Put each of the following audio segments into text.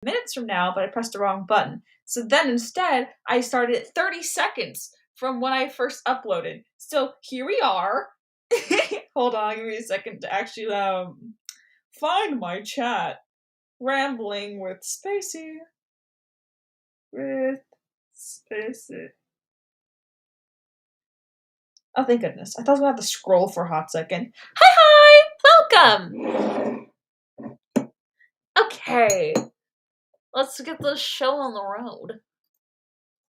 minutes from now, but I pressed the wrong button. So then instead, I started at 30 seconds from when I first uploaded. So here we are. Hold on, give me a second to actually find my chat. Rambling with Spacey. With Spacey. Oh, thank goodness. I thought I was going to have to scroll for a hot second. Hi! Welcome! Okay. Let's get this show on the road.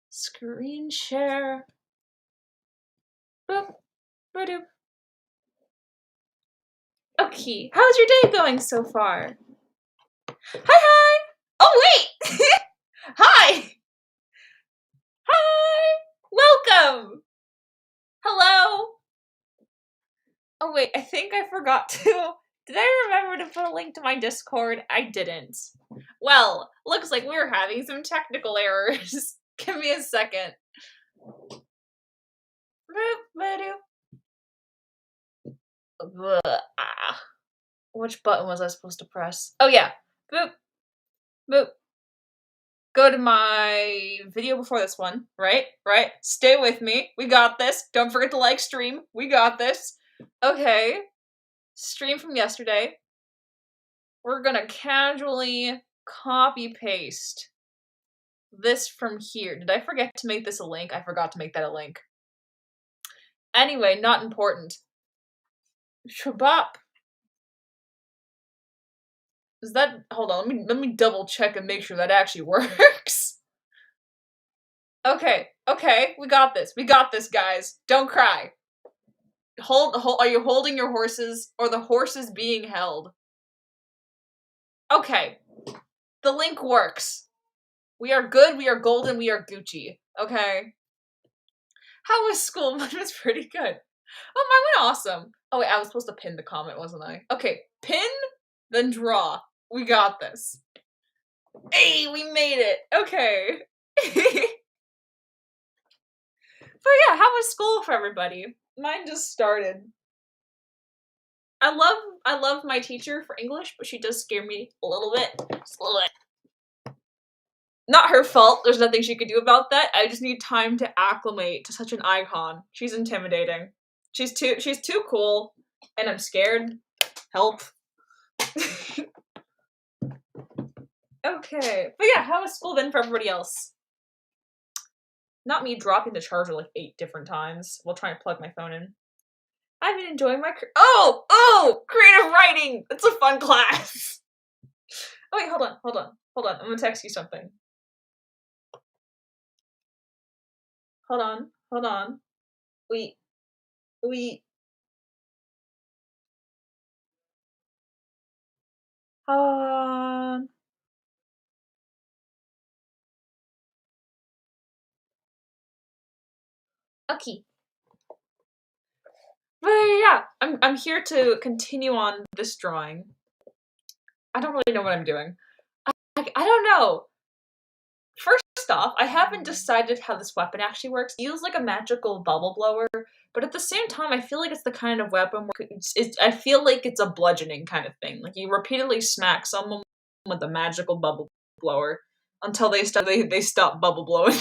Screen share. Boop. Boop. Okay. How's your day going so far? Hi! Oh, wait! Hi! Hi! Welcome! Hello! Oh, wait. I think I forgot to... Did I remember to put a link to my Discord? I didn't. Well, looks like we're having some technical errors. Give me a second. Which button was I supposed to press? Oh yeah. Boop. Boop. Go to my video before this one. Right? Right? Stay with me. We got this. Don't forget to like stream. We got this. Okay. Stream from yesterday. We're gonna casually copy paste this from here. Did I forget to make this a link? I forgot to make that a link. Anyway, not important. Shabop. Is that... Hold on, let me double check and make sure that actually works. Okay, we got this. We got this, guys. Don't cry. Hold, are you holding your horses, or the horses being held? Okay. The link works. We are good, we are golden, we are Gucci. Okay? How was school? Mine was pretty good. Oh, mine went awesome. Oh wait, I was supposed to pin the comment, wasn't I? Okay, pin, then draw. We got this. Hey, we made it. Okay. But yeah, how was school for everybody? Mine just started. I love my teacher for English, but she does scare me a little bit. Just a little bit. Not her fault. There's nothing she could do about that. I just need time to acclimate to such an icon. She's intimidating. She's too cool, and I'm scared. Help. Okay. But yeah, how has school been for everybody else? Not me dropping the charger like 8 different times while trying to plug my phone in. I've been enjoying my... Oh! Creative writing! It's a fun class! Oh wait, hold on. I'm gonna text you something. Hold on. Wait. Okay. But yeah, I'm here to continue on this drawing. I don't really know what I'm doing. I don't know. First off, I haven't decided how this weapon actually works. It feels like a magical bubble blower, but at the same time, I feel like it's the kind of weapon where I feel like it's a bludgeoning kind of thing. Like you repeatedly smack someone with a magical bubble blower until they stop bubble blowing.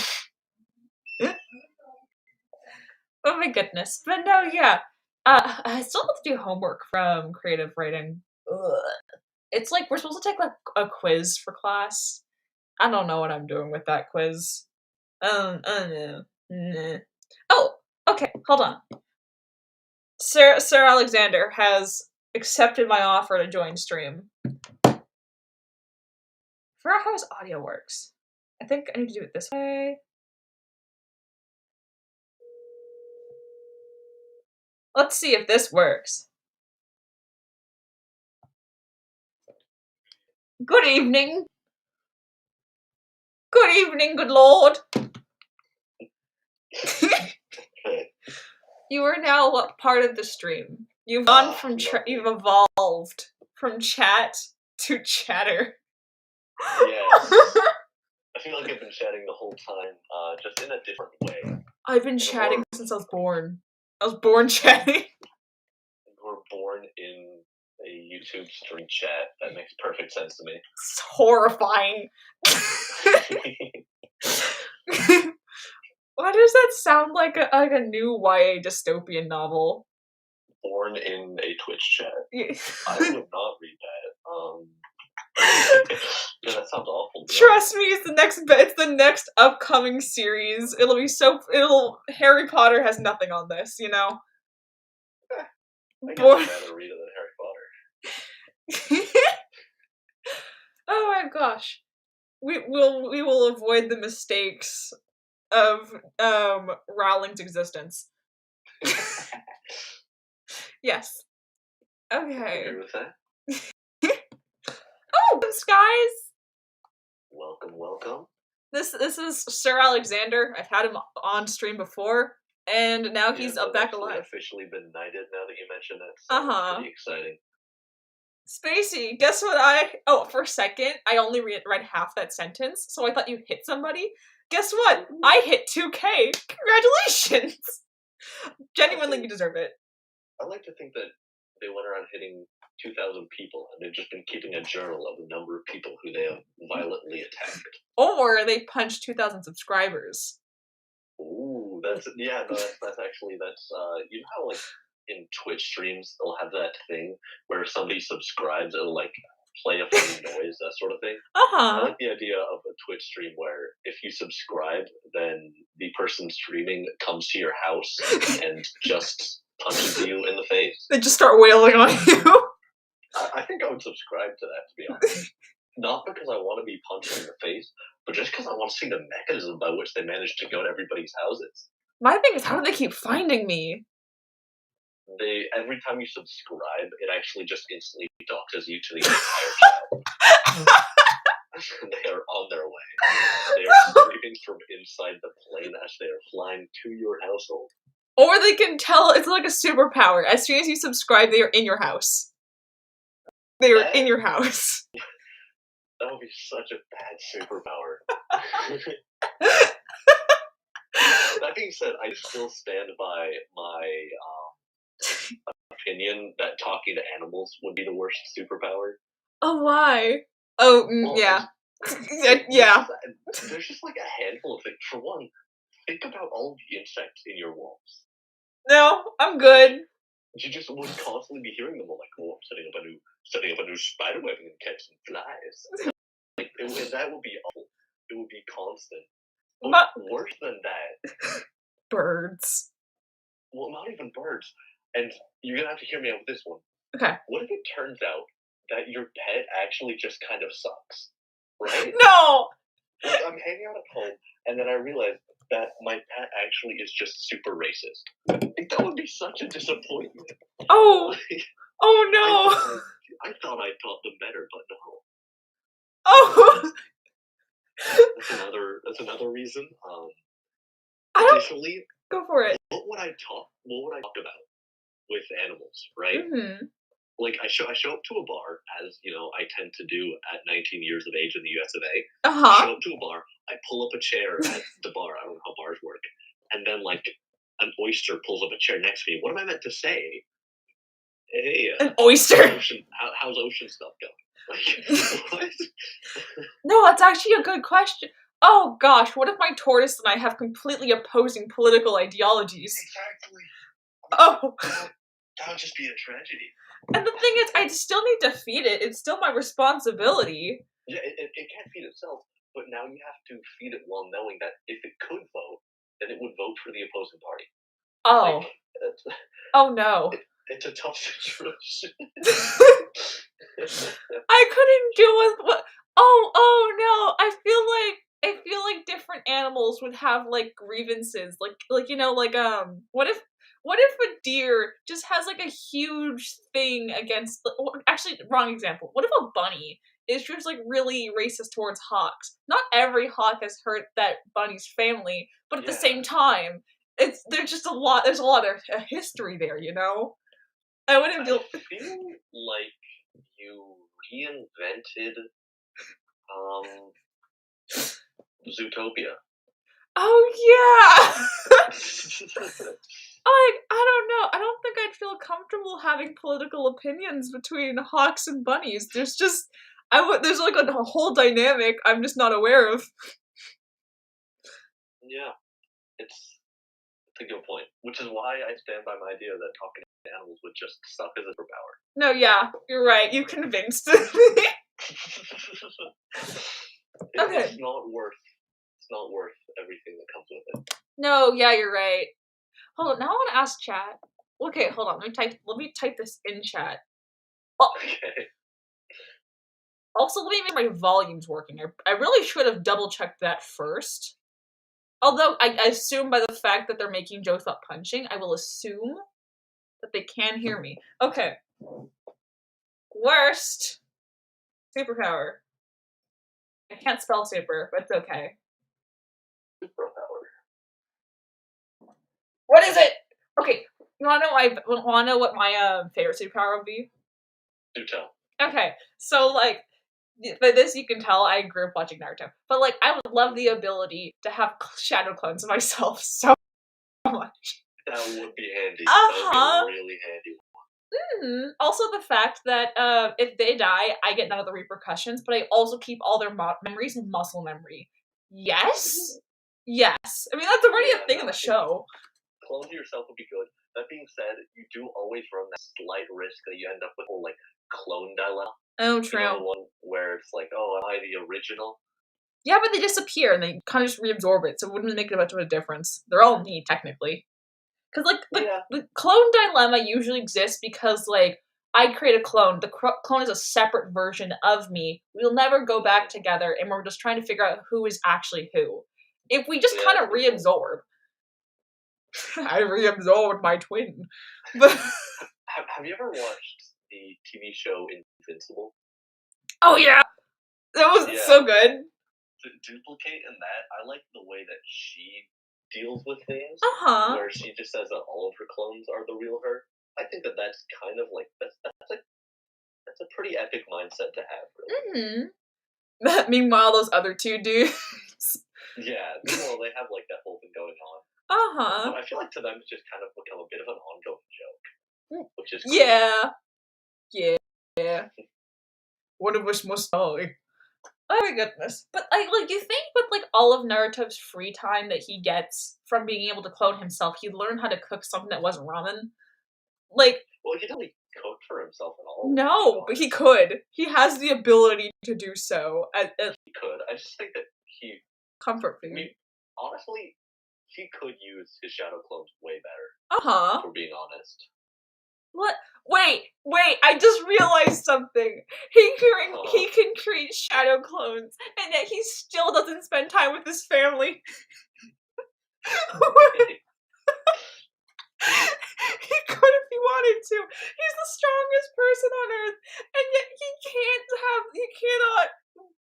Oh my goodness. But no, yeah. I still have to do homework from creative writing. Ugh. It's like we're supposed to take like a quiz for class. I don't know what I'm doing with that quiz. I don't know. Oh, okay, hold on. Sir Alexander has accepted my offer to join stream. I forgot how his audio works. I think I need to do it this way. Let's see if this works. Good evening. Good evening, good lord. You are now what part of the stream? You've gone from you've evolved from chat to chatter. Yes. I feel like I've been chatting the whole time, just in a different way. I've been chatting since I was born. I was born chatting. You were born in a YouTube stream chat. That makes perfect sense to me. It's horrifying. Why does that sound like a new YA dystopian novel? Born in a Twitch chat. Yeah. I would not read that. Yeah, that sounds awful. Trust me, it's the next upcoming series. Harry Potter has nothing on this, you know? I guess I'd rather read it than Harry Potter. Oh my gosh. We will avoid the mistakes of Rowling's existence. Yes. Okay. I agree with that. Oh, guys! Welcome. This is Sir Alexander. I've had him on stream before, and now he's back alive. Officially been knighted now that you mention it. So pretty exciting. Spacey, guess what for a second, I only read half that sentence, so I thought you hit somebody. Guess what? I hit 2K. Congratulations! Genuinely, you deserve it. I like to think that they went around hitting 2,000 people, and they've just been keeping a journal of the number of people who they have violently attacked. Or they punched 2,000 subscribers. Ooh, that's actually, you know how, like, in Twitch streams, they'll have that thing where if somebody subscribes, it'll, like, play a funny noise, that sort of thing. I like the idea of a Twitch stream where if you subscribe, then the person streaming comes to your house and just punches you in the face. They just start wailing on you. I think I would subscribe to that, to be honest. Not because I want to be punched in the face, but just because I want to see the mechanism by which they manage to go to everybody's houses. My thing is, how do they keep finding me? Every time you subscribe, it actually just instantly doxes you to the entire channel. They are on their way. They are streaming from inside the plane as they are flying to your household. Or they can tell, it's like a superpower. As soon as you subscribe, they are in your house. They are in your house. That would be such a bad superpower. That being said, I still stand by my opinion that talking to animals would be the worst superpower. Oh, why? Oh, well, yeah. Yeah. There's just like a handful of things. For one, think about all the insects in your walls. No, I'm good. You just would constantly be hearing them all like, oh, I'm setting up a new spider web and catching flies. Like, that would be awful. It would be constant. But worse than that, birds. Well, not even birds. And you're gonna have to hear me out with this one. Okay. What if it turns out that your pet actually just kind of sucks? Right? No! Like, I'm hanging out at home, and then I realize that my pet actually is just super racist. That would be such a disappointment. Oh! Oh no! I thought I taught them better, but no. Oh! That's another reason. Additionally, go for it. What would I talk about with animals, right? Mm-hmm. Like, I show up to a bar, as, you know, I tend to do at 19 years of age in the US of A. I show up to a bar, I pull up a chair at the bar, I don't know how bars work, and then, like, an oyster pulls up a chair next to me. What am I meant to say? Hey, an oyster? How's ocean stuff going? Like, what? No, that's actually a good question. Oh gosh, what if my tortoise and I have completely opposing political ideologies? Exactly. Oh. That would just be a tragedy. And the thing is, I still need to feed it. It's still my responsibility. Yeah, it can't feed itself, but now you have to feed it while knowing that if it could vote, then it would vote for the opposing party. Oh. Like, oh no. It's a tough situation. I couldn't deal with what. Oh no. I feel like different animals would have like grievances. Like you know, like what if a deer just has like a huge thing against, actually wrong example. What if a bunny is just like really racist towards hawks? Not every hawk has hurt that bunny's family, but at the same time, there's a lot of history there, you know? I wouldn't feel like you reinvented Zootopia. Oh yeah. I don't know. I don't think I'd feel comfortable having political opinions between hawks and bunnies. There's just there's like a whole dynamic I'm just not aware of. Yeah, it's a good point. Which is why I stand by my idea that talking to animals would just suck as a superpower. No, yeah, you're right. You convinced me. Okay. It's not worth everything that comes with it. No, yeah, you're right. Hold on, now I want to ask chat. Okay, hold on. Let me type this in chat. Oh. Okay. Also, let me make my volumes working. I really should have double checked that first. Although I assume by the fact that they're making jokes about punching, I will assume that they can hear me. Okay. Worst superpower. I can't spell super, but it's okay. Superpower. What is it? Okay, you wanna know what my favorite superpower would be? Do tell. Okay, so like, by this you can tell I grew up watching Naruto. But like, I would love the ability to have shadow clones of myself so much. That would be handy. Uh-huh. That would be really handy. Mm-hmm. Also, the fact that if they die, I get none of the repercussions, but I also keep all their memories and muscle memory. Yes? Yes. I mean, that's already a thing in the show. Clone to yourself would be good. That being said, you do always run that slight risk that you end up with a whole, like, clone dilemma. Oh, true. You know, the one where it's like, oh, am I the original? Yeah, but they disappear and they kind of just reabsorb it, so it wouldn't make much of a difference. They're all neat, technically. Because, like, the clone dilemma usually exists because, like, I create a clone. The clone is a separate version of me. We'll never go back together, and we're just trying to figure out who is actually who. If we just kind of reabsorb. I reabsorbed my twin. But have you ever watched the TV show Invincible? Oh, yeah! That was so good. To duplicate in that, I like the way that she deals with things, where she just says that all of her clones are the real her. I think that that's kind of like that's a pretty epic mindset to have, really. Mm-hmm. Meanwhile, those other two dudes. Yeah, well, they have like that whole thing going on. But I feel like to them it's just kind of become a bit of an ongoing joke, which is cool. Yeah. One of us must die. Oh my goodness. But like you think with like all of Naruto's free time that he gets from being able to clone himself, he'd learn how to cook something that wasn't ramen? Like, well, he didn't really cook for himself at all. No, but he could. He has the ability to do so. He could. I just think that he comfort food. I mean, honestly, he could use his shadow clones way better. If we're being honest. What? Wait! I just realized something. He can create shadow clones, and yet he still doesn't spend time with his family. He could if he wanted to. He's the strongest person on earth, and yet he cannot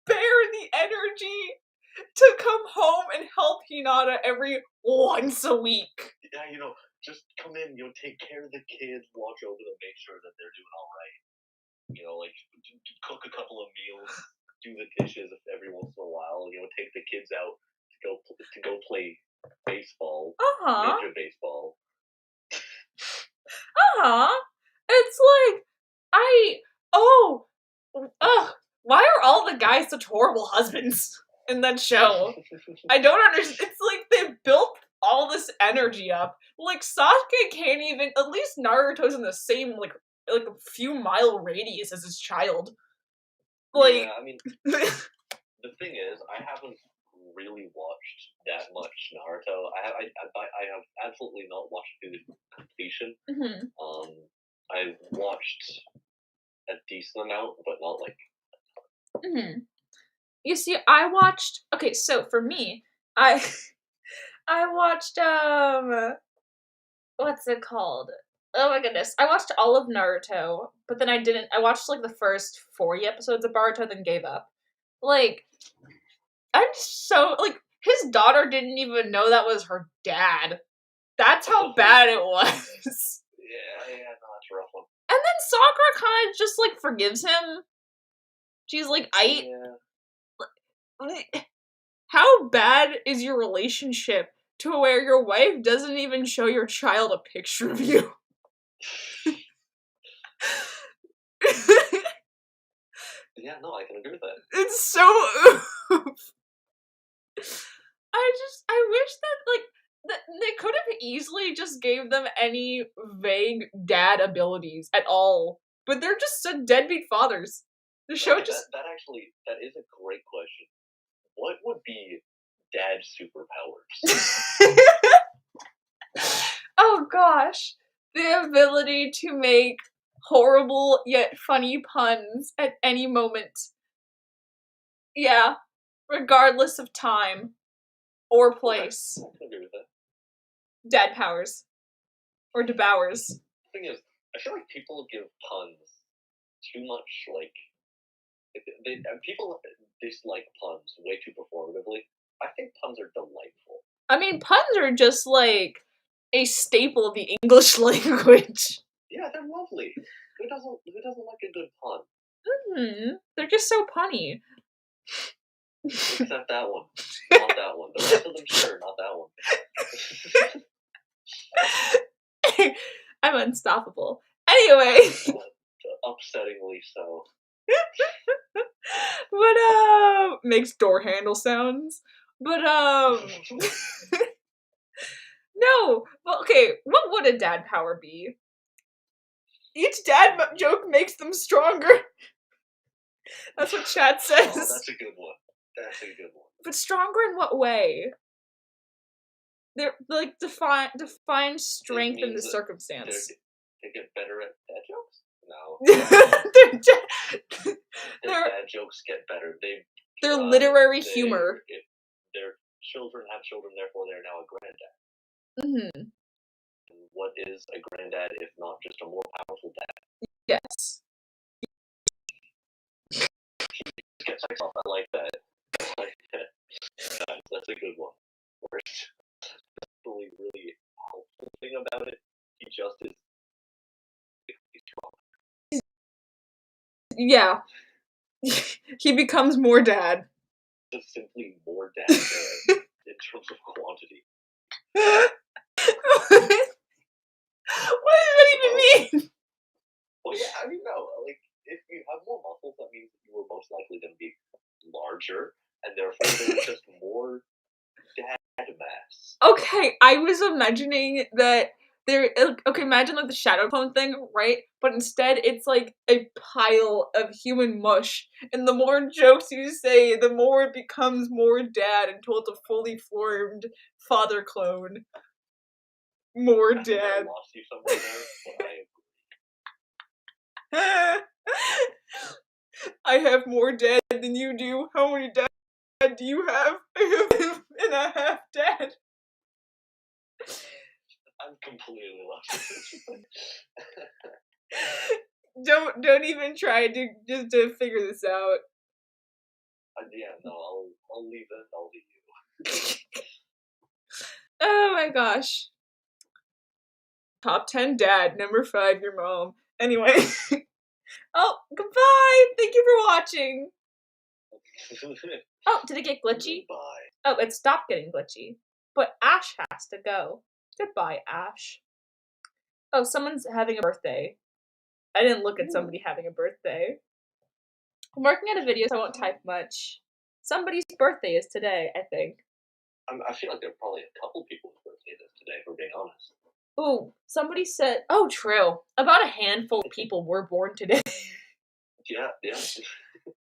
bear the energy to come home and help Hinata every once a week. Yeah, just come in, take care of the kids, watch over them, make sure that they're doing all right. Like cook a couple of meals, do the dishes every once in a while. Take the kids out to go play baseball, ninja baseball. It's like why are all the guys such horrible husbands in that show? I don't understand. It's like they built all this energy up. Like Sasuke can't even. At least Naruto's in the same like a few mile radius as his child. Like, yeah, I mean, the thing is, I haven't really watched that much Naruto. I have absolutely not watched it to the completion. I've watched a decent amount, but not like. You see, I watched. Okay, so for me, I watched what's it called? Oh my goodness, I watched all of Naruto, but then I didn't. I watched like the first 40 episodes of Naruto, then gave up. Like, I'm so like his daughter didn't even know that was her dad. That's how bad it was. Yeah, no, that's a rough one. And then Sakura kind of just like forgives him. She's like, how bad is your relationship to where your wife doesn't even show your child a picture of you. Yeah, no, I can agree with that. It's so I wish that, they could have easily just gave them any vague dad abilities at all, but they're just deadbeat fathers. The show Okay, just... that is a great question. What would be dad superpowers? Oh gosh. The ability to make horrible yet funny puns at any moment. Yeah. Regardless of time or place. I can agree with that. Dad powers. Or debowers. The thing is, I feel like people give puns too much, like, people dislike puns way too performatively. I think puns are delightful. I mean, puns are just like a staple of the English language. Yeah, they're lovely. Who doesn't like a good pun? They're just so punny. Except that one. Not that one. The rest of them, sure, not that one. I'm unstoppable. Anyway. Upsettingly so. But, makes door handle sounds. But, no. Well, okay, what would a dad power be? Each dad joke makes them stronger. That's what chat says. Oh, that's a good one. That's a good one. But stronger in what way? They're like define strength in the circumstance. They get better at dad jokes? No. Their dad jokes get better. Their literary humor. If their children have children, therefore they're now a granddad. Mm-hmm. What is a granddad if not just a more powerful dad? Yes. Get sex off. I like that. That's a good one. That's the really helpful thing about it. He just is strong. Yeah. He becomes more dad. Just simply more dad in terms of quantity. What does that even mean? Well, yeah, I mean, no. Like, if you have more muscles, that means you were most likely going to be larger, and therefore there's just more dad mass. Okay, I was imagining that imagine like the shadow clone thing, right? But instead it's like a pile of human mush, and the more jokes you say, the more it becomes more dad until it's a fully formed father clone. More dad. I lost you somewhere there, but I agree. I have more dad than you do. How many dad do you have? I have and a half dad. I'm completely lost. Don't even try to figure this out. Yeah, no, I'll leave it. I'll leave you. Oh my gosh. Top 10 dad, number 5 your mom. Anyway. Oh, goodbye! Thank you for watching! Oh, did it get glitchy? Goodbye. Oh, it stopped getting glitchy. But Ash has to go. Goodbye, Ash. Oh, someone's having a birthday. I didn't look at somebody having a birthday. I'm working on a video, so I won't type much. Somebody's birthday is today, I think. I feel like there are probably a couple people's birthdays today, if we're being honest. Ooh, somebody said... Oh, true. About a handful of people were born today. Yeah.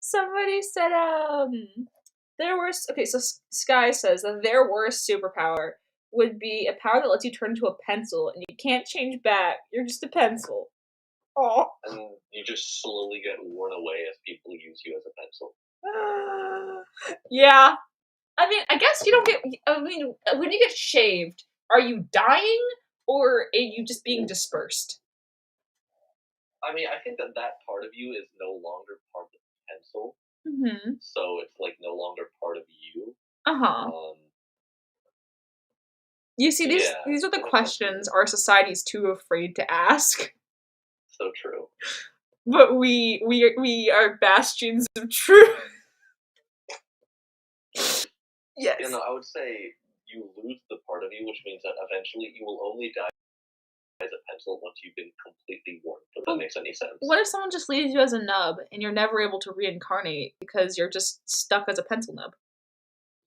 Somebody said, there were... Okay, so Sky says that their worst superpower would be a power that lets you turn into a pencil, and you can't change back. You're just a pencil. Oh. And you just slowly get worn away as people use you as a pencil. Yeah. I mean, I guess you don't get... I mean, when you get shaved, are you dying, or are you just being dispersed? I mean, I think that part of you is no longer part of the pencil. Mm-hmm. So it's, like, no longer part of you. Uh-huh. You see, these are the questions our society is too afraid to ask. So true. But we are bastions of truth. Yes. You know, I would say you lose the part of you, which means that eventually you will only die as a pencil once you've been completely worn, if that makes any sense. What if someone just leaves you as a nub and you're never able to reincarnate because you're just stuck as a pencil nub?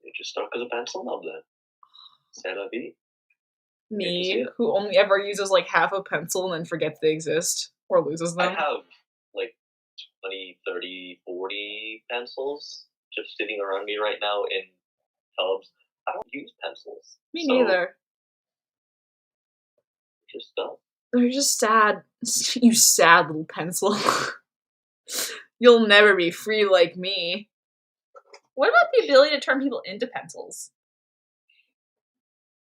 You're just stuck as a pencil nub then. C'est la vie. Me, who only ever uses like half a pencil and then forgets they exist or loses I them. have like 20, 30, 40 pencils just sitting around me right now in tubs. I don't use pencils. Me neither. Just don't. They're just sad. You sad little pencil. You'll never be free like me. What about the ability to turn people into pencils?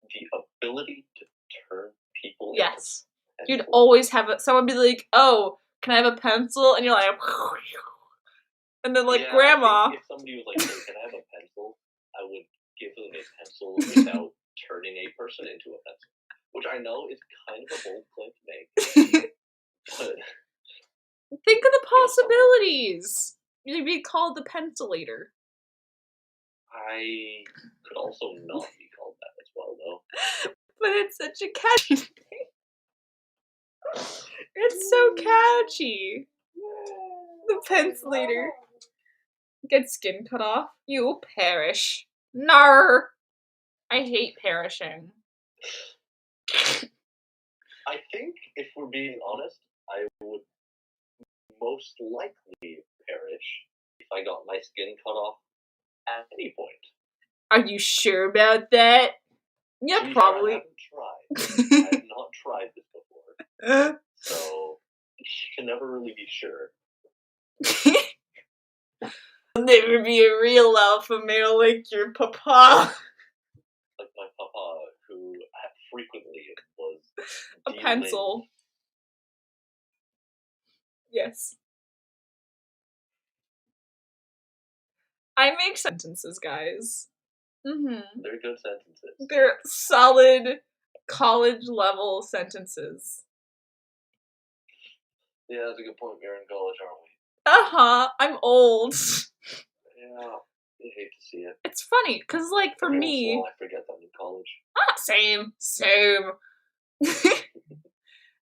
The ability to turn people Yes. into You'd always have someone be like, "Oh, can I have a pencil?" And you're like, and then like, yeah, grandma. if somebody was like, "Hey, can I have a pencil?" I would give them a pencil without turning a person into a pencil, which I know is kind of a bold claim to make. But think of the possibilities. You'd be called the pencilator. I could also not be called that as well, though. But it's such a catchy thing. It's so catchy. The pencilator. Get skin cut off. You will perish. Nar. I hate perishing. I think, if we're being honest, I would most likely perish if I got my skin cut off at any point. Are you sure about that? Yeah, probably. I haven't tried. I have not tried this before. So, you can never really be sure. You'll never be a real alpha male like your papa. Like my papa, who frequently was a pencil. Yes. I make sentences, guys. Mm-hmm. They're good sentences. They're solid college level sentences. Yeah, that's a good point. We're in college, aren't we? Uh-huh. I'm old. Yeah, I hate to see it. It's funny, because, like, for Every me... once in a while I forget that I'm in college. Same.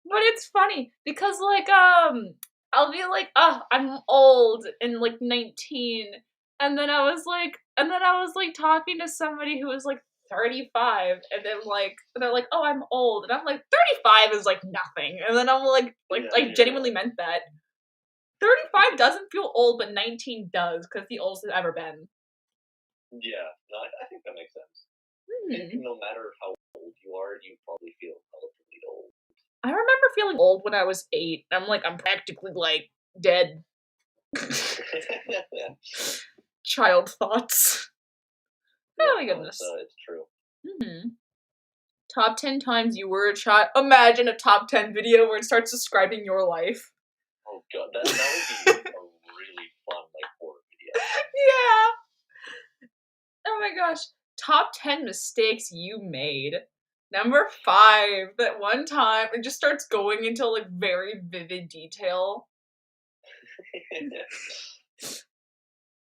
But it's funny, because, like, I'll be like, I'm old and, like, 19, and then I was like, talking to somebody who was, like, 35, and then, like, they're like, oh, I'm old, and I'm like, 35 is, like, nothing, and then I'm like, genuinely meant that. 35 doesn't feel old, but 19 does, because the oldest it's ever been. Yeah, no, I think that makes sense. Mm-hmm. No matter how old you are, you probably feel relatively old. I remember feeling old when I was 8. I'm like, I'm practically, like, dead. Child thoughts. Yeah, oh my goodness. It's true. Mm-hmm. Top 10 times you were a child. Imagine a top 10 video where it starts describing your life. Oh god, that would be a really fun, like, horror video. Yeah. Oh my gosh. Top 10 mistakes you made. Number 5, that one time, it just starts going into, like, very vivid detail.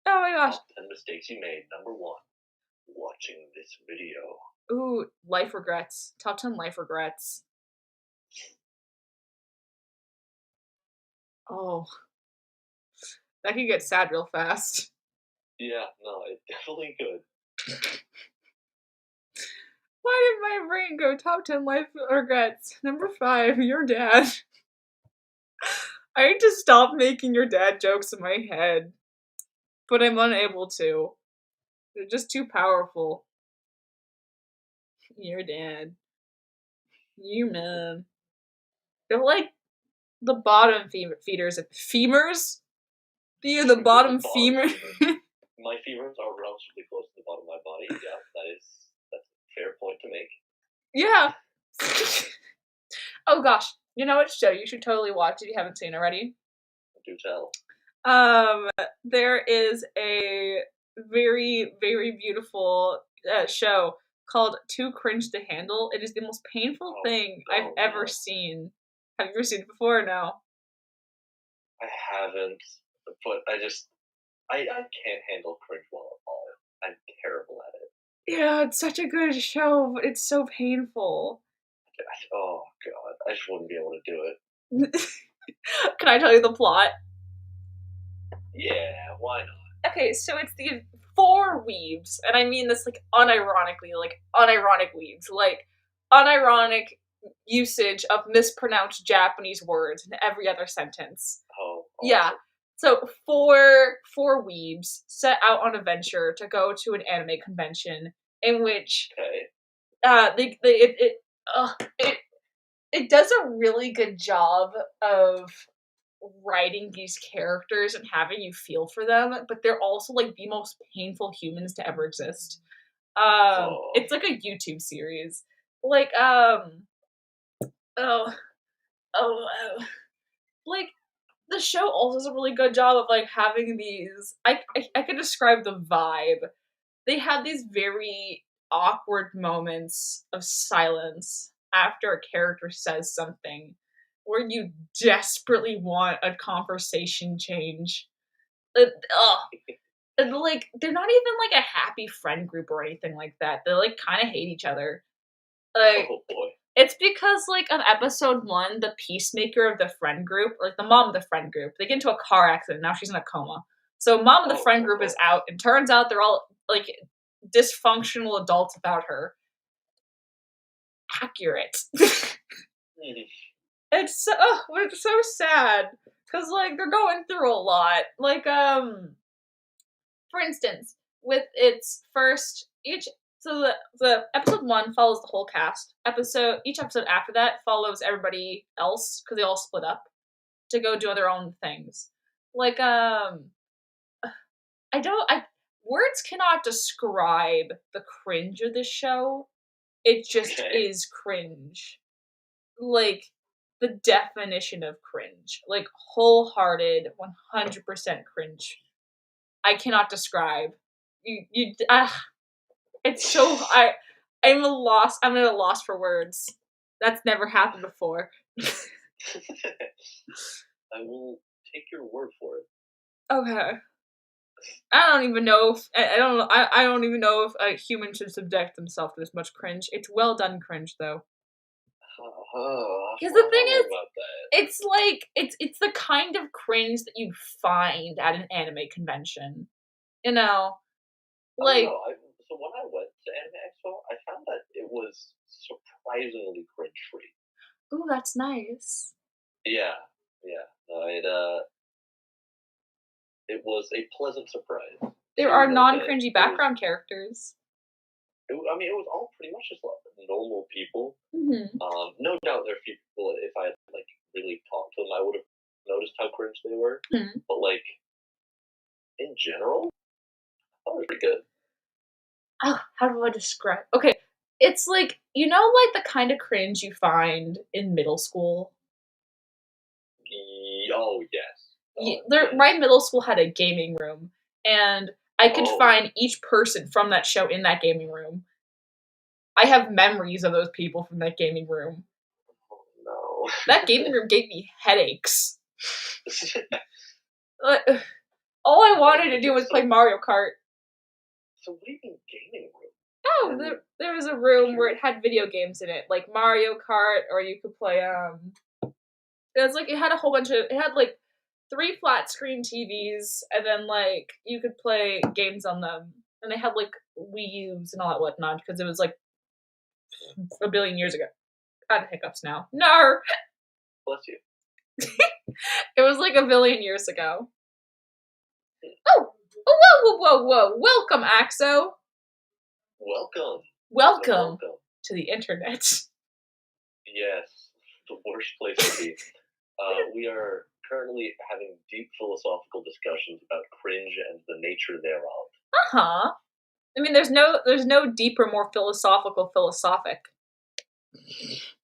Oh my gosh. Top 10 mistakes you made. Number 1, watching this video. Ooh, life regrets. Top 10 life regrets. Oh. That could get sad real fast. Yeah, no, it definitely could. Why did my brain go top 10 life regrets? Number 5, your dad. I need to stop making your dad jokes in my head. But I'm unable to. They're just too powerful. Your dad. You man. They're like the bottom feeders. Femurs? They're the bottom femur. My femurs are relatively close to the bottom of my body. Yeah, that's a fair point to make. Yeah. Oh gosh. You know what show you should totally watch if you haven't seen already? Do tell. There is a very, very beautiful show called Too Cringe to Handle. It is the most painful thing I've ever seen. Have you ever seen it before or no? I haven't, but I can't handle cringe well at all. I'm terrible at it. Yeah, it's such a good show, but it's so painful. Oh god, I just wouldn't be able to do it. Can I tell you the plot? Yeah, why not? Okay, so it's the four weebs, and I mean this like unironically, like unironic weebs, like unironic usage of mispronounced Japanese words in every other sentence. Oh, Yeah. awesome. So four weebs set out on a venture to go to an anime convention in which Okay. it does a really good job of writing these characters and having you feel for them, but they're also like the most painful humans to ever exist. Oh, It's like a YouTube series. Like oh like the show also does a really good job of like having these I could describe the vibe. They have these very awkward moments of silence after a character says something where you desperately want a conversation change. Ugh. And, like, they're not even like a happy friend group or anything like that. They like kind of hate each other. Like, oh boy. it's because, like, on episode 1, the peacemaker of the friend group, or like, the mom of the friend group, they get into a car accident, now she's in a coma. So mom of the friend group is out, and turns out they're all, like, dysfunctional adults without her. Accurate. It's so sad, because, like, they're going through a lot. Like, for instance, with its first, the episode 1 follows the whole cast. Each episode after that follows everybody else because they all split up to go do their own things. Like I words cannot describe the cringe of this show. It just Okay. is cringe. Like the definition of cringe. Like wholehearted 100% cringe. I cannot describe. It's so I'm at a loss for words. That's never happened before. I will take your word for it. Okay. I don't even know if I don't even know if a human should subject themselves to this much cringe. It's well done cringe though. Because the thing is, about that. it's like it's the kind of cringe that you'd find at an anime convention. You know, like So when I went to Anime Expo, I found that it was surprisingly cringe free. ooh, that's nice. Yeah, yeah. No, it was a pleasant surprise. There are non-cringy background characters. It was all pretty much just like normal people. Mm-hmm. No doubt there are a few people, if I had like really talked to them, I would have noticed how cringe they were. Mm-hmm. But like in general, I thought it was pretty good. Oh, how do I describe? Okay, it's like like the kind of cringe you find in middle school. Oh yes. My middle school had a gaming room, and I could find each person from that show in that gaming room. I have memories of those people from that gaming room. Oh no. That gaming room gave me headaches. All I wanted to do was play Mario Kart. So what do you mean gaming room? Oh, there was a room where it had video games in it, like Mario Kart, or you could play it had a whole bunch of, it had like 3 flat screen TVs, and then like you could play games on them, and they had like Wii U's and all that whatnot because it was like a billion years ago. I have hiccups now. No, Bless you. it was like a billion years ago. Oh, whoa! Welcome, Axo. Welcome to the internet. Yes, the worst place to be. We are currently having deep philosophical discussions about cringe and the nature thereof. Uh-huh. I mean, there's no deeper, more philosophic.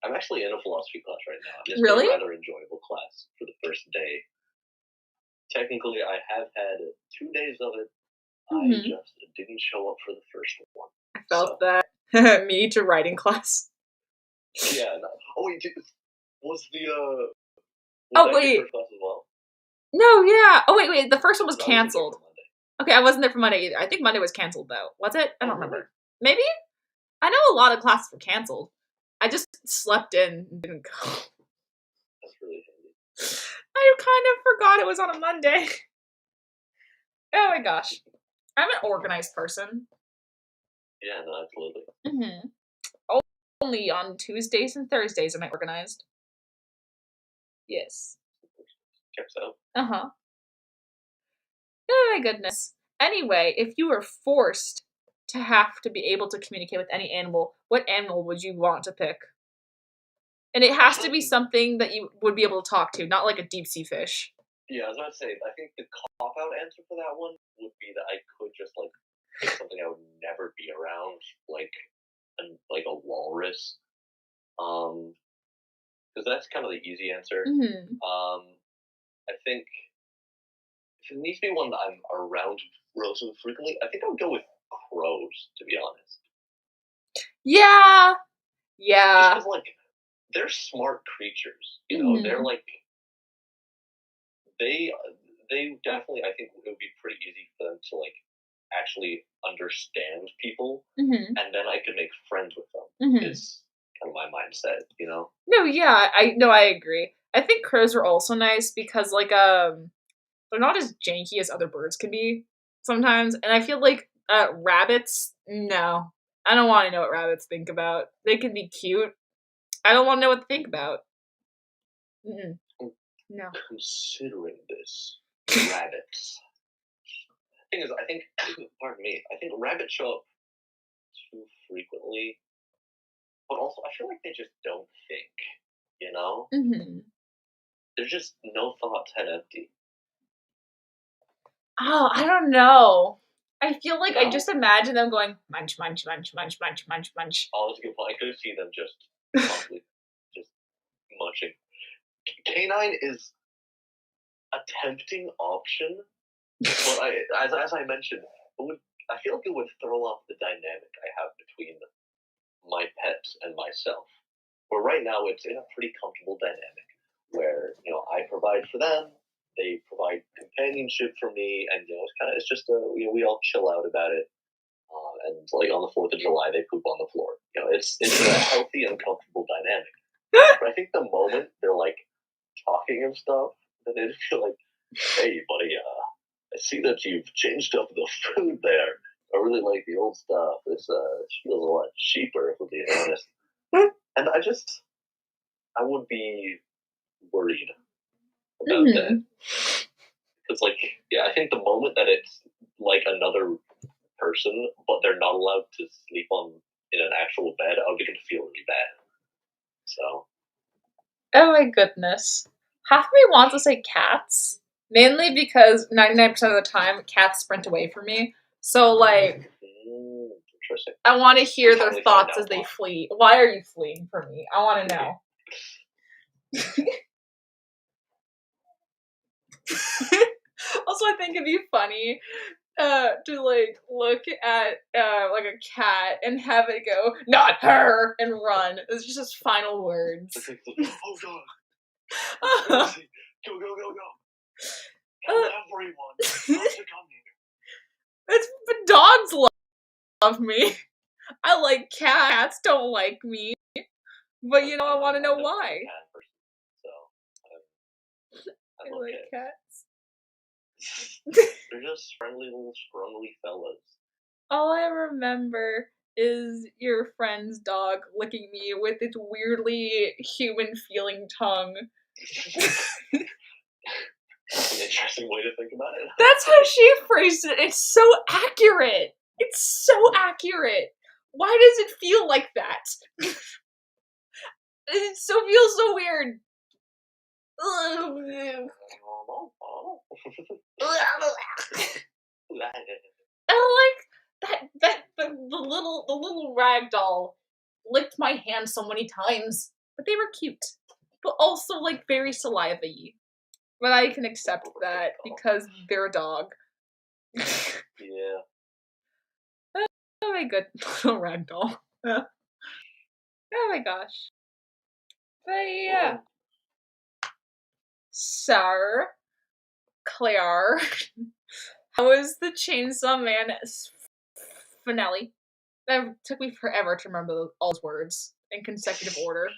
I'm actually in a philosophy class right now. It's really? a rather enjoyable class for the first day. Technically, I have had 2 days of it. Mm-hmm. I just didn't show up for the first one. I felt that. Me to writing class. Yeah. No. Oh wait, was the wait. First class as well? No, yeah. Oh wait. The first one was canceled. Okay, I wasn't there for Monday either. I think Monday was canceled though. Was it? I don't remember. Maybe? I know a lot of classes were canceled. I just slept in and didn't go. That's really handy. I kind of forgot it was on a Monday. Oh my gosh. I'm an organized person. Yeah, no, absolutely. Mm-hmm. Only on Tuesdays and Thursdays am I organized. Yes. Checks out. Uh-huh. Oh my goodness. Anyway, if you were forced to have to be able to communicate with any animal, what animal would you want to pick? And it has to be something that you would be able to talk to, not like a deep sea fish. Yeah, I was about to say, I think the cop-out answer for that one would be that I could just, like, pick something I would never be around, like a walrus. Because that's kind of the easy answer. Mm-hmm. I think if it needs to be one that I'm around relatively frequently, I think I would go with crows, to be honest. Yeah. Just Yeah. because, like, they're smart creatures, you know? Mhm. They're, like, they definitely, I think it would be pretty easy for them to, like, actually understand people, Mhm. and then I could make friends with them, Mhm. is kind of my mindset, you know? No, yeah, I agree. I think crows are also nice because like they're not as janky as other birds can be sometimes, and I feel like rabbits, no. I don't want to know what rabbits think about. They can be cute. I don't want to know what they think about. Mm-mm. No. Considering this, rabbits. Thing is, I think, pardon me, I think rabbits show up too frequently, but also I feel like they just don't think, you know? Mhm. There's just no thoughts head empty. Oh, I don't know. I feel like I No? just imagine them going munch, munch, munch, munch, munch, munch, munch. Oh, that's a good point. I could see them just constantly just munching. Canine is a tempting option, but as I mentioned, I feel like it would throw off the dynamic I have between my pet and myself. But right now, it's in a pretty comfortable dynamic where I provide for them, they provide companionship for me, and it's just we all chill out about it. And like on the 4th of July, they poop on the floor. It's a healthy and comfortable dynamic. But I think the moment they're like talking and stuff, then they feel like, hey, buddy, I see that you've changed up the food there. I really like the old stuff. It feels a lot cheaper, if I'm being honest. And I would be worried about that. Mhm. It's like, yeah, I think the moment that it's like another person, but they're not allowed to sleep in an actual bed, I'll begin to feel really bad. So, Oh my goodness. Half of me wants to say cats, mainly because 99% of the time cats sprint away from me. So like interesting. I want to hear We'll their finally find thoughts out as they why. flee. Why are you fleeing from me? I want to know. Also, I think it'd be funny to like look at like a cat and have it go not her and run. It's just his final words. Oh god, it's crazy. Go go go go! Tell everyone not to come here. It's but dogs love me. I like cats. Don't like me. But I want to know why. I like cats. They're just friendly little scrumbly fellas. All I remember is your friend's dog licking me with its weirdly human-feeling tongue. That's an interesting way to think about it. That's how she phrased it. It's so accurate. It's so accurate. Why does it feel like that? It feels so weird. I like the little rag doll licked my hand so many times, but they were cute, but also like very saliva-y. But I can accept that because they're a dog. Yeah. Oh my good little rag doll. Oh my gosh. But yeah. Sir Claire. How was the Chainsaw Man finale? That took me forever to remember all those words in consecutive order.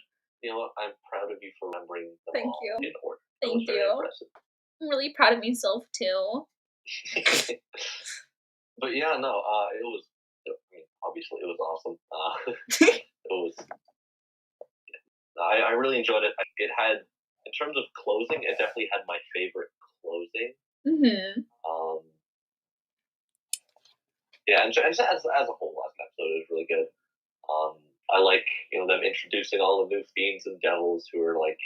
You know what? I'm proud of you for remembering them Thank all you. in order. That was Thank very you. impressive. I'm really proud of myself too. But yeah, no, it was. I mean, obviously, it was awesome. It was. I really enjoyed it. It had, in terms of closing, it definitely had my favorite closing. Mhm. Yeah, and as a whole, last episode was really good. I like them introducing all the new fiends and devils who are like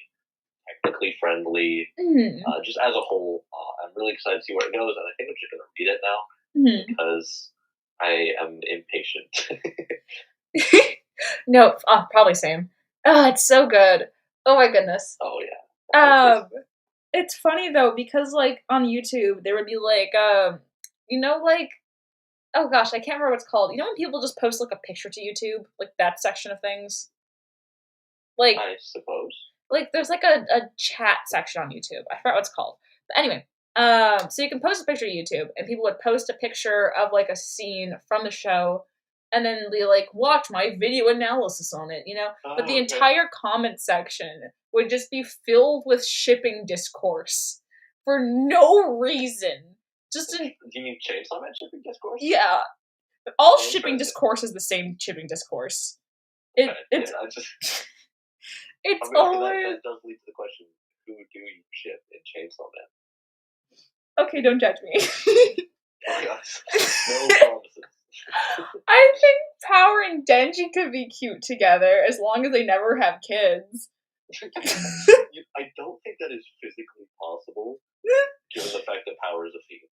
technically friendly. Mhm. Just as a whole, I'm really excited to see where it goes, and I think I'm just gonna read it now Mhm. because I am impatient. No, probably same. Oh, it's so good. Oh my goodness. Oh yeah. It's funny though because like on YouTube there would be like like oh gosh, I can't remember what it's called. You know when people just post like a picture to YouTube, like that section of things? Like I suppose. there's like a chat section on YouTube. I forgot what it's called. But anyway, so you can post a picture to YouTube and people would post a picture of like a scene from the show and then they like watch my video analysis on it, But the Okay. entire comment section would just be filled with shipping discourse for no reason. Just Do you mean Chainsaw Man shipping discourse? yeah. All Oh, shipping interesting. discourse is the same shipping discourse. Okay, It's yeah, I just. it's I mean, always that does lead to the question: who do you ship in Chainsaw Man? okay. Don't judge me. Oh gosh, no promises. I think Power and Denji could be cute together as long as they never have kids. I don't think that is physically possible, given the fact that Power is a female.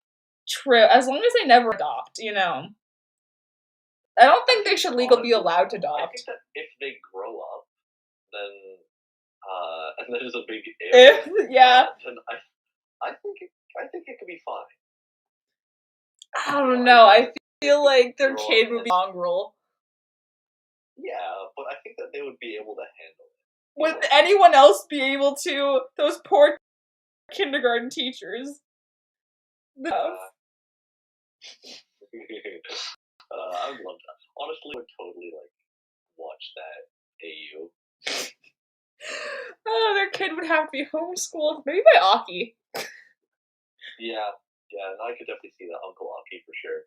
True, as long as they never adopt, I don't think they should legally be allowed to I adopt. think that if they grow up, then and there's a big If yeah, then I think it could be fine. I don't know. I feel like their kid would be mongrel. Yeah, but I think that they would be able to handle it. Would anyone else be able to? Those poor kindergarten teachers. I would love that. Honestly, I would totally watch that AU. Oh, their kid would have to be homeschooled, maybe by Aki. Yeah, and I could definitely see that Uncle Aki for sure.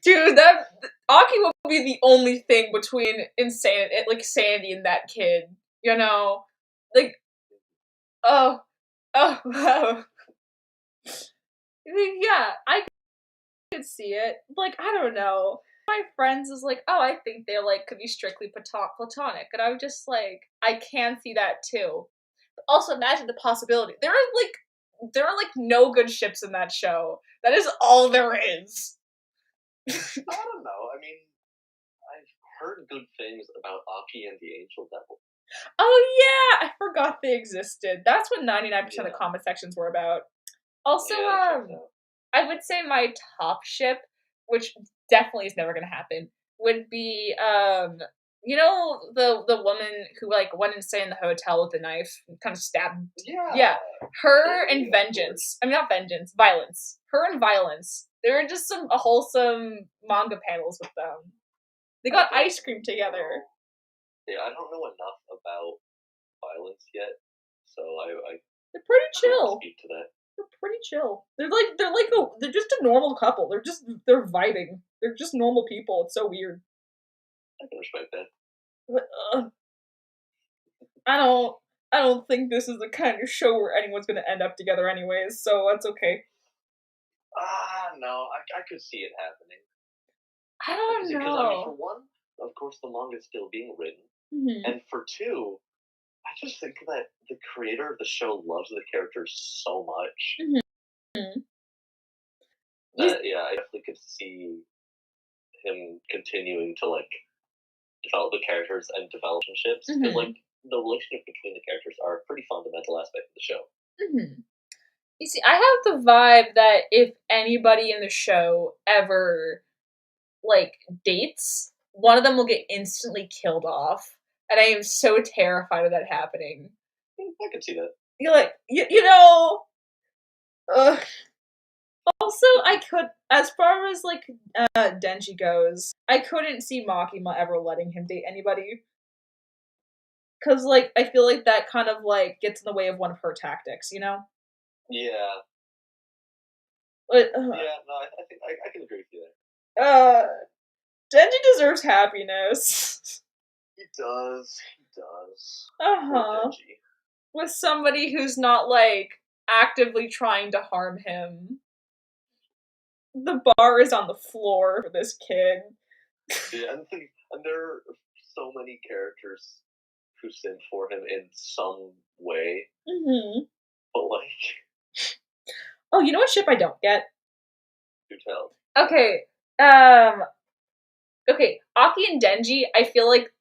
Dude, that Aki will be the only thing between Sandy and that kid. Oh, yeah, I could see it. I don't know. My friends is like, oh, I think they could be strictly platonic, and I'm just like, I can see that too. But also, imagine the possibility. There are no good ships in that show. That is all there is. I don't know. I mean, I've heard good things about Aki and the Angel Devil. Oh yeah, I forgot they existed. That's what 99% of the comment sections were about. Also, I would say my top ship, which definitely is never gonna happen, would be the woman who went insane in the hotel with a knife and kind of stabbed. Yeah, her and Vengeance. I mean, not Vengeance, Violence. Her and Violence. There were just a wholesome manga panels with them. They got ice cream together. Yeah, I don't know enough about Violence yet, so I they're pretty chill. Speak to that. They're pretty chill. They're just a normal couple. They're vibing. They're just normal people. It's so weird. I can respect that. But, I don't think this is the kind of show where anyone's gonna end up together anyways, so that's okay. No, I could see it happening. I don't know. Because, I mean, for one, of course, the manga's still being written. Mm-hmm. And for two, I just think that the creator of the show loves the characters so much. Mm-hmm. That, yeah, I definitely could see him continuing to, develop the characters and develop relationships. Because, the relationship between the characters are a pretty fundamental aspect of the show. Mm-hmm. You see, I have the vibe that if anybody in the show ever, dates, one of them will get instantly killed off. And I am so terrified of that happening. I can see that. You're Also, as far as like Denji goes, I couldn't see Makima ever letting him date anybody. Cause like I feel like that kind of like gets in the way of one of her tactics, you know? Yeah. But Yeah, no, I think I can agree with you Denji deserves happiness. He does. He does. Poor Uh-huh. Denji. With somebody who's not like actively trying to harm him. The bar is on the floor for this kid. Yeah, and there are so many characters who sent for him in some way. Mm-hmm. But like, oh, you know what ship I don't get? Do tell. Okay, okay, Aki and Denji. I feel like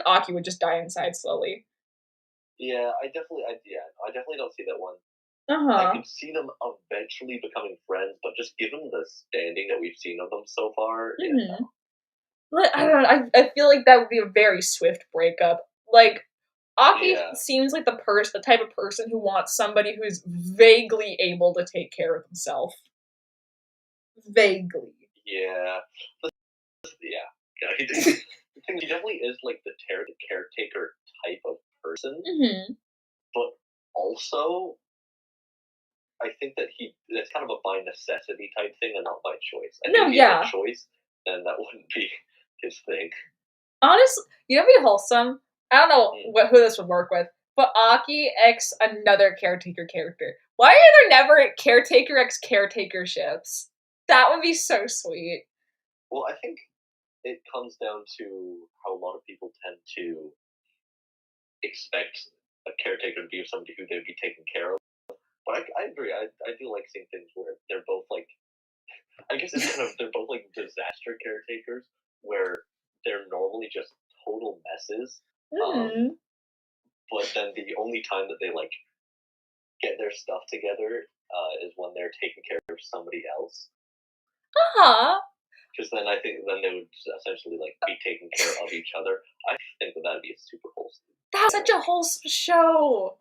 Aki would just die inside slowly. Yeah, I definitely don't see that one. Uh-huh. I could see them eventually becoming friends, but just given the standing that we've seen of them so far, Mm-hmm. yeah. No. But I don't know. I feel like that would be a very swift breakup. Like Aki seems like the type of person who wants somebody who's vaguely able to take care of himself. Vaguely. Yeah. He definitely is like the caretaker type of person. Mm-hmm. But also, I think that it's kind of a by necessity type thing and not by choice. And if he had a choice, then that wouldn't be his thing. Honestly, you know what'd be wholesome? I don't know who this would work with, but Aki x another caretaker character. Why are there never caretaker x caretaker ships? That would be so sweet. Well, I think it comes down to how a lot of people tend to expect a caretaker to be somebody who they'd be taking care of. But I agree. I do like seeing things where they're both like, I guess it's kind of, they're both like disaster caretakers where they're normally just total messes. But then the only time that they like get their stuff together is when they're taking care of somebody else. Uh-huh. Because then I think then they would essentially like be taking care of each other. I think that'd be a super wholesome. That's such a wholesome show.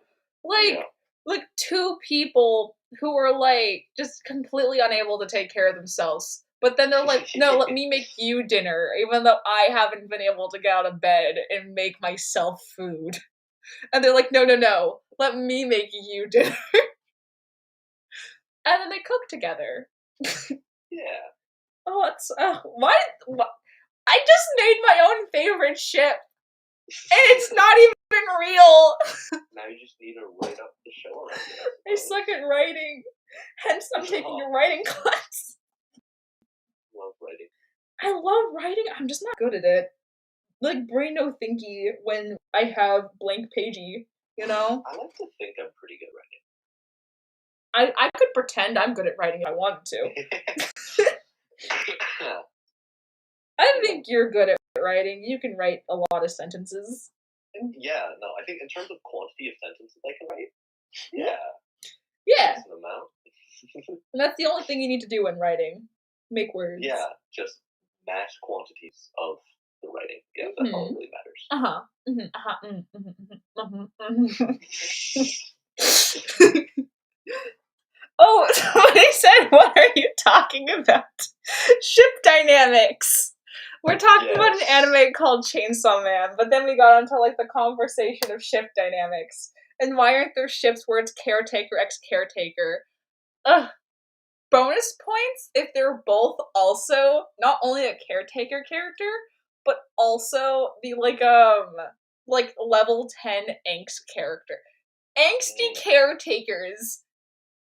Like two people who are like just completely unable to take care of themselves. But then they're like, no, let me make you dinner, even though I haven't been able to get out of bed and make myself food. And they're like, no, let me make you dinner. And then they cook together. Yeah. Oh, it's why? I just made my own favorite ship, and it's not even real. Now you just need to write up the show around it. I suck at writing, hence I'm taking a writing class. Love writing. I love writing. I'm just not good at it. Like brain no thinky when I have blank pagey. You know. I like to think I'm pretty good at writing. I could pretend I'm good at writing if I wanted to. I think you're good at writing. You can write a lot of sentences. Yeah, no, I think in terms of quantity of sentences I can write, yeah. Yeah. And that's the only thing you need to do in writing. Make words. Yeah, just mass quantities of the writing. Yeah, that's all that really matters. Oh, somebody said, what are you talking about? Ship dynamics. We're talking about an anime called Chainsaw Man, but then we got onto like the conversation of ship dynamics. And why aren't there ships where it's caretaker x caretaker? Ugh. Bonus points if they're both also not only a caretaker character, but also the like level 10 angst character. Angsty caretakers.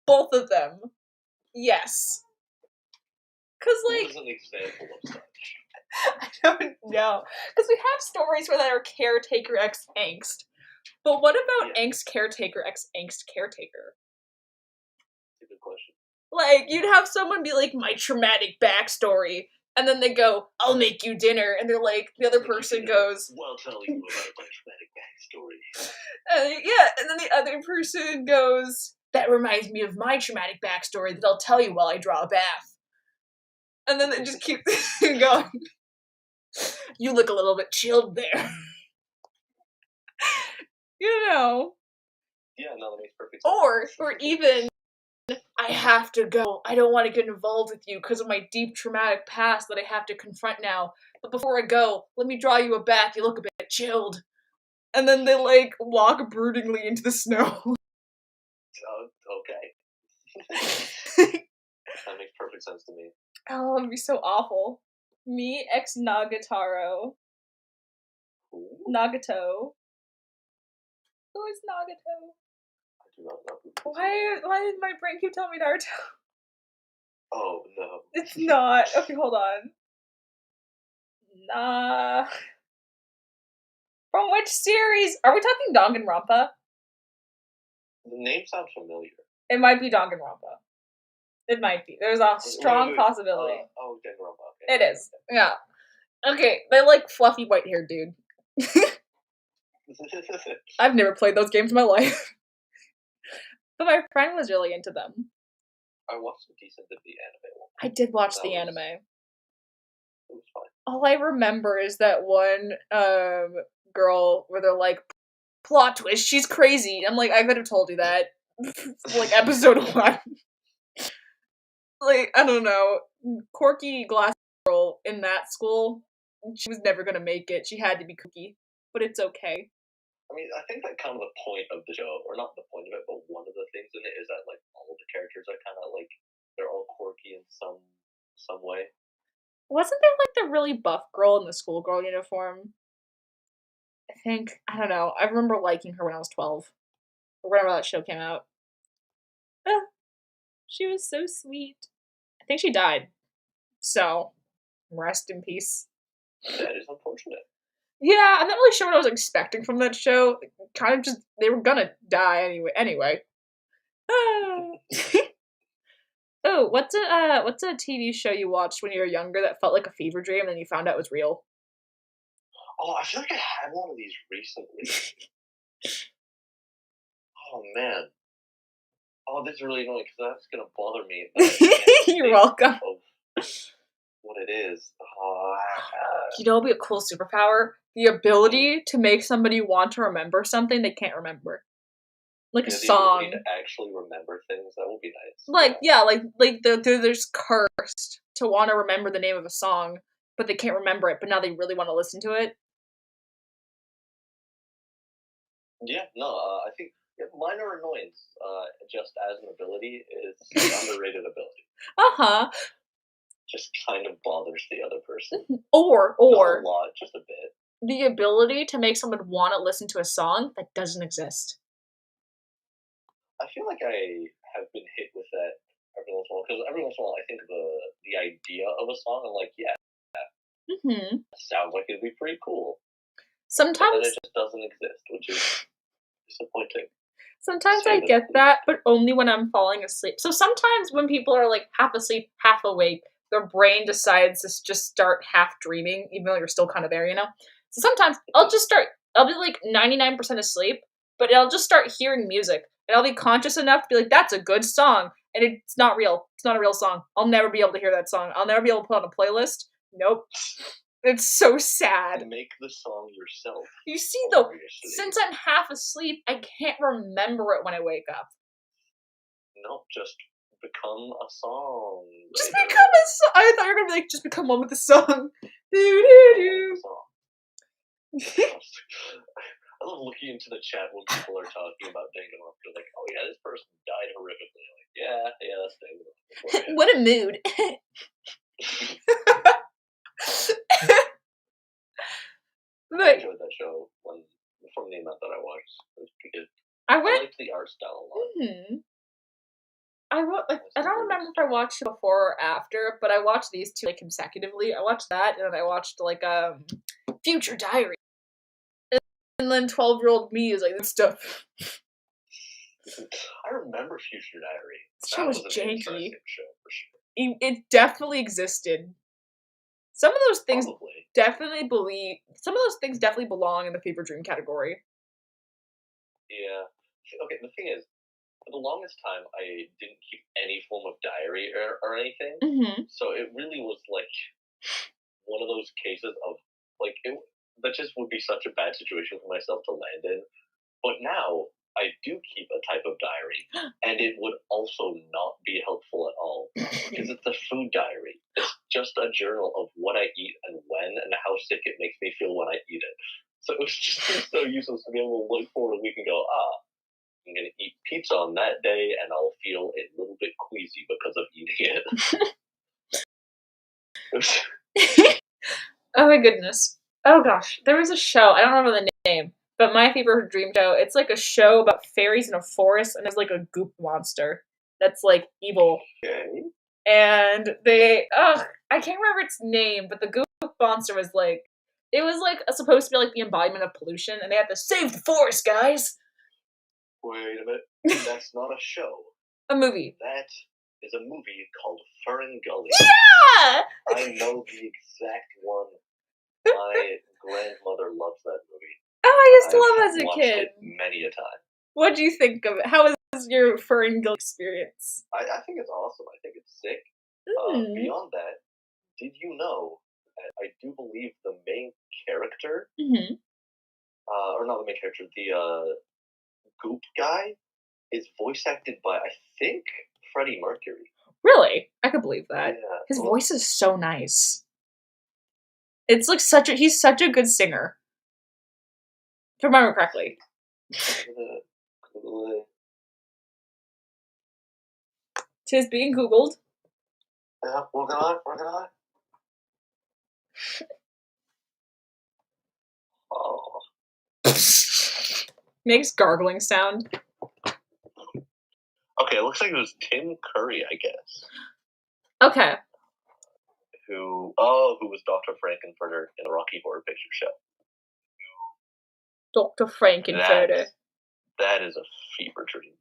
Both of them. Yes. Cause like what is an example of such? I don't know. Because we have stories where that are caretaker x angst. But what about angst caretaker x angst caretaker? That's a good question. Like, you'd have someone be like, my traumatic backstory. And then they go, I'll make you dinner. And they're like, the other person goes, well, I'll tell you about my traumatic backstory. Yeah, and then the other person goes, that reminds me of my traumatic backstory that I'll tell you while I draw a bath. And then they just keep going. You look a little bit chilled there. You know. Yeah, no, that makes perfect sense. Or even I have to go. I don't want to get involved with you because of my deep traumatic past that I have to confront now. But before I go, let me draw you a back. You look a bit chilled. And then they, like, walk broodingly into the snow. Okay. That makes perfect sense to me. Oh, it'd be so awful. Me, ex Nagatoro. Ooh, Nagato. Who is Nagato? I do not know who this is. Why did my brain keep telling me Naruto? Oh, no. It's not. Okay, hold on. Nah. From which series? Are we talking Danganronpa? The name sounds familiar. It might be Danganronpa. It might be. There's a strong possibility. Oh, Danganronpa. Okay. It is. Yeah. Okay, they like fluffy white hair dude. I've never played those games in my life. But my friend was really into them. I watched a decent bit of the anime one. I did watch That the was- anime. It was fine. All I remember is that one girl where they're like, plot twist, she's crazy. I'm like, I could have told you that. Like episode 1. Like, I don't know. Quirky glass girl in that school, she was never gonna make it. She had to be cookie. But it's okay. I mean, I think that kind of the point of the show, or not the point of it, but one of the things in it is that like all of the characters are kind of like they're all quirky in some way. Wasn't there like the really buff girl in the schoolgirl uniform? I think. I don't know. I remember liking her when I was 12. Or whenever that show came out. Ah, she was so sweet. I think she died. So, rest in peace. That is unfortunate. Yeah, I'm not really sure what I was expecting from that show. Kind of just, they were gonna die anyway. Ah. Oh, what's a TV show you watched when you were younger that felt like a fever dream and then you found out it was real? Oh, I feel like I had one of these recently. Oh man. Oh, this is really annoying because that's gonna bother me. You're welcome. Of what it is. Oh, You know, it'd be a cool superpower. The ability to make somebody want to remember something they can't remember. Like a yeah, the song. ability to actually remember things, that would be nice. Like, yeah, like they're just cursed to want to remember the name of a song, but they can't remember it, but now they really want to listen to it. Yeah, no, I think minor annoyance, just as an ability, is an underrated ability. Uh-huh. Just kind of bothers the other person. Or Not a lot, just a bit. the ability to make someone want to listen to a song that doesn't exist. I feel like I have been hit with that every once in a while, because every once in a while I think of the idea of a song, I'm like, yeah, Mm-hmm. sounds like it'd be pretty cool. But then Sometimes it just doesn't exist, which is disappointing. Sometimes Say I the get least. that, but only when I'm falling asleep. So sometimes when people are like half asleep, half awake, their brain decides to just start half dreaming, even though you're still kind of there, you know? So sometimes I'll be like 99% asleep, but I'll just start hearing music. And I'll be conscious enough to be like, that's a good song. And it's not real. It's not a real song. I'll never be able to hear that song. I'll never be able to put on a playlist. Nope. It's so sad. Make the song yourself. You see, though, Obviously. since I'm half asleep, I can't remember it when I wake up. No, just become a song. Just later. become a song. I thought you were gonna be like, just become one with the song. Do do do. I love looking into the chat when people are talking about Danganronpa. They're like, oh yeah, this person died horrifically. I'm like, yeah, that's Danganronpa. What a mood. I But enjoyed that show from the amount that I watched. It was pretty good. I I went. liked the art style a lot. I don't remember if I watched it before or after, but I watched these two like consecutively. I watched that, and then I watched like Future Diary, and then 12-year-old me is like this stuff. I remember Future Diary. This That show was an janky. interesting show for sure. It definitely existed. Some of those things Probably. Some of those things definitely belong in the fever dream category. Yeah. Okay, the thing is, for the longest time, I didn't keep any form of diary or anything. Mm-hmm. So it really was like one of those cases of like that just would be such a bad situation for myself to land in. But now I do keep a type of diary, and it would also not be helpful at all because it's a food diary. It's just a journal of what I eat and when and how sick it makes me feel when I eat it. So it was just so useless to be able to look forward a week and go, I'm going to eat pizza on that day and I'll feel a little bit queasy because of eating it. Oh my goodness. Oh gosh, there was a show, I don't remember the name, but My Fever Dream Show, it's like a show about fairies in a forest, and there's like a goop monster that's like evil. Okay. And I can't remember its name, but the goop monster was like, it was like supposed to be like the embodiment of pollution, and they had to save the forest, guys! Wait a minute. That's not a show. A movie. That is a movie called Fern Gully. Yeah! I know the exact one. My grandmother loves that movie. Oh, I used to love I've it as a watched kid. it many a time. What do you think of it? How was your Fern Gully experience? I think it's awesome. I think it's sick. Mm. Beyond that, did you know that I do believe the main character, Mm-hmm. or not the main character, the Goop guy, is voice acted by, I think, Freddie Mercury. Really? I could believe that. Yeah. His voice is so nice. It's like he's such a good singer. If I remember correctly. Tis being Googled. Yeah, working on it. Oh. Makes gargling sound. Okay, it looks like it was Tim Curry, I guess. Okay. Who was Dr. Frankenfurter in the Rocky Horror Picture Show. Dr. Frankenfurter. That is a fever dream.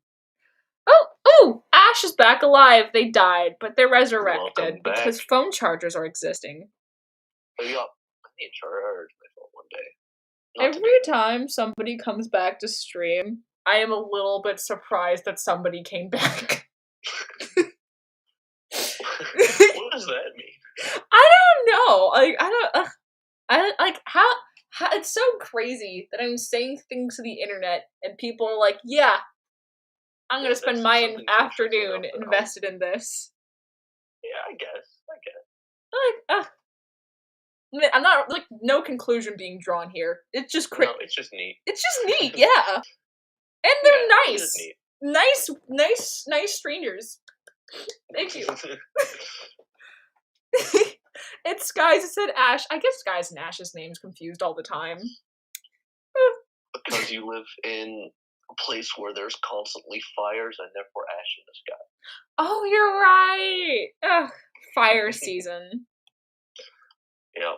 Oh! Ash is back alive. They died, but they're resurrected because back. phone chargers are existing. I need charge my phone one day. Every time somebody comes back to stream, I am a little bit surprised that somebody came back. What does that mean? I don't know. How it's so crazy that I'm saying things to the internet and people are like, yeah, I'm gonna spend my afternoon invested in this. Yeah, I guess. I'm not like no conclusion being drawn here. It's just No, it's just neat. It's just neat, yeah. And they're nice strangers. Thank you. It's Skies. It said Ash. I get Skies and Ash's names confused all the time. Because you live in a place where there's constantly fires and therefore ash in the sky. Oh, you're right. Ugh, fire season. Yeah.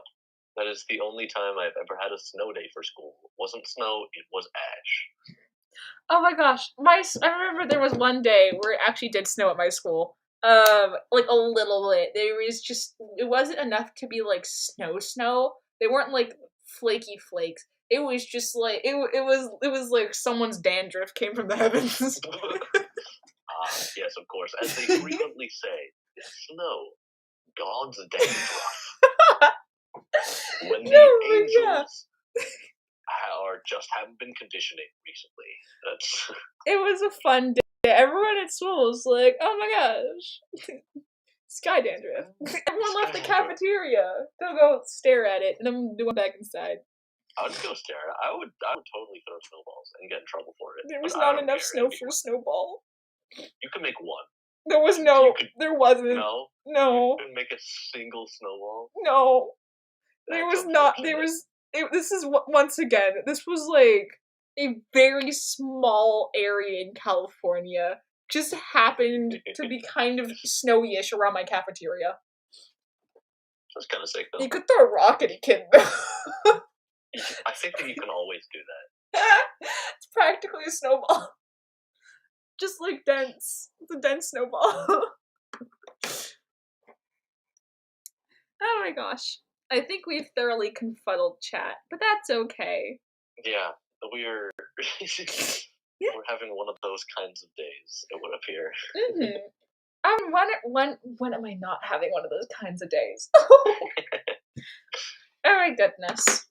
That is the only time I've ever had a snow day for school. It wasn't snow, it was ash. Oh my gosh. I remember there was one day where it actually did snow at my school. Like a little bit. It wasn't enough to be like snow. They weren't like flaky flakes. It was just like it was like someone's dandruff came from the heavens. Yes, of course. As they frequently say, snow, God's dandruff. When the angels haven't been conditioning recently. It was a fun day. Everyone at school was like, "Oh my gosh, sky dandruff!" Everyone left the cafeteria to go stare at it, and then they went back inside. I would go stare at it. I would totally throw snowballs and get in trouble for it. There was not enough snow for a snowball. You could make one. There was no. There wasn't. No. No. You couldn't make a single snowball. No. There was not. There was. This is once again. This was like a very small area in California. Just happened to be kind of snowy-ish around my cafeteria. That's kind of sick, though. You could throw a rock at a kid, though. I think that you can always do that. It's practically a snowball. Just like dense. It's a dense snowball. Oh my gosh. I think we've thoroughly confuddled chat, but that's okay. Yeah, we're having one of those kinds of days, it would appear. When am I not having one of those kinds of days? Oh my goodness.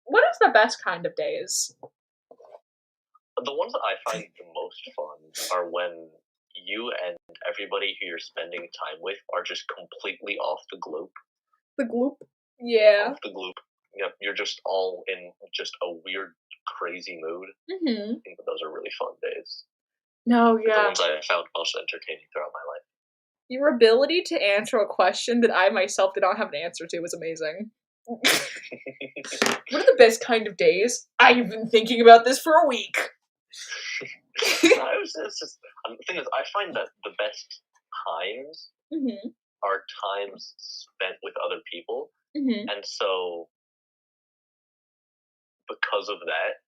What is the best kind of days? The ones that I find the most fun are when you and everybody who you're spending time with are just completely off the gloop. The gloop? Yeah. Off the gloop. Yep, you're just all in just a weird, crazy mood. Mm-hmm. I think that those are really fun days. No, The yeah. ones I found most entertaining throughout my life. Your ability to answer a question that I myself did not have an answer to was amazing. What are the best kind of days? I've been thinking about this for a week. The thing is, I find that the best times Mm-hmm. are times spent with other people, Mm-hmm. and so because of that,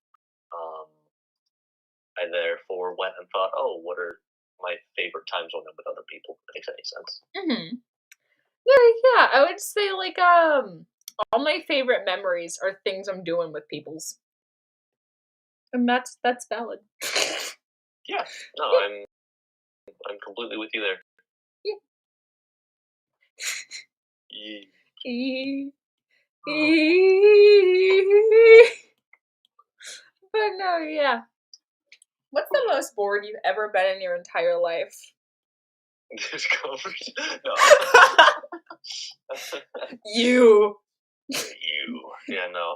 I therefore went and thought, oh, what are my favorite times when I'm with other people? If that makes any sense. Mm-hmm. Yeah, I would say like all my favorite memories are things I'm doing with people's. And that's valid. Yeah, no, Yeah. I'm completely with you there. Yeah. Yeah. But no, yeah. What's the most bored you've ever been in your entire life? Discovered? No. You. Yeah, no.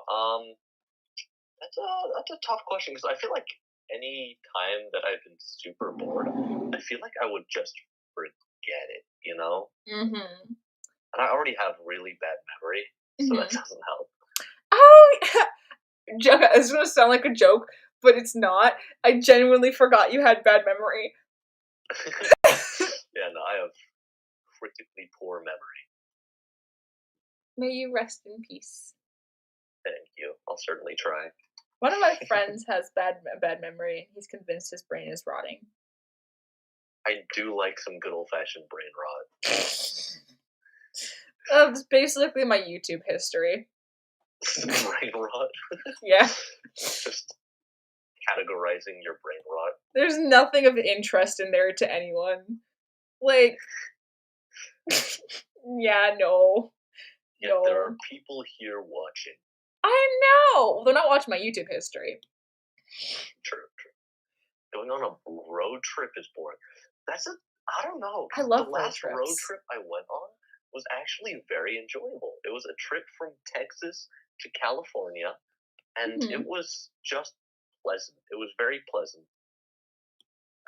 That's a tough question because I feel like any time that I've been super bored, I feel like I would just forget it, you know? Mm-hmm. And I already have really bad memory, so that doesn't help. Oh, joke. It's gonna sound like a joke, but it's not. I genuinely forgot you had bad memory. Yeah, no, I have critically poor memory. May you rest in peace. Thank you. I'll certainly try. One of my friends has bad memory. He's convinced his brain is rotting. I do like some good old-fashioned brain rot. It's basically my YouTube history. Brain rot? Yeah. Just categorizing your brain rot. There's nothing of interest in there to anyone. Like, yeah, no. Yet No. there are people here watching. I know! They're not watching my YouTube history. True. Going on a road trip is boring. I don't know. I love the last road road trips. trip I went on was actually very enjoyable. It was a trip from Texas to California, and it was just pleasant. It was very pleasant.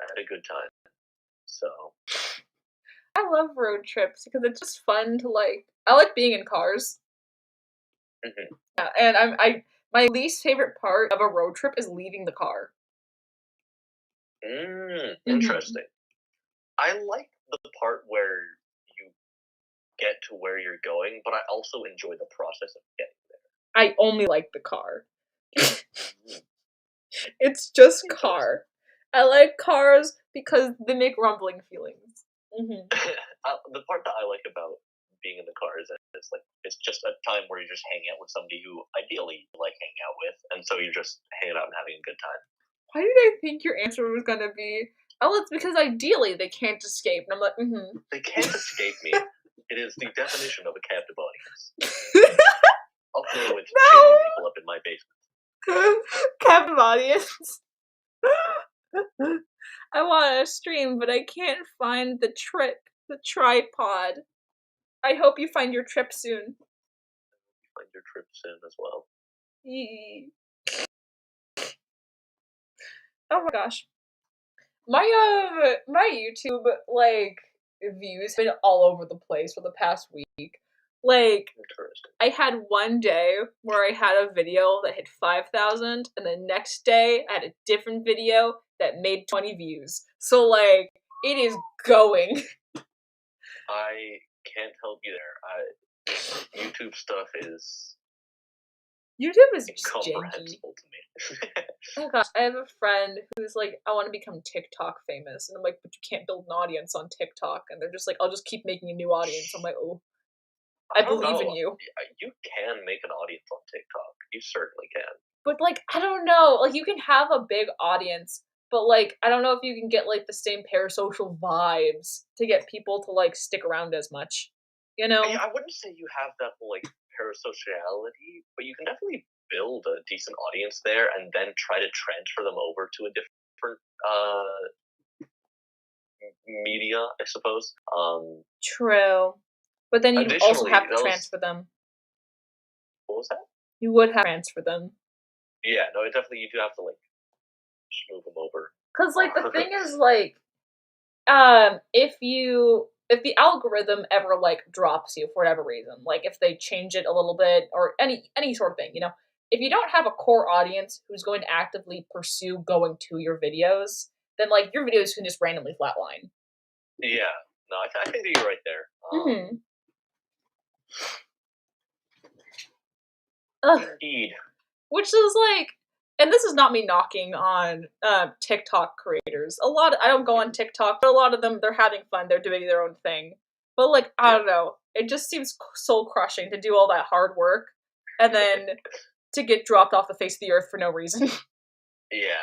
I had a good time. So I love road trips because it's just fun to I like being in cars. Mhm. Yeah, and my least favorite part of a road trip is leaving the car. Interesting. I like the part where you get to where you're going, but I also enjoy the process of getting there. I only like the car. It's just car. I like cars because they make rumbling feelings. The part that I like about being in the car is that it's just a time where you're just hanging out with somebody who ideally you like hanging out with, and so you're just hanging out and having a good time. Why did I think your answer was gonna be, oh, it's because ideally they can't escape. And I'm like, They can't escape me. It is the definition of a captive audience. Up there with chaining people up in my basement. Captive audience. I want to stream, but I can't find the tripod. I hope you find your trip soon. Find your trip soon as well. Oh my gosh. My YouTube views been all over the place for the past week. I had one day where I had a video that hit 5,000, and the next day I had a different video that made 20 views. So it is going. I can't help you there. YouTube stuff is incomprehensible to me. Oh gosh, I have a friend who's like, I want to become TikTok famous, and I'm like, but you can't build an audience on TikTok, and they're just like, I'll just keep making a new audience. I'm like, oh, I believe in you. You can make an audience on TikTok. You certainly can. But I don't know. You can have a big audience, but I don't know if you can get the same parasocial vibes to get people to stick around as much. You know? I wouldn't say you have that whole parasociality, but you can definitely build a decent audience there and then try to transfer them over to a different media, I suppose. True. But then you'd also Additionally, have to those transfer them. what was that? You would have to transfer them. Yeah, no, definitely you do have to like just move them over. Cause like the thing is like, if the algorithm ever like drops you for whatever reason, like if they change it a little bit or any sort of thing, if you don't have a core audience who's going to actively pursue going to your videos, then like your videos can just randomly flatline. Yeah, no, I think that you're right there. Mm-hmm. Ugh. Indeed. Which is like, and this is not me knocking on TikTok creators. I don't go on TikTok, but a lot of them, they're having fun. They're doing their own thing. But like, I don't know. It just seems soul crushing to do all that hard work and then to get dropped off the face of the earth for no reason. Yeah,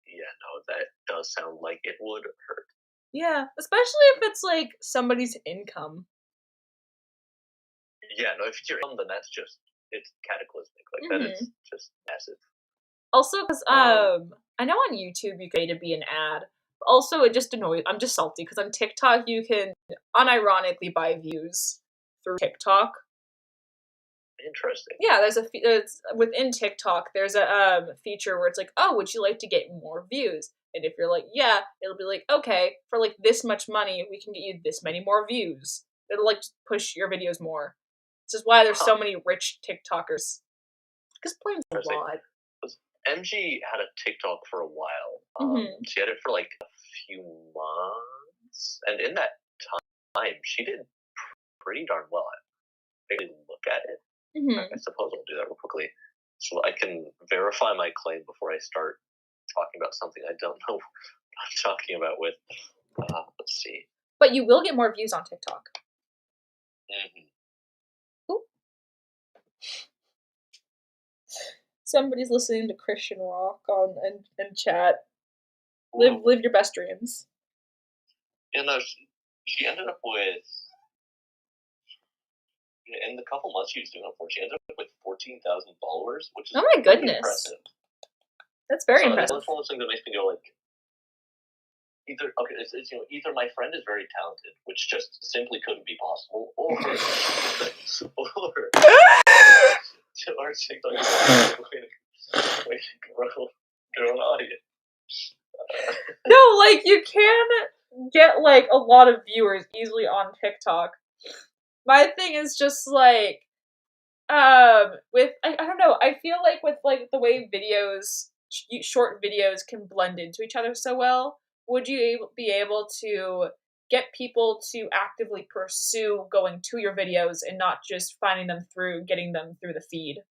no, that does sound like it would hurt. Yeah, especially if it's like somebody's income. Yeah, no, if it's your income, then it's cataclysmic. Like that is just massive. Also, because I know on YouTube you can pay to be an ad. But also, it just annoys. I'm just salty because on TikTok you can unironically buy views through TikTok. Interesting. Yeah, it's within TikTok. There's a feature where it's like, oh, would you like to get more views? And if you're like, yeah, it'll be like, okay, for like this much money, we can get you this many more views. It'll like push your videos more. This is why there's so many rich TikTokers. Because plain a lot. MG had a TikTok for a while. She had it for like a few months, and in that time, she did pretty darn well. I didn't look at it. I suppose I'll do that real quickly, so I can verify my claim before I start talking about something I don't know what I'm talking about with. Let's see. But you will get more views on TikTok. Ooh. Somebody's listening to Christian rock on and chat. Live your best dreams. Yeah, no, she ended up with, in the couple months she was doing it for, she ended up with 14,000 followers, which is oh my goodness, impressive. That's very impressive. That's one of those things that makes me go like, either my friend is very talented, which just simply couldn't be possible, or TikTok is way to grow an audience. No, like you can get like a lot of viewers easily on TikTok. My thing is just like, with I don't know. I feel like with like the way short videos can blend into each other so well, would you be able to get people to actively pursue going to your videos and not just getting them through the feed?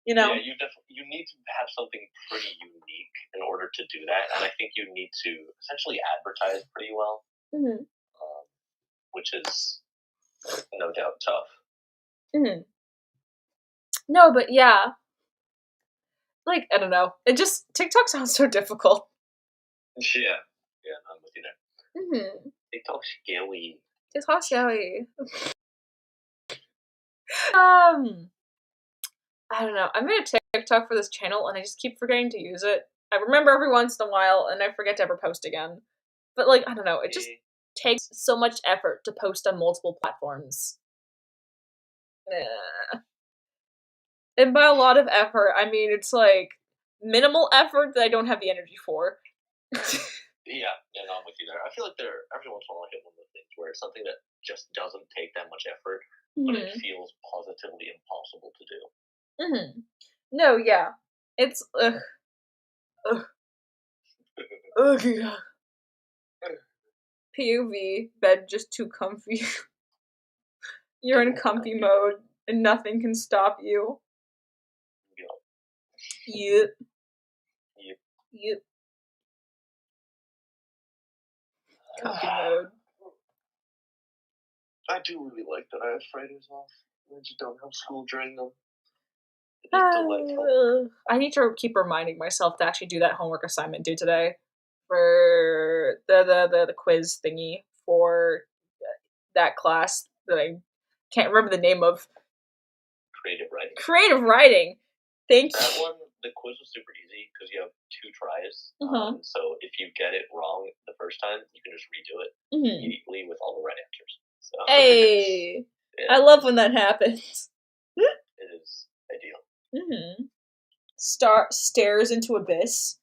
Yeah, you need to have something pretty unique in order to do that, and I think you need to essentially advertise pretty well, which is no doubt tough. No, but yeah, like I don't know. TikTok sounds so difficult. Yeah, I'm with you there. TikTok's scary. TikTok's scary. I don't know. I made a TikTok for this channel and I just keep forgetting to use it. I remember every once in a while and I forget to ever post again. But like, I don't know, it just takes so much effort to post on multiple platforms. And by a lot of effort, I mean it's like minimal effort that I don't have the energy for. Yeah, no, I'm with you there. I feel like every once in a while I hit one of those things where it's something that just doesn't take that much effort, but it feels positively impossible to do. No, yeah. It's ugh. Yeah. POV, bed just too comfy. You're in comfy mode and nothing can stop you. Yep. Comfy mode. I do really like that I have Fridays off. I just don't have school during them. I need to keep reminding myself to actually do that homework assignment due today for the quiz thingy for that class that I can't remember the name of. Creative writing. Creative writing. Thank That you. one, the quiz was super easy because you have 2 tries. Uh-huh. So if you get it wrong the first time, you can just redo it Mhm. immediately with all the right answers. So Hey! I yeah, love when that happens. it is ideal. Mhm. Stares into abyss.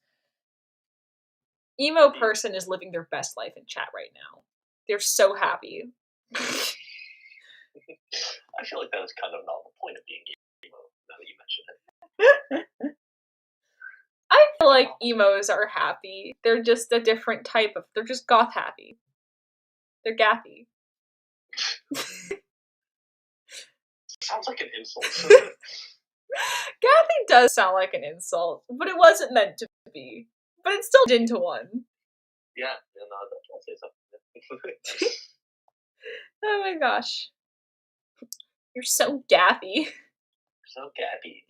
Emo person is living their best life in chat right now. They're so happy. I feel like that was kind of not the point of being emo, now that you mention it. I feel like emos are happy. They're just a different type of. They're just goth happy. They're gathy. Sounds like an insult. Gathy does sound like an insult, but it wasn't meant to be. But it's still into one. Yeah, no, I'll say something. Oh my gosh. You're so gappy. So gappy.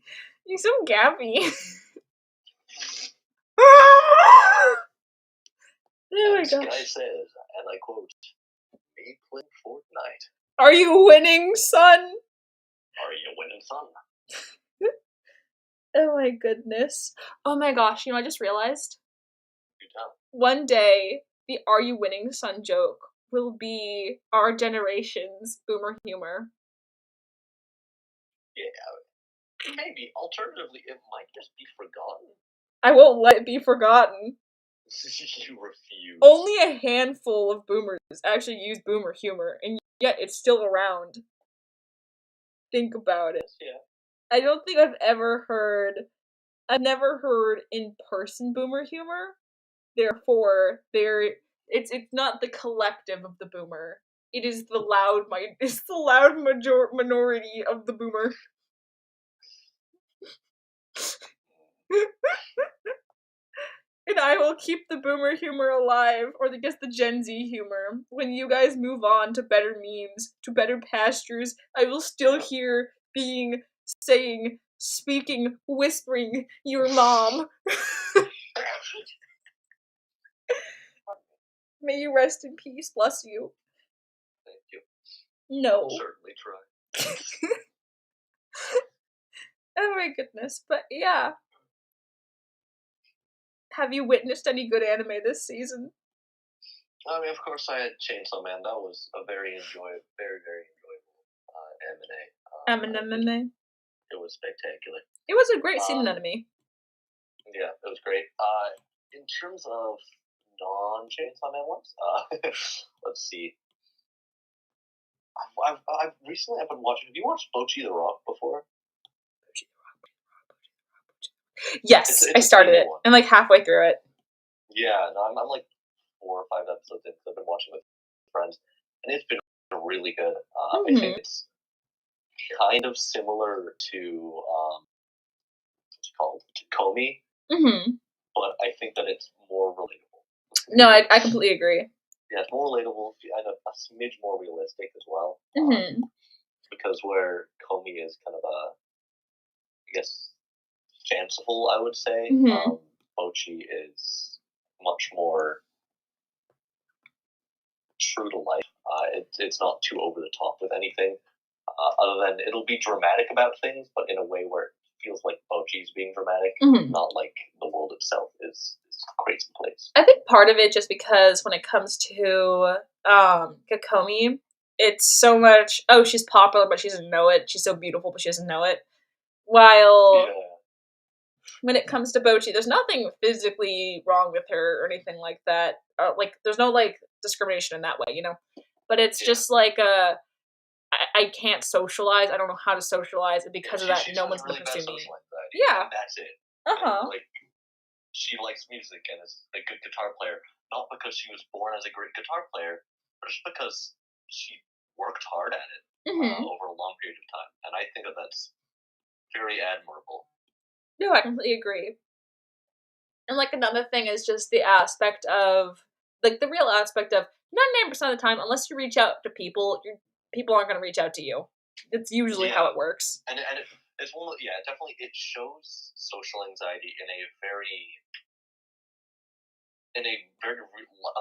You're so gappy. Oh my This guy gosh. says, and I quote, "Me playing Fortnite. Are you winning, son? Are you winning, son?" Oh my goodness. Oh my gosh, you know, I just realized You tell. one day the "Are you winning, son" joke will be our generation's boomer humor. Yeah, maybe. Alternatively, it might just be forgotten. I won't let it be forgotten. You refuse. Only a handful of boomers actually use boomer humor, and yet it's still around. Think about it. Yeah. I don't think I've never heard in person boomer humor. Therefore, it's not the collective of the boomer. It is the loud minority of the boomer. And I will keep the boomer humor alive, or I guess the Gen Z humor. When you guys move on to better memes, to better pastures, I will still hear saying, speaking, whispering, your mom. May you rest in peace. Bless you. Thank you. No. I'll certainly try. Oh my goodness. But yeah. Have you witnessed any good anime this season? I mean, of course, I had Chainsaw Man. That was a very enjoyable anime. It was spectacular. It was a great season anime. Yeah, it was great. In terms of non-Chainsaw Man ones, let's see. I've recently been watching. Have you watched Bocchi the Rock before? Yes, It's I started it. one. I'm like halfway through it. Yeah, no, I'm like 4 or 5 episodes in. I've been watching with friends, and it's been really good. I think it's kind of similar to what's it called, Komi, but I think that it's more relatable. No, I completely agree. Yeah, it's more relatable and a smidge more realistic as well. Because where Komi is kind of I guess, fanciful, I would say, Bocchi is much more true to life. It's not too over the top with anything, other than it'll be dramatic about things, but in a way where it feels like Bocchi's being dramatic, not like the world itself is a crazy place. I think part of it just because when it comes to Kokomi, it's so much, oh, she's popular, but she doesn't know it. She's so beautiful, but she doesn't know it. While when it comes to Bocchi, there's nothing physically wrong with her or anything like that. Like, there's no, like, discrimination in that way, you know? But it's just like I can't socialize. I don't know how to socialize, and because of that, no one's gonna pursue me. Yeah. That's it. Like, she likes music and is a good guitar player, not because she was born as a great guitar player, but just because she worked hard at it over a long period of time. And I think that's very admirable. No, I completely agree. And, like, another thing is just the aspect of, like, the real aspect of 99% of the time, unless you reach out to people, people aren't going to reach out to you. It's usually how it works. And it's one of, definitely, it shows social anxiety in a very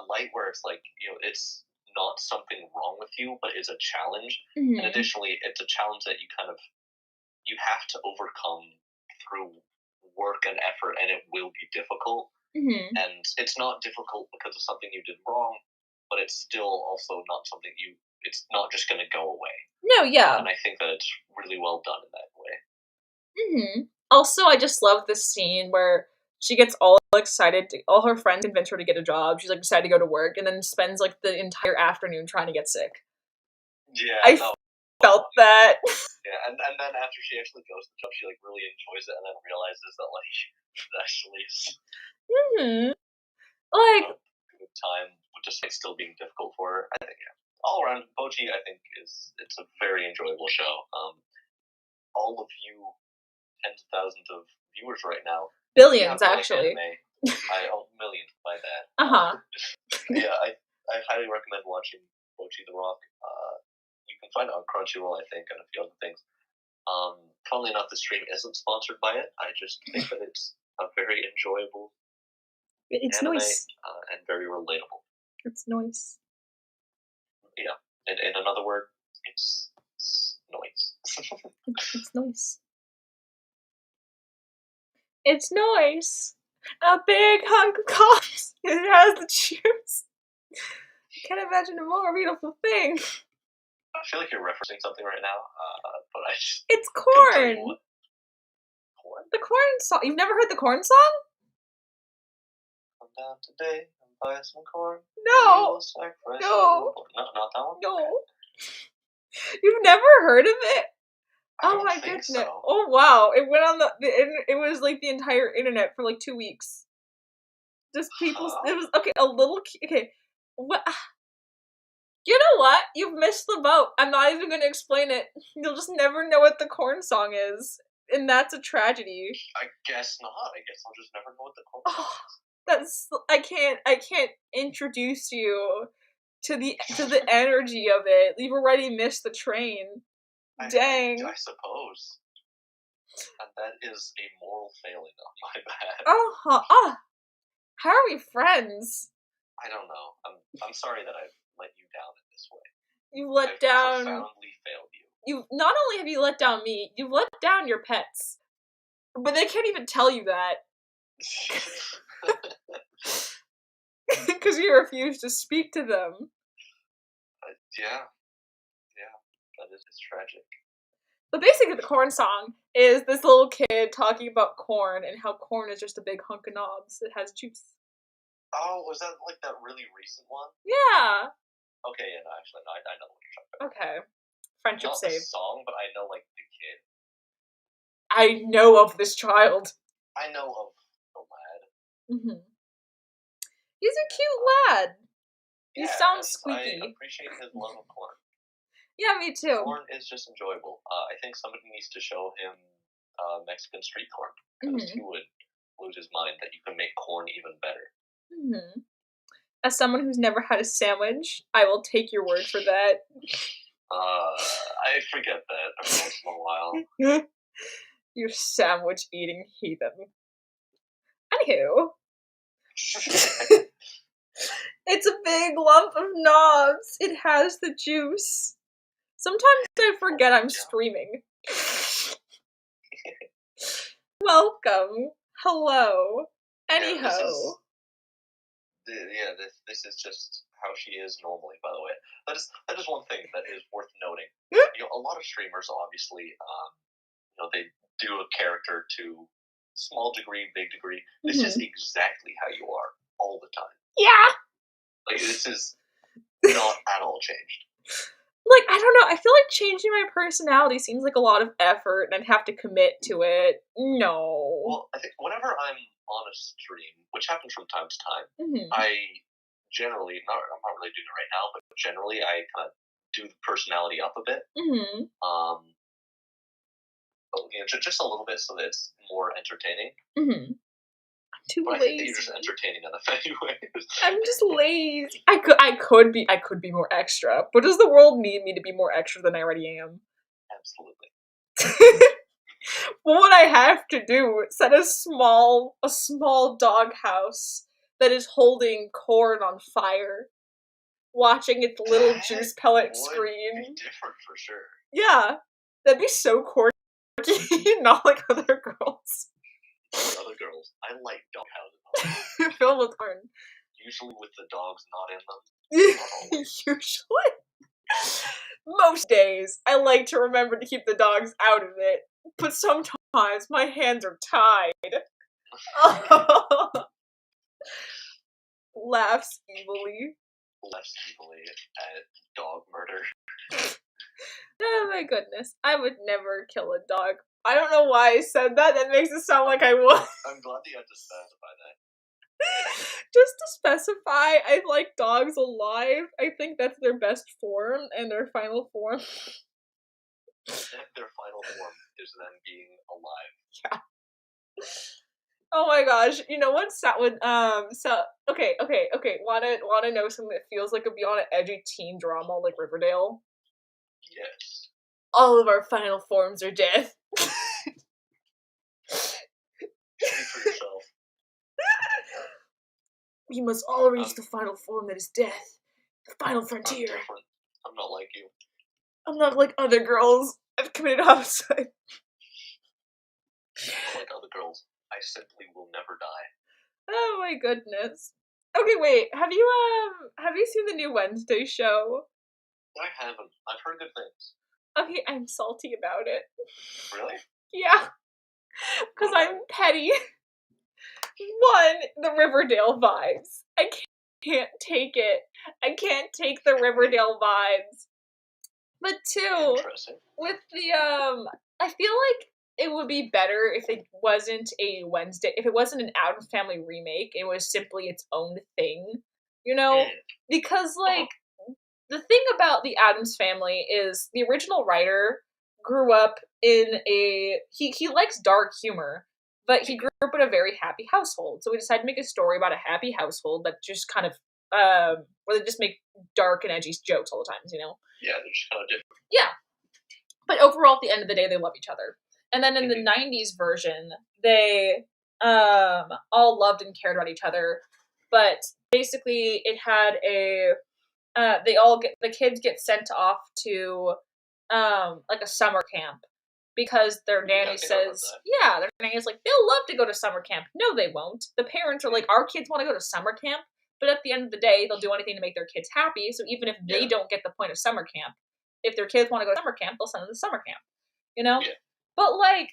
light where it's like, it's not something wrong with you, but it's a challenge. And additionally, it's a challenge that you have to overcome through work and effort, and it will be difficult. Mm-hmm. And it's not difficult because of something you did wrong, but it's still also not something it's not just going to go away. No, yeah. And I think that it's really well done in that way. Mm-hmm. Also, I just love this scene where she gets all excited. All her friends convince her to get a job. She's like decided to go to work, and then spends like the entire afternoon trying to get sick. Yeah, I felt that. Yeah, and then after she actually goes to the job, she like really enjoys it, and then realizes that like it actually is like a good time, just like still being difficult for her. I think all around Bocchi, I think it's a very enjoyable show. All of you tens of thousands of viewers right now. Billions, actually. I millions by that. Yeah, I highly recommend watching Bocchi the Rock. You can find it on Crunchyroll, I think, and a few other things. Funnily enough, the stream isn't sponsored by it. I just think that it's a very enjoyable anime, nice. And very relatable. It's nice. Yeah, in another word, it's noise. It's nice. It's nice. A big hunk of carbs. It has the juice. Can't imagine a more beautiful thing. I feel like you're referencing something right now, but I just... It's corn! Corn? The corn song. You've never heard the corn song? Come down today and buy some corn. No! No. Not that one? No. Okay. You've never heard of it? Oh my goodness. So. Oh wow. It went on it was like the entire internet for like 2 weeks. Just people, it was, okay, a little, okay. What? You know what? You've missed the boat. I'm not even going to explain it. You'll just never know what the corn song is. And that's a tragedy. I guess not. I guess I'll just never know what the corn song is. I can't introduce you to the energy of it. You've already missed the train. Dang. I suppose. And that is a moral failing on my bad. How are we friends? I don't know. I'm sorry that I've let you down in this way. You let down. Profoundly failed you. You not only have you let down me, you've let down your pets. But they can't even tell you that. Because you refuse to speak to them. Yeah, that is tragic. But basically the corn song is this little kid talking about corn and how corn is just a big hunk of knobs that has juice. Oh, was that like that really recent one? Yeah. Okay, yeah, no, actually, no, I know what you're talking about. Okay. Friendship Not saved. the song, but I know, like, the kid. I know of this child. I know of the lad. Mm-hmm. He's a cute lad. He sounds squeaky. I appreciate his love of corn. Yeah, me too. Corn is just enjoyable. I think somebody needs to show him Mexican street corn, because he would lose his mind that you can make corn even better. Mm-hmm. As someone who's never had a sandwich, I will take your word for that. I forget that every once in a while. You sandwich eating heathen. Anywho. It's a big lump of knobs. It has the juice. Sometimes I forget I'm streaming. Welcome. Hello. Anyhow. This is just how she is normally, by the way. That is one thing that is worth noting. A lot of streamers, obviously, they do a character to small degree, big degree. This is exactly how you are all the time. Yeah. Like, this is not at all changed. Like, I don't know, I feel like changing my personality seems like a lot of effort and I'd have to commit to it. No. Well, I think whenever I'm on a stream, which happens from time to time, I generally, I'm not really doing it right now, but generally I kind of do the personality up a bit. Just a little bit so that it's more entertaining. I'm too lazy. I think that you're just entertaining enough anyway. I'm just lazy. I could be more extra, but does the world need me to be more extra than I already am? Absolutely. Well, what I have to do is set a small doghouse that is holding corn on fire, watching its little juice pellet scream. Be different for sure. Yeah, that'd be so corny not like other girls. Other girls, I like doghouses. Filled with corn. Usually with the dogs not in them. Usually. Most days, I like to remember to keep the dogs out of it, but sometimes my hands are tied. Laughs evilly. Less evilly at dog murder. Oh my goodness. I would never kill a dog. I don't know why I said that. That makes it sound like I would. I'm glad that you had to specify that. Just to specify, I like dogs alive. I think that's their best form and their final form. Their final form is them being alive. Yeah. Oh my gosh! You know what? Okay. Wanna know something that feels like it'd be on an edgy teen drama like Riverdale? Yes. All of our final forms are death. Speak for yourself. We must all reach the final form that is death. The final frontier. I'm different. I'm not like you. I'm not like other girls. I've committed homicide. Like other girls, I simply will never die. Oh my goodness. Okay, wait. Have you seen the new Wednesday show? I haven't. I've heard good things. Okay, I'm salty about it. Really? Yeah. Because I'm petty. One, the Riverdale vibes. I can't take it. I can't take the Riverdale vibes. But two, with the I feel like it would be better if it wasn't an Addams Family remake. It was simply its own thing, you know? Because like the thing about the Addams Family is the original writer grew up in he likes dark humor, but he grew up in a very happy household. So we decided to make a story about a happy household that just kind of where they just make dark and edgy jokes all the time, you know? Yeah, they're just kind of different. Yeah. But overall, at the end of the day, they love each other. And then in the 90s version, they all loved and cared about each other. But basically, it had the kids get sent off to like a summer camp because their nanny says, their nanny's like, they'll love to go to summer camp. No, they won't. The parents are like, our kids want to go to summer camp, but at the end of the day, they'll do anything to make their kids happy. So even if they don't get the point of summer camp, if their kids want to go to summer camp, they'll send them to summer camp. You know? Yeah. But like,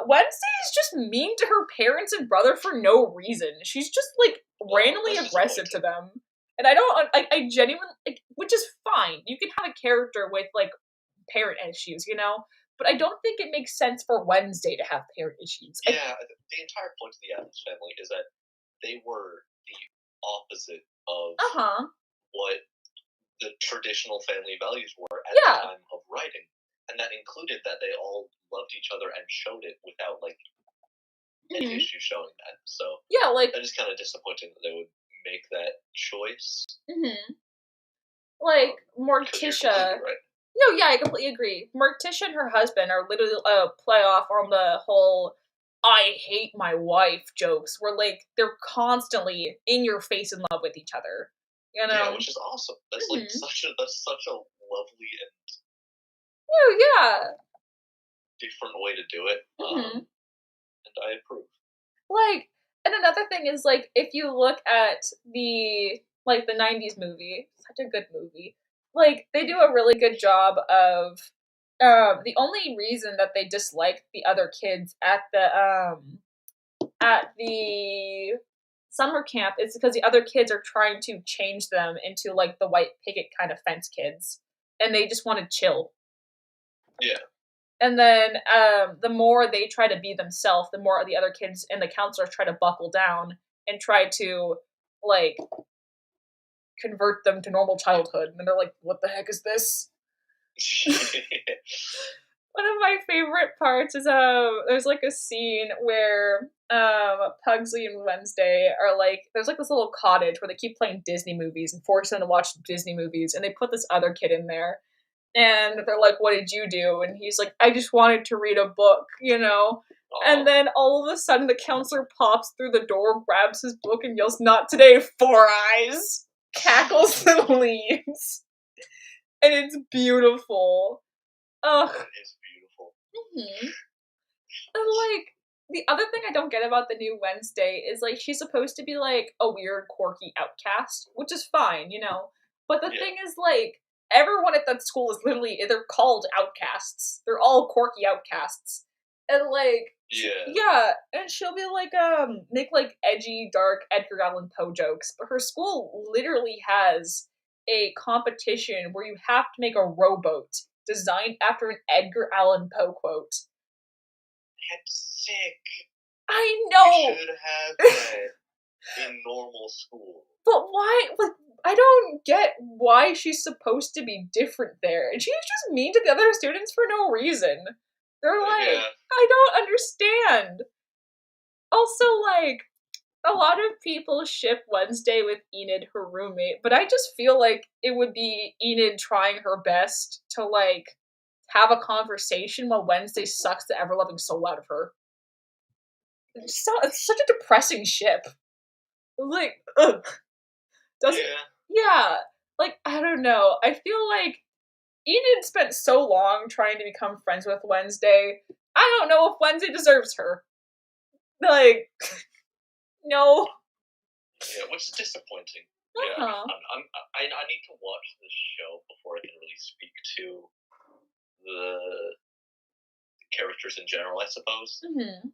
Wednesday is just mean to her parents and brother for no reason. She's just like randomly aggressive to them. And I genuinely, like, which is fine. You can have a character with like parent issues, you know? But I don't think it makes sense for Wednesday to have parent issues. Yeah, the entire point of the Addams Family is that they were the opposite of what the traditional family values were at the time of writing. And that included that they all loved each other and showed it without, like, any issue showing that. So, yeah, like, that is kind of disappointing that they would make that choice. Like, Morticia... No, yeah, I completely agree. Morticia and her husband are literally a playoff on the whole I hate my wife jokes, where, like, they're constantly in your face in love with each other. You know? Yeah, which is awesome. That's like such a lovely and different way to do it. And I approve. Like, and another thing is, like, if you look at the 90s movie, such a good movie, like, they do a really good job of, the only reason that they disliked the other kids at the summer camp is because the other kids are trying to change them into, like, the white picket kind of fence kids. And they just want to chill. Yeah. And then, the more they try to be themselves, the more the other kids and the counselors try to buckle down and try to, like, convert them to normal childhood. And they're like, what the heck is this? One of my favorite parts is, there's, like, a scene where, Pugsley and Wednesday are, like, there's, like, this little cottage where they keep playing Disney movies and force them to watch Disney movies, and they put this other kid in there. And they're like, what did you do? And he's like, I just wanted to read a book, you know? And then all of a sudden the counselor pops through the door, grabs his book, and yells, not today, Four Eyes! Cackles and leaves. And it's beautiful. Ugh. That is beautiful. the other thing I don't get about the new Wednesday is, like, she's supposed to be, like, a weird, quirky outcast, which is fine, you know? But the thing is, like, everyone at that school is literally they're called outcasts. They're all quirky outcasts. And, like, yeah, and she'll be like, make, like, edgy, dark Edgar Allan Poe jokes, but her school literally has a competition where you have to make a rowboat designed after an Edgar Allan Poe quote. That's sick. I know! You should have that in normal school. But why? Like, I don't get why she's supposed to be different there. And she's just mean to the other students for no reason. They're like, I don't understand. Also, like, a lot of people ship Wednesday with Enid, her roommate, but I just feel like it would be Enid trying her best to, like, have a conversation while Wednesday sucks the ever-loving soul out of her. It's such a depressing ship. Like, ugh. Yeah. Like, I don't know. I feel like Enid spent so long trying to become friends with Wednesday. I don't know if Wednesday deserves her. Like, no. Yeah, which is disappointing. Uh-huh. Yeah, I need to watch this show before I can really speak to the characters in general, I suppose. Mm-hmm.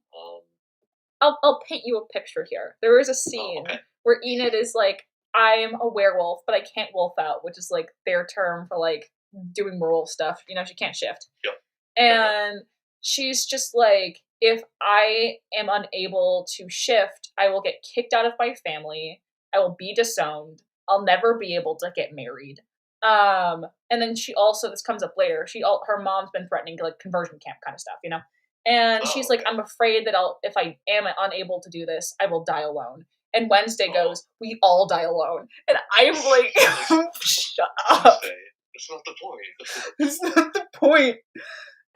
I'll paint you a picture here. There is a scene where Enid is like, I am a werewolf, but I can't wolf out, which is like their term for like doing werewolf stuff. You know, she can't shift. Yep. And she's just like, if I am unable to shift, I will get kicked out of my family. I will be disowned. I'll never be able to get married. And then she also, this comes up later, her mom's been threatening like conversion camp kind of stuff, you know? And she's like, I'm afraid that if I am unable to do this, I will die alone. And Wednesday goes, we all die alone. And I'm like, shut up. That's not the point. It's not the point.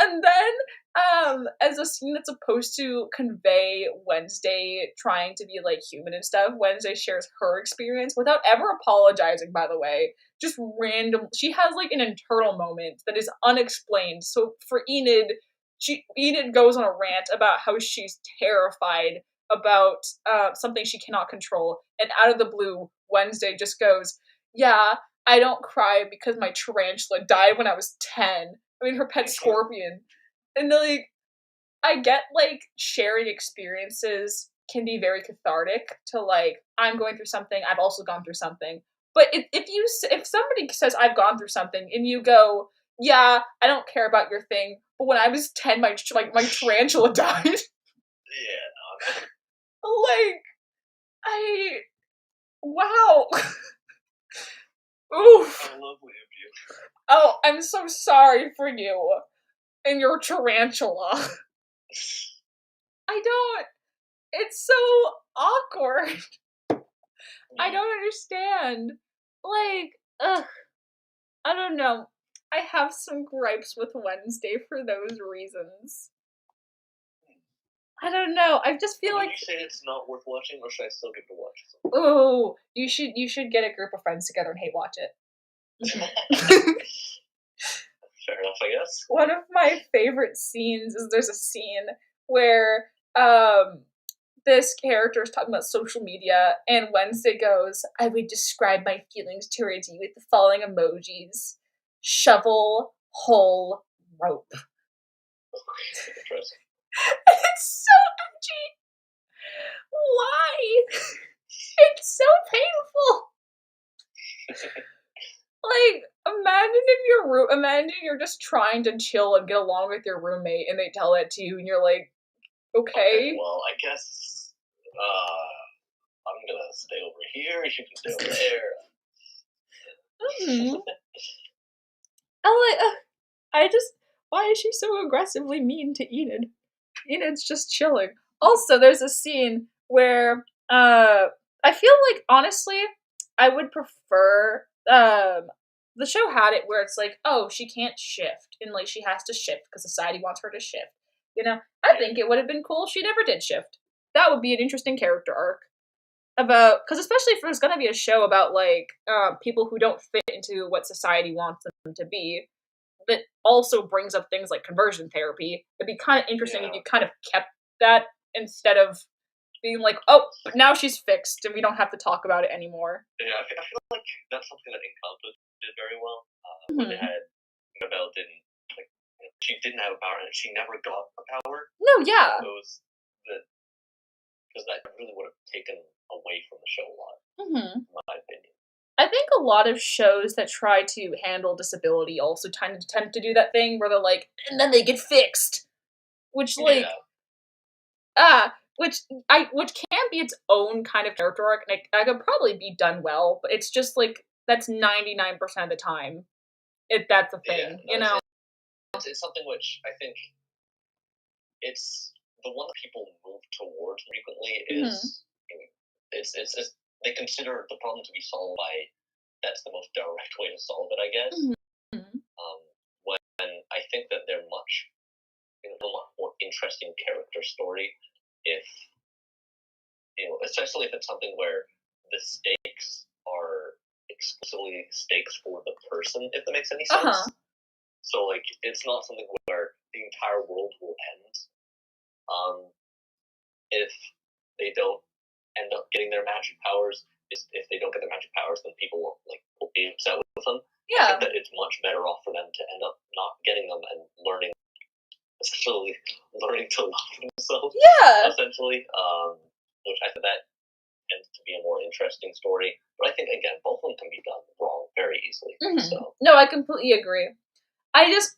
And then, as a scene that's supposed to convey Wednesday trying to be, like, human and stuff, Wednesday shares her experience without ever apologizing, by the way. Just random. She has, like, an internal moment that is unexplained. So for Enid, Enid goes on a rant about how she's terrified about something she cannot control. And out of the blue, Wednesday just goes, yeah, I don't cry because my tarantula died when I was 10. I mean, her pet scorpion. And, like, I get, like, sharing experiences can be very cathartic to, like, I'm going through something, I've also gone through something. But if somebody says I've gone through something and you go, yeah, I don't care about your thing, but when I was 10, my tarantula died. Yeah, no. Like, wow. Oof. How lovely of you. Oh, I'm so sorry for you and your tarantula. It's so awkward. I don't understand. Like, ugh. I don't know. I have some gripes with Wednesday for those reasons. I don't know. I just feel like you say it's not worth watching, or should I still get to watch it? Oh, you should get a group of friends together and hate watch it. Fair enough, I guess. One of my favorite scenes is there's a scene where this character is talking about social media, and Wednesday goes, I would describe my feelings towards you with the following emojis: shovel, hole, rope. Interesting. It's so edgy. Why? It's so painful. Like, imagine you're just trying to chill and get along with your roommate, and they tell that to you, and you're like, okay. Well, I guess I'm gonna stay over here. You can stay over there. Why is she so aggressively mean to Enid? Enid's just chilling. Also, there's a scene where I feel like, honestly, I would prefer the show had it where it's like, oh, she can't shift, and like she has to shift because society wants her to shift. You know, I think it would have been cool if she never did shift. That would be an interesting character arc. Because especially if there's going to be a show about like people who don't fit into what society wants them to be, that also brings up things like conversion therapy. It'd be kind of interesting if you kind of kept that instead of being like, oh, but now she's fixed and we don't have to talk about it anymore. Yeah, I feel like that's something that Encanto did very well. When they Mhm. had Annabelle didn't like she didn't have a power and she never got a power. No, yeah. It was that because that really would have taken away from the show a lot, Mhm. in my opinion. I think a lot of shows that try to handle disability also tend to do that thing where they're like, and then they get fixed, which like Yeah, which can be its own kind of character arc, and it could probably be done well, but it's just like that's 99% of the time. That's a yeah. thing, No, you know. it's something which I think it's the one that people move towards frequently Mhm. is it's they consider the problem to be solved by that's the most direct way to solve it, I guess. Mhm. When I think that they're a much more interesting character story if especially if it's something where the stakes are exclusively stakes for the person, if that makes any sense. Uh-huh. So like it's not something where the entire world will end if they don't end up getting their magic powers. If they don't get their magic powers, then people will be upset with them. I Yeah. think that it's much better off for them to end up not getting them and essentially learning to love themselves. Yeah. Essentially, which I think that tends to be a more interesting story. But I think again, both of them can be done wrong very easily. Mhm. So No, I completely agree. I just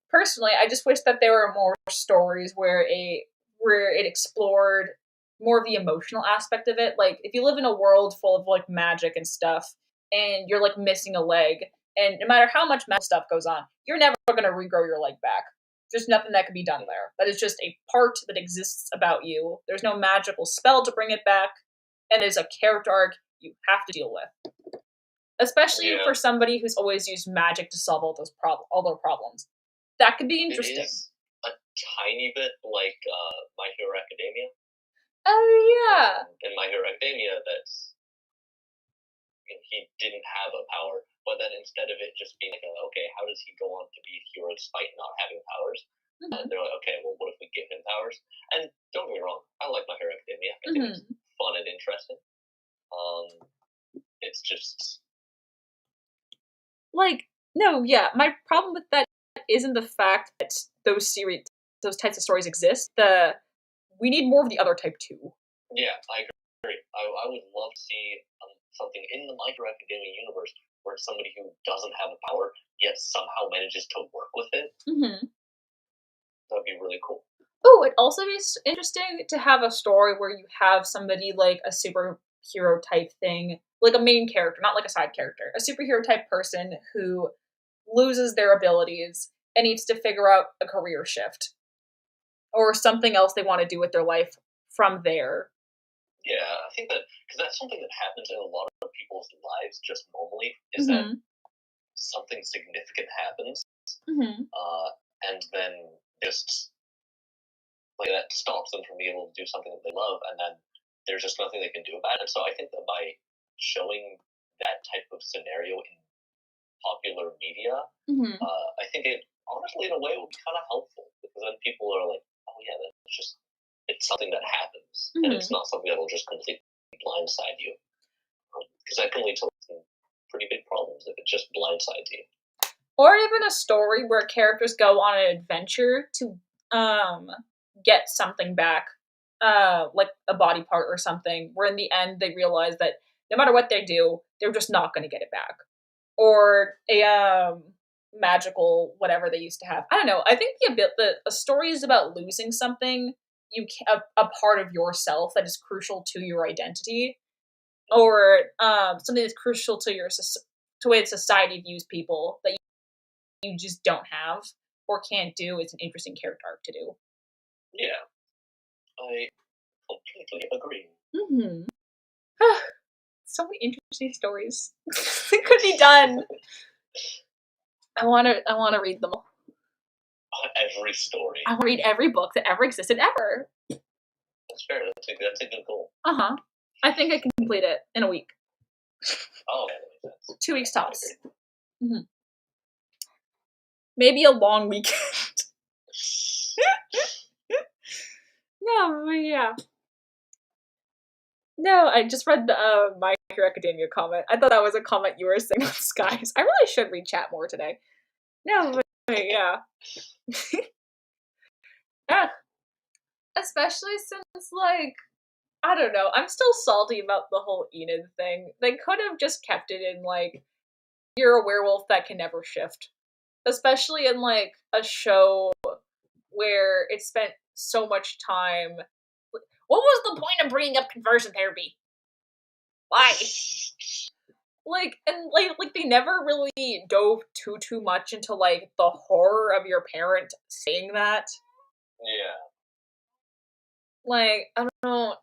personally, I just wish that there were more stories where it explored more of the emotional aspect of it. Like if you live in a world full of like magic and stuff, and you're like missing a leg, and no matter how much medical stuff goes on, you're never going to regrow your leg back. There's nothing that can be done there. That is just a part that exists about you. There's no magical spell to bring it back, and there's a character arc you have to deal with. Especially yeah, for somebody who's always used magic to solve all their problems. That could be it interesting. is a tiny bit like My Hero Academia. Oh yeah. In My Hero Academia, that's he didn't have a power, but then instead of it just being like, okay, how does he go on to be a hero despite not having powers? Mhm. They're like, okay, well, what if we give him powers? And don't get me wrong, I like My Hero Academia. I think it's Mhm. fun and interesting. It's just Like, no, yeah. My problem with that isn't the fact that those types of stories exist. We need more of the other type too. yeah, I agree. I would love to see something in the My Hero Academia universe where it's somebody who doesn't have a power yet somehow manages to work with it. Mm-hmm. That'd be really cool. Oh, it'd also be interesting to have a story where you have somebody like a superhero type thing, like a main character, not like a side character, a superhero type person who loses their abilities and needs to figure out a career shift or something else they want to do with their life from there. Yeah, I think that because that's something that happens in a lot of people's lives just normally is that Mm-hmm. something significant happens, Mm-hmm. and then just like that stops them from being able to do something that they love, and then there's just nothing they can do about it. And so I think that by showing that type of scenario in popular media, Mm-hmm. I think it honestly, in a way, will be kind of helpful because then people are like, oh yeah, that's just it's something that happens, and it's Mm-hmm. not something that will just completely blindside you because that can lead to some pretty big problems if it just blindsides you. Or even a story where characters go on an adventure to um get something back, like a body part or something, where in the end they realize that no matter what they do, they're just not going to get it back. Or a magical whatever they used to have. I don't know. I think a story is about losing something a part of yourself that is crucial to your identity, or something that's crucial to to way society views people that you just don't have or can't do. It's an interesting character arc to do. Yeah, I completely agree. Mm-hmm. So many interesting stories that could be done. I want to read them all. Every story. I want to read every book that ever existed ever. That's fair. That's a good goal. Uh-huh. I think I can complete it in a week. Oh, yeah, that makes sense. 2 weeks tops. Mm-hmm. Maybe a long weekend. No, But yeah. No, I just read the My Hero Academia comment. I thought that was a comment you were saying on Skies. I really should read chat more today. No, but yeah. Yeah. Especially since, like, I don't know, I'm still salty about the whole Enid thing. They could have just kept it in, like, you're a werewolf that can never shift. Especially in, like, a show where it spent so much time. What was the point of bringing up conversion therapy? Why? Like they never really dove too much into like the horror of your parent saying that. Yeah. Like I don't know.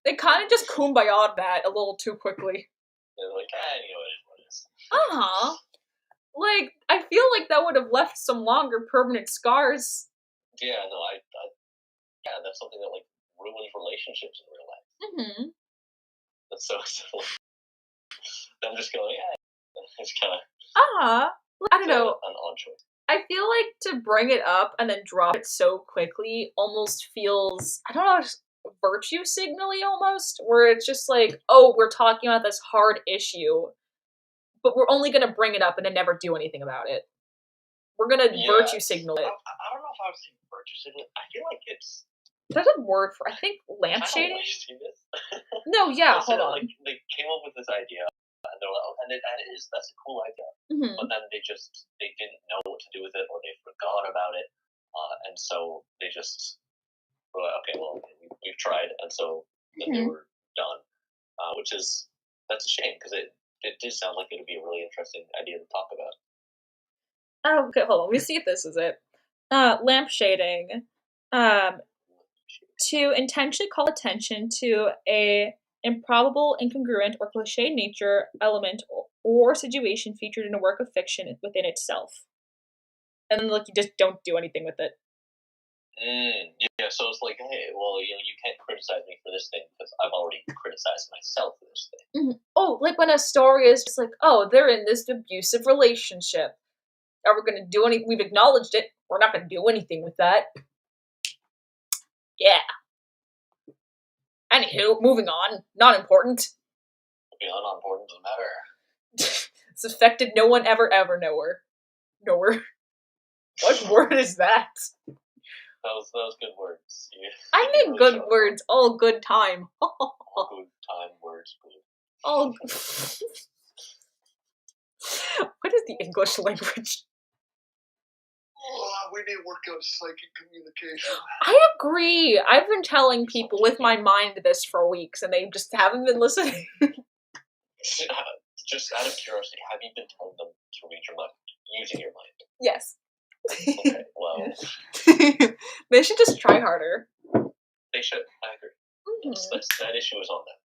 They kind of just kumbaya'd that a little too quickly. They're like, you know what it is. Like I feel like that would have left some longer permanent scars. Yeah, no, yeah, that's something that like ruins relationships in real life. Mm-hmm. That's so silly. I'm just going, yeah, it's kind of. I don't know. An odd choice. I feel like to bring it up and then drop it so quickly almost feels, I don't know, virtue signally almost, where it's just like, oh, we're talking about this hard issue, but we're only going to bring it up and then never do anything about it. We're going to virtue signal it. I don't know if I would say virtue signal. I feel like it's. There's a word for, I think, lampshading? No, yeah, hold on. Like, they came up with this idea. And they're like, and it is, that's a cool idea. Mm-hmm. But then they didn't know what to do with it, or they forgot about it. And so they just were like, okay, well, we've tried. And so then they were done. That's a shame, because it did sound like it would be a really interesting idea to talk about. Oh, okay, hold on. Let me see if this is it. Lampshading. To intentionally call attention to a improbable, incongruent, or cliché nature, element, or situation featured in a work of fiction within itself. And then, like, you just don't do anything with it. Yeah, so it's like, hey, well, you can't criticize me for this thing because I've already criticized myself for this thing. Mm-hmm. Oh, like when a story is just like, oh, they're in this abusive relationship. Are we going to do anything? We've acknowledged it. We're not going to do anything with that. Yeah. Anywho, moving on. Not important. Not important, doesn't matter. It's affected no one ever nowhere. What word is that? Those good words. I make good words all good time. All good time words. Oh. What is the English language? We need to work on psychic communication. I agree. I've been telling people with my mind this for weeks, and they just haven't been listening. Just out of curiosity, have you been telling them to read your mind using your mind? Yes. Okay, well. They should just try harder. They should. I agree. Mm-hmm. That issue is on them.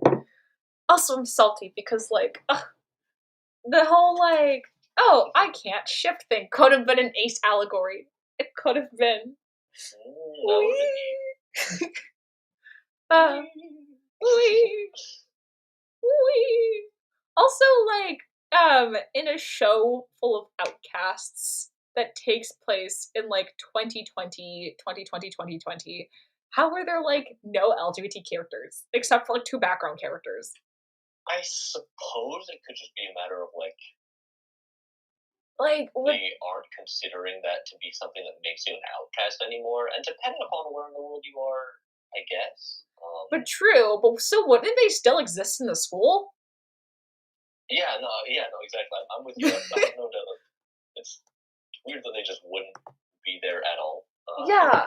Mm-hmm. Also, I'm salty because, like, the whole, like, oh, I can't shift thing could have been an Ace allegory. It could have been. Also, like, in a show full of outcasts that takes place in, like, 2020, how were there, like, no LGBT characters? Except for, like, 2 background characters. I suppose it could just be a matter of, like, they aren't considering that to be something that makes you an outcast anymore, and depending upon where in the world you are, I guess. But true, but still, wouldn't they still exist in the school? Yeah, no, exactly. I'm with you. I have no doubt. It's weird that they just wouldn't be there at all. Yeah,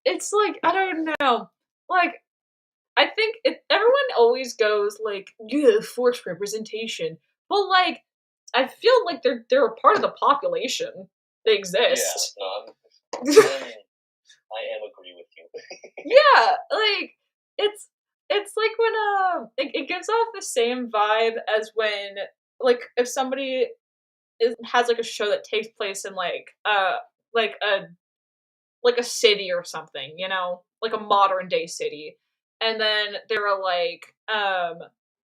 it's like, I don't know. Like, I think everyone always goes, like, yeah, forced representation. But, like, I feel like they're a part of the population. They exist. Yeah, no, I am agree with you. Yeah, like, it's like when, it gives off the same vibe as when, like, if somebody has, like, a show that takes place in, like a city or something, you know? Like a modern day city. And then there are, like,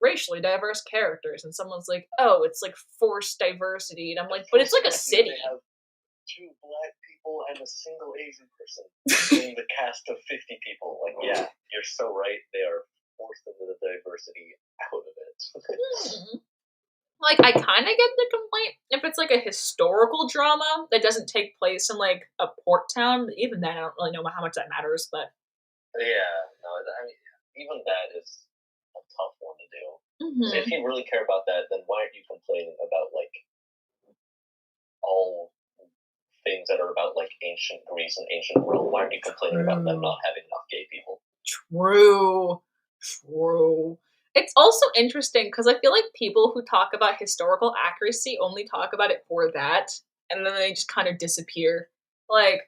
racially diverse characters, and someone's like, oh, it's, like, forced diversity. And I'm like, but it's, like, a city. 2 black people and a single Asian person in the cast of 50 people. Like, yeah, you're so right. They are forced into the diversity out of it. Like, I kind of get the complaint if it's like a historical drama that doesn't take place in like a port town. Even then, I don't really know how much that matters. But yeah, no, I mean, even that is a tough one to do. So if you really care about that, then why aren't you complaining about like all things that are about like ancient Greece and ancient Rome? Why aren't you complaining about them not having enough gay people? True. It's also interesting because I feel like people who talk about historical accuracy only talk about it for that, and then they just kind of disappear. Like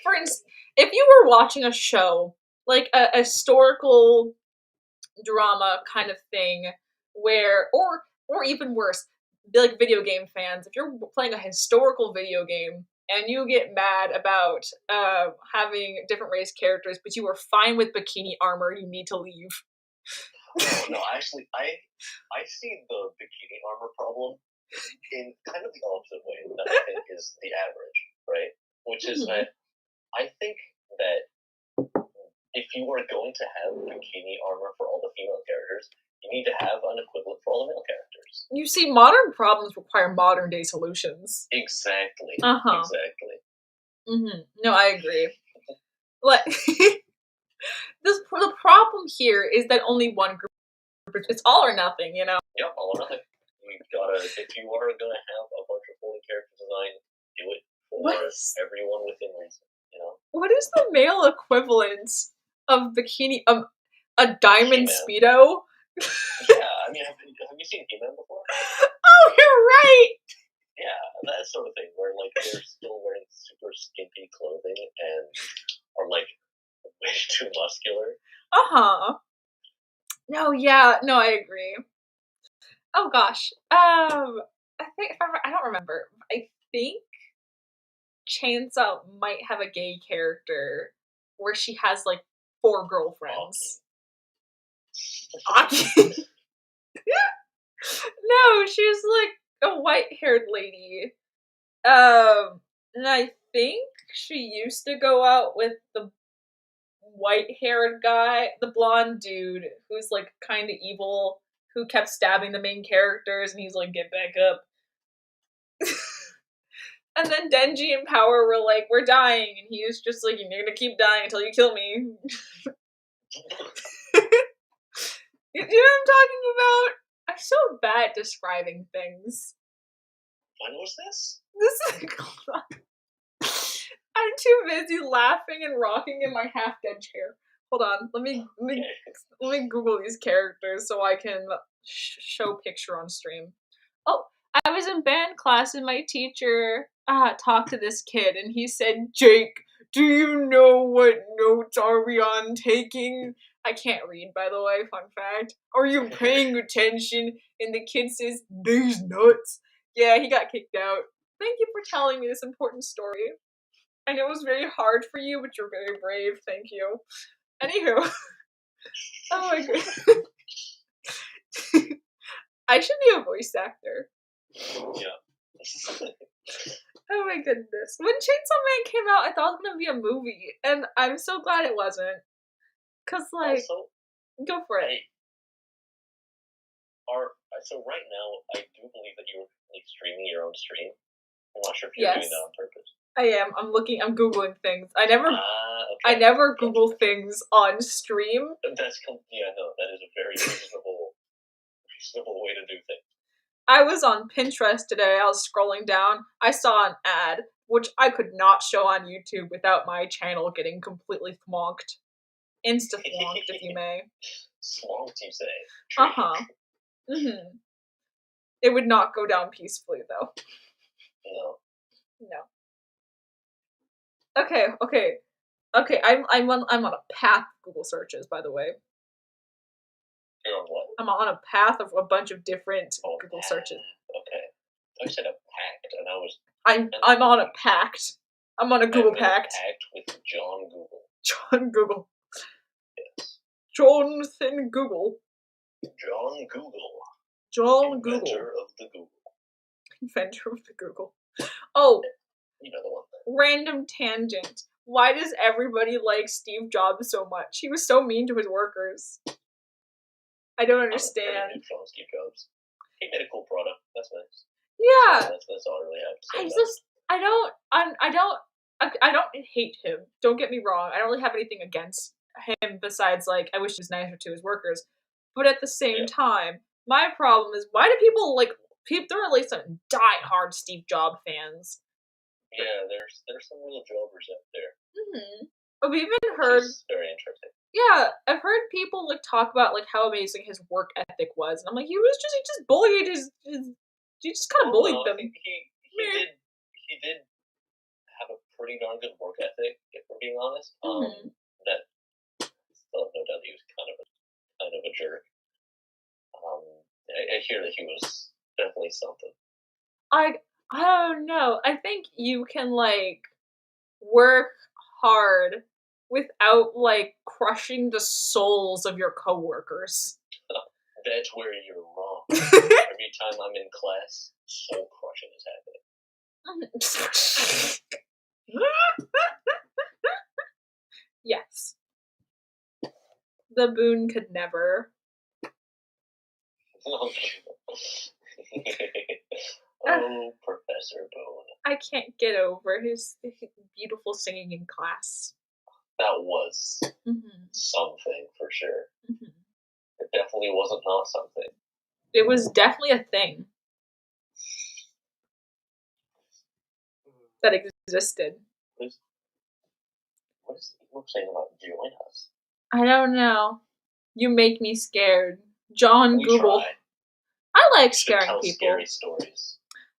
for instance, if you were watching a show, like a historical drama kind of thing, where, or even worse, like video game fans, if you're playing a historical video game and you get mad about having different race characters, but you are fine with bikini armor, you need to leave. Oh, no, actually, I see the bikini armor problem in kind of the opposite way that I think is the average, right? Which is that I think that if you are going to have bikini armor for all the female characters, you need to have an equivalent for all the male characters. You see, modern problems require modern day solutions. Exactly. Exactly. No, I agree. Like, the problem here is that only one group. It's all or nothing, you know. Yep, all or nothing. You gotta, if you are gonna have a bunch of fully character design, do it for everyone within reason. You know. What is the male equivalent of bikini? A diamond Speedo. Yeah, I mean, have you seen He-Man before? Oh, you're right. Yeah, that sort of thing where like they're still wearing super skimpy clothing and are like way too muscular. No, I agree. Oh gosh, I think I don't remember. I think Chainsaw might have a gay character where she has like 4 girlfriends. Aki. No, she's like a white-haired lady. And I think she used to go out with the white-haired guy, the blonde dude, who's like kind of evil, who kept stabbing the main characters, and he's like, "Get back up." And then Denji and Power were like, "We're dying," and he was just like, "You're gonna keep dying until you kill me." You know what I'm talking about? I'm so bad at describing things. When was this? I'm too busy laughing and rocking in my half-dead chair. Hold on, let me Google these characters so I can show picture on stream. Oh, I was in band class and my teacher talked to this kid and he said, "Jake, do you know what notes are we on taking?" I can't read, by the way, fun fact. "Are you paying attention?" And the kid says, "These nuts." Yeah, he got kicked out. Thank you for telling me this important story. I know it was very hard for you, but you're very brave. Thank you. Anywho. Oh my god. I should be a voice actor. Yeah. Oh my goodness. When Chainsaw Man came out, I thought it was going to be a movie, and I'm so glad it wasn't. Because, like, also, go for it. So right now, I do believe that you're like streaming your own stream. I'm not sure if you're doing that on purpose. I am. I'm Googling things. I never Google things on stream. That is a very reasonable way to do things. I was on Pinterest today. I was scrolling down. I saw an ad, which I could not show on YouTube without my channel getting completely thwonked. Insta-thwonked, if you may. Thwonked, you say? It would not go down peacefully, though. No. Okay. I'm on a path of Google searches, by the way. You're on what? I'm on a path of a bunch of different Google searches. Okay. I said a pact, and I was. I'm on a pact. I'm on a Google pact. Pact with John Google. John Google. Yes. Jonathan Google. John Google. John Google. Inventor of the Google. Inventor of the Google. Oh, You know the one. Random tangent. Why does everybody like Steve Jobs so much? He was so mean to his workers. I don't understand. I'm pretty neutral on Steve Jobs. He made a cool product. That's nice. Yeah. So that's all I really have to say. I don't hate him. Don't get me wrong. I don't really have anything against him besides like I wish he was nicer to his workers. But at the same time, my problem is why do people like there are like some die-hard Steve Jobs fans. Yeah, there's some real jobbers out there. Mm-hmm. I've even heard. Very interesting. Yeah, I've heard people like talk about like how amazing his work ethic was, and I'm like, he just bullied he just kind of bullied them. I think he did have a pretty darn good work ethic, if we're being honest. That still have no doubt he was kind of a jerk. I hear that he was definitely something. I don't know. I think you can like work hard without like crushing the souls of your coworkers. That's where you're wrong. Every time I'm in class, soul crushing is happening. Yes. The Boone could never. Oh, Professor Boone. I can't get over his beautiful singing in class. That was something for sure. It definitely wasn't not something. It was definitely a thing that existed. What is Emo saying about join us? I don't know. You make me scared. John Google. I like scaring people. Scary stories.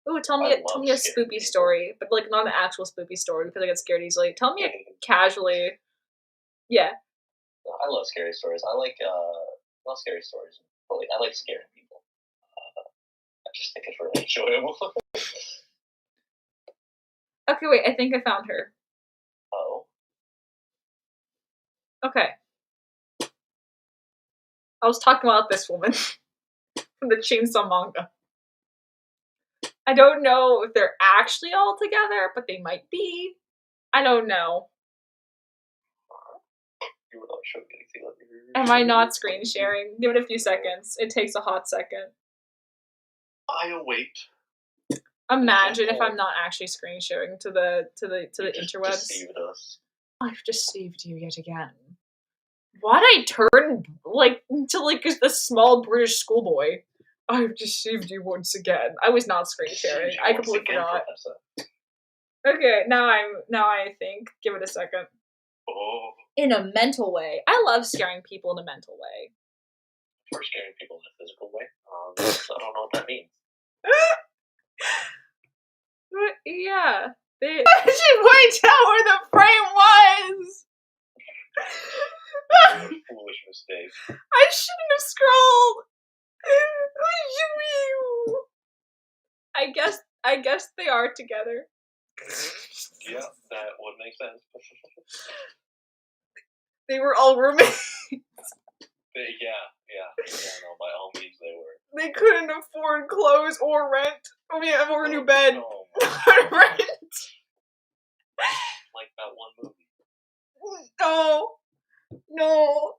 Ooh, tell me a spoopy story, but like not an actual spoopy story because I get scared easily. Tell me it casually. Yeah. I love scary stories. I like not scary stories, but like I like scaring people. I just think it's really enjoyable. Okay, wait. I think I found her. Oh. Okay. I was talking about this woman from the Chainsaw manga. I don't know if they're actually all together, but they might be. I don't know. You were not showing anything on your... Am I not screen sharing? Give it a few seconds. It takes a hot second. I await. Imagine if I'm not actually screen sharing to the interwebs. Deceived us. I've deceived you yet again. Why'd I turn like into like a small British schoolboy? I've deceived you once again. I was not screen sharing. I completely forgot. Okay, now I think. Give it a second. Oh. In a mental way. I love scaring people in a mental way. Or scaring people in a physical way. I don't know what that means. Yeah. She pointed out where the frame was! Foolish mistake. I shouldn't have scrolled! I guess they are together. Yeah, that would make sense. They were all roommates. Yeah, no, by all means they were. They couldn't afford clothes or rent. Or a new bed. No. Rent. Like that one movie. No.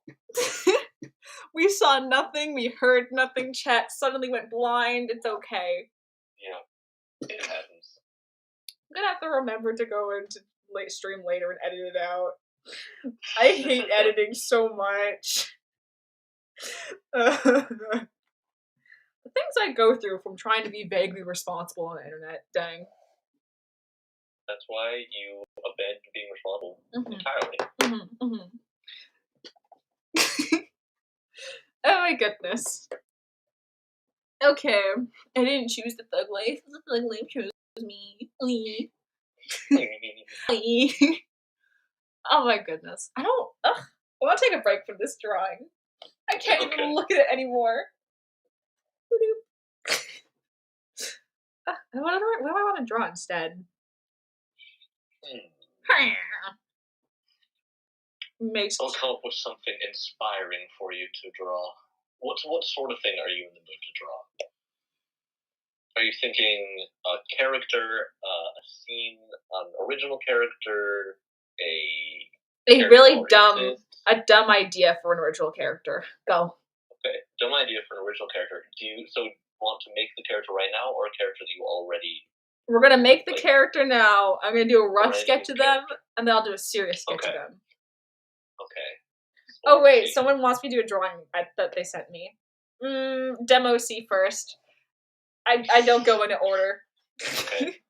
We saw nothing, we heard nothing, chat suddenly went blind, it's okay. Yeah, it happens. I'm gonna have to remember to go into stream later and edit it out. I hate editing so much. The things I go through from trying to be vaguely responsible on the internet, dang. That's why you abandoned being responsible entirely. Oh my goodness. Okay, I didn't choose the thug life. The thug life chose me. Oh my goodness. I want to take a break from this drawing. I can't even look at it anymore. What do I want to draw instead? I'll come up with something inspiring for you to draw. What sort of thing are you in the mood to draw? Are you thinking a character, a scene, an original character, a really dumb idea for an original character? Go. Okay, dumb idea for an original character. Do you want to make the character right now, or a character that you already? We're gonna make the character now. I'm gonna do a rough sketch of them, and then I'll do a serious sketch of them. Okay. Oh wait, someone wants me to do a drawing that they sent me. Demo C first. I don't go in order. Okay.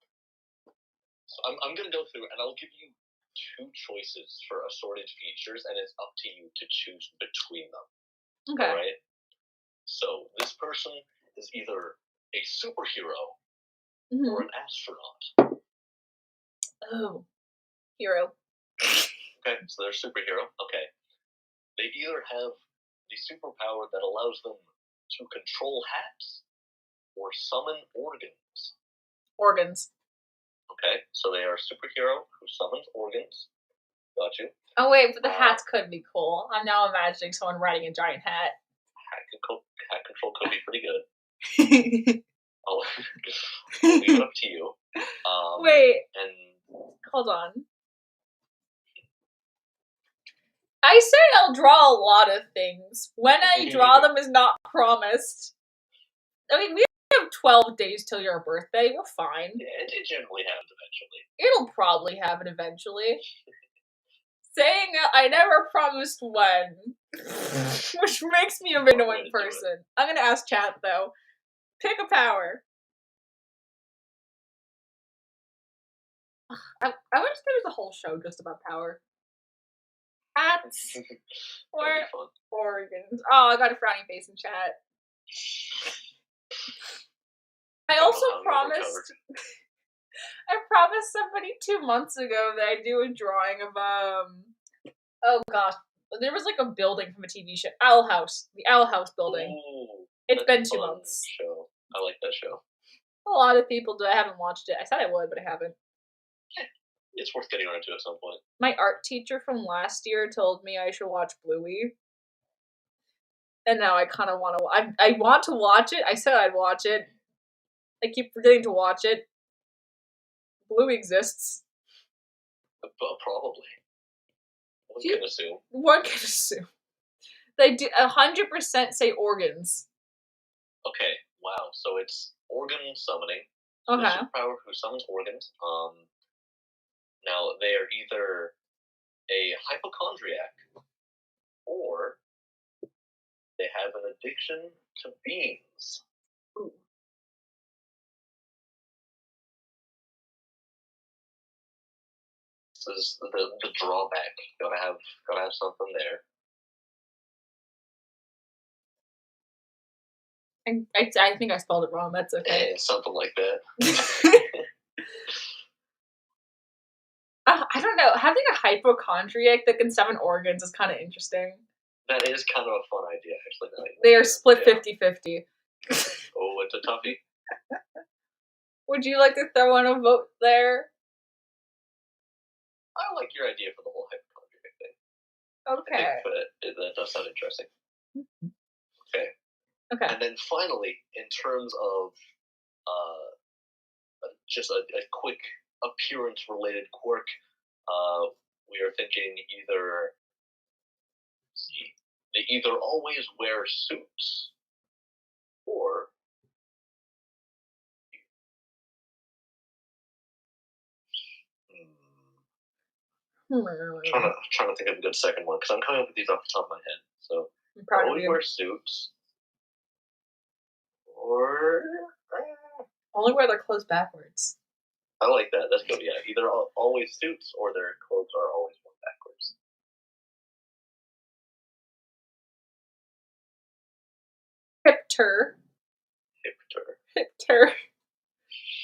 So I'm gonna go through, and I'll give you 2 choices for assorted features, and it's up to you to choose between them. Okay. All right. So this person is either a superhero or an astronaut. Oh, hero. Okay, so they're a superhero. Okay. They either have the superpower that allows them to control hats or summon organs. Organs. Okay, so they are a superhero who summons organs. Got you. Oh wait, but the hats could be cool. I'm now imagining someone riding a giant hat. Hat control could be pretty good. I'll leave it up to you. Wait. And hold on. I say I'll draw a lot of things. When I draw them is not promised. I mean, we have 12 days till your birthday. We're fine. Yeah, it generally happens eventually. It'll probably happen eventually. Saying I never promised when, which makes me an annoying person. I'm gonna ask chat though. Pick a power. I wish there was a whole show just about power. Hats or organs. Oh, I got a frowning face in chat. I also promised. I promised somebody 2 months ago that I'd do a drawing of oh gosh, there was like a building from a TV show, Owl House, the Owl House building. Ooh, it's been 2 months. Show. I like that show. A lot of people do. I haven't watched it. I said I would, but I haven't. It's worth getting around to at some point. My art teacher from last year told me I should watch Bluey. And now I kind of want to. I want to watch it. I said I'd watch it. I keep forgetting to watch it. Bluey exists. Probably. One can assume. One can assume. They do 100% say organs. Okay. Wow. So it's organ summoning. Okay. Superpower who summons organs. Now they are either a hypochondriac or they have an addiction to beans. Ooh. This is the drawback. Gotta have something there. I think I spelled it wrong. That's okay. Something like that. I don't know. Having a hypochondriac that can summon organs is kind of interesting. That is kind of a fun idea, actually. They are split 50-50. Oh, it's a toughie. Would you like to throw in a vote there? I like your idea for the whole hypochondriac thing. Okay. I think that does sound interesting. Okay. Okay. And then finally, in terms of just a quick appearance-related quirk, we are thinking they either always wear suits or trying to think of a good second one because I'm coming up with these off the top of my head. So always wear suits or only wear their clothes backwards. I like that. That's good. Yeah, either always suits or their clothes are always worn backwards. Hipster.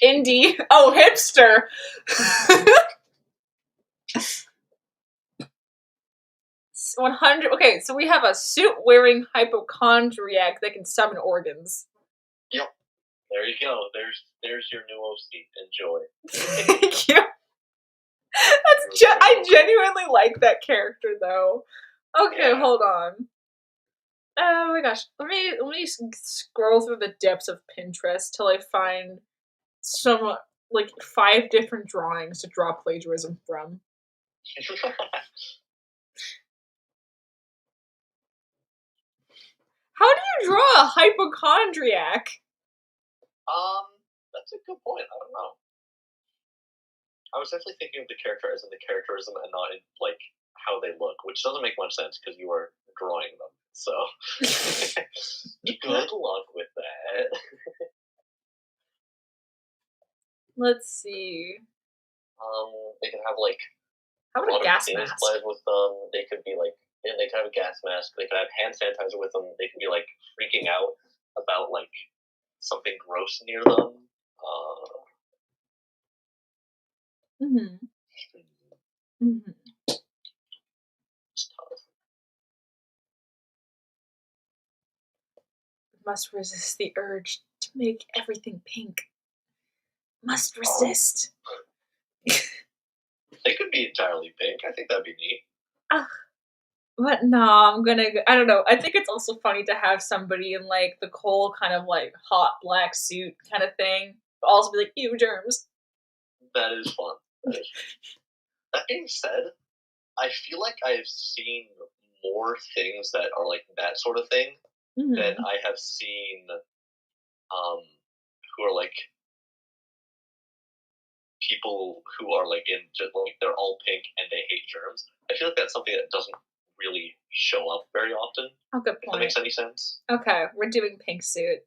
Indie. Oh, hipster. 100. Okay, so we have a suit-wearing hypochondriac that can summon organs. Yep. There you go. There's your new OC. Enjoy. Thank you. I genuinely like that character, though. Okay, hold on. Oh my gosh. Let me scroll through the depths of Pinterest till I find some like 5 different drawings to draw plagiarism from. How do you draw a hypochondriac? That's a good point. I don't know. I was definitely thinking of the character as in the characterism and not in like how they look, which doesn't make much sense because you are drawing them. So good luck with that. Let's see. They can have like How a about lot a gas of mask? players with them. They could be like, yeah, they could have a gas mask. They could have hand sanitizer with them. They can be like freaking out about like something gross near them. Mhm. Mhm. It's tough. Must resist the urge to make everything pink. Must resist. They could be entirely pink. I think that'd be neat. But no, I'm gonna. I don't know. I think it's also funny to have somebody in like the cool kind of like hot black suit kind of thing, but also be like, "Ew, germs." That is fun. That being said, I feel like I've seen more things that are like that sort of thing than Mhm. I have seen who are like people who are like in just like they're all pink and they hate germs. I feel like that's something that doesn't really show up very often. Oh, good If that makes point. any sense. Okay, we're doing pink suit.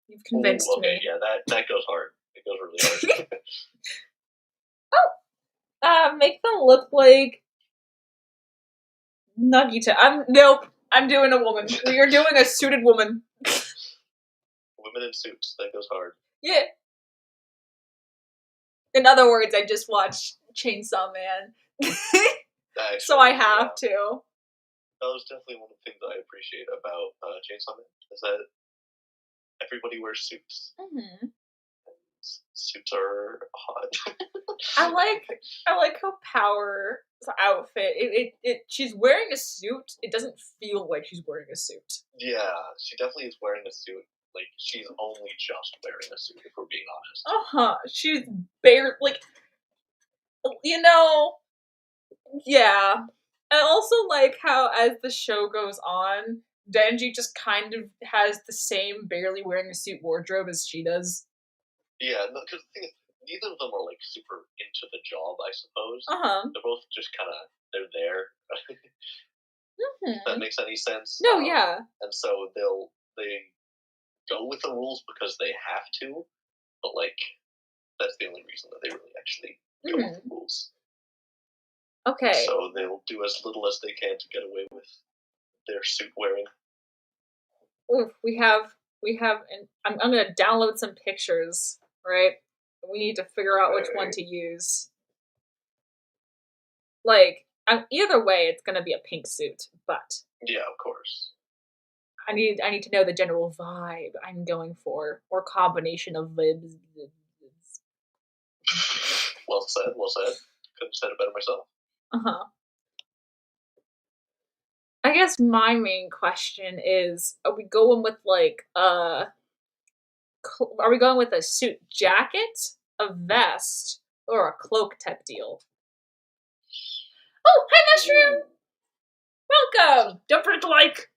You've Ooh, convinced okay, me. yeah, that goes hard. It goes really hard. Make them look like Nagita. Nope. I'm doing a woman. We are doing a suited woman. Women in suits, that goes hard. Yeah. In other words, I just watched Chainsaw Man. Actually, So I have to. That was definitely one of the things I appreciate about Chainsaw Man is that everybody wears suits. Mhm. Suits are hot. I like how Power's outfit. She's wearing a suit. It doesn't feel like she's wearing a suit. Yeah, she definitely is wearing a suit. Like she's only just wearing a suit, if we're being honest. She's bare like you know. Yeah. I also like how as the show goes on, Denji just kind of has the same barely wearing a suit wardrobe as she does. Yeah, because the thing is, neither of them are like super into the job. I suppose Uh-huh. they're both just kind of they're there. If that Mhm. makes any sense. No, yeah. And so they go with the rules because they have to, but like that's the only reason that they really actually go with the rules. Okay. So they'll do as little as they can to get away with their suit wearing. Oof, and I'm gonna download some pictures, right? We need to figure out which one to use. Like, either way, it's gonna be a pink suit, but Yeah, of course. I need to know the general vibe I'm going for, or combination of vibes. Well said. Well said. Couldn't have said it better myself. Uh-huh. I guess my main question is: are we going with like are we going with a suit jacket, a vest, or a cloak type deal? Oh, hi, Mushroom! Welcome! Don't forget to like!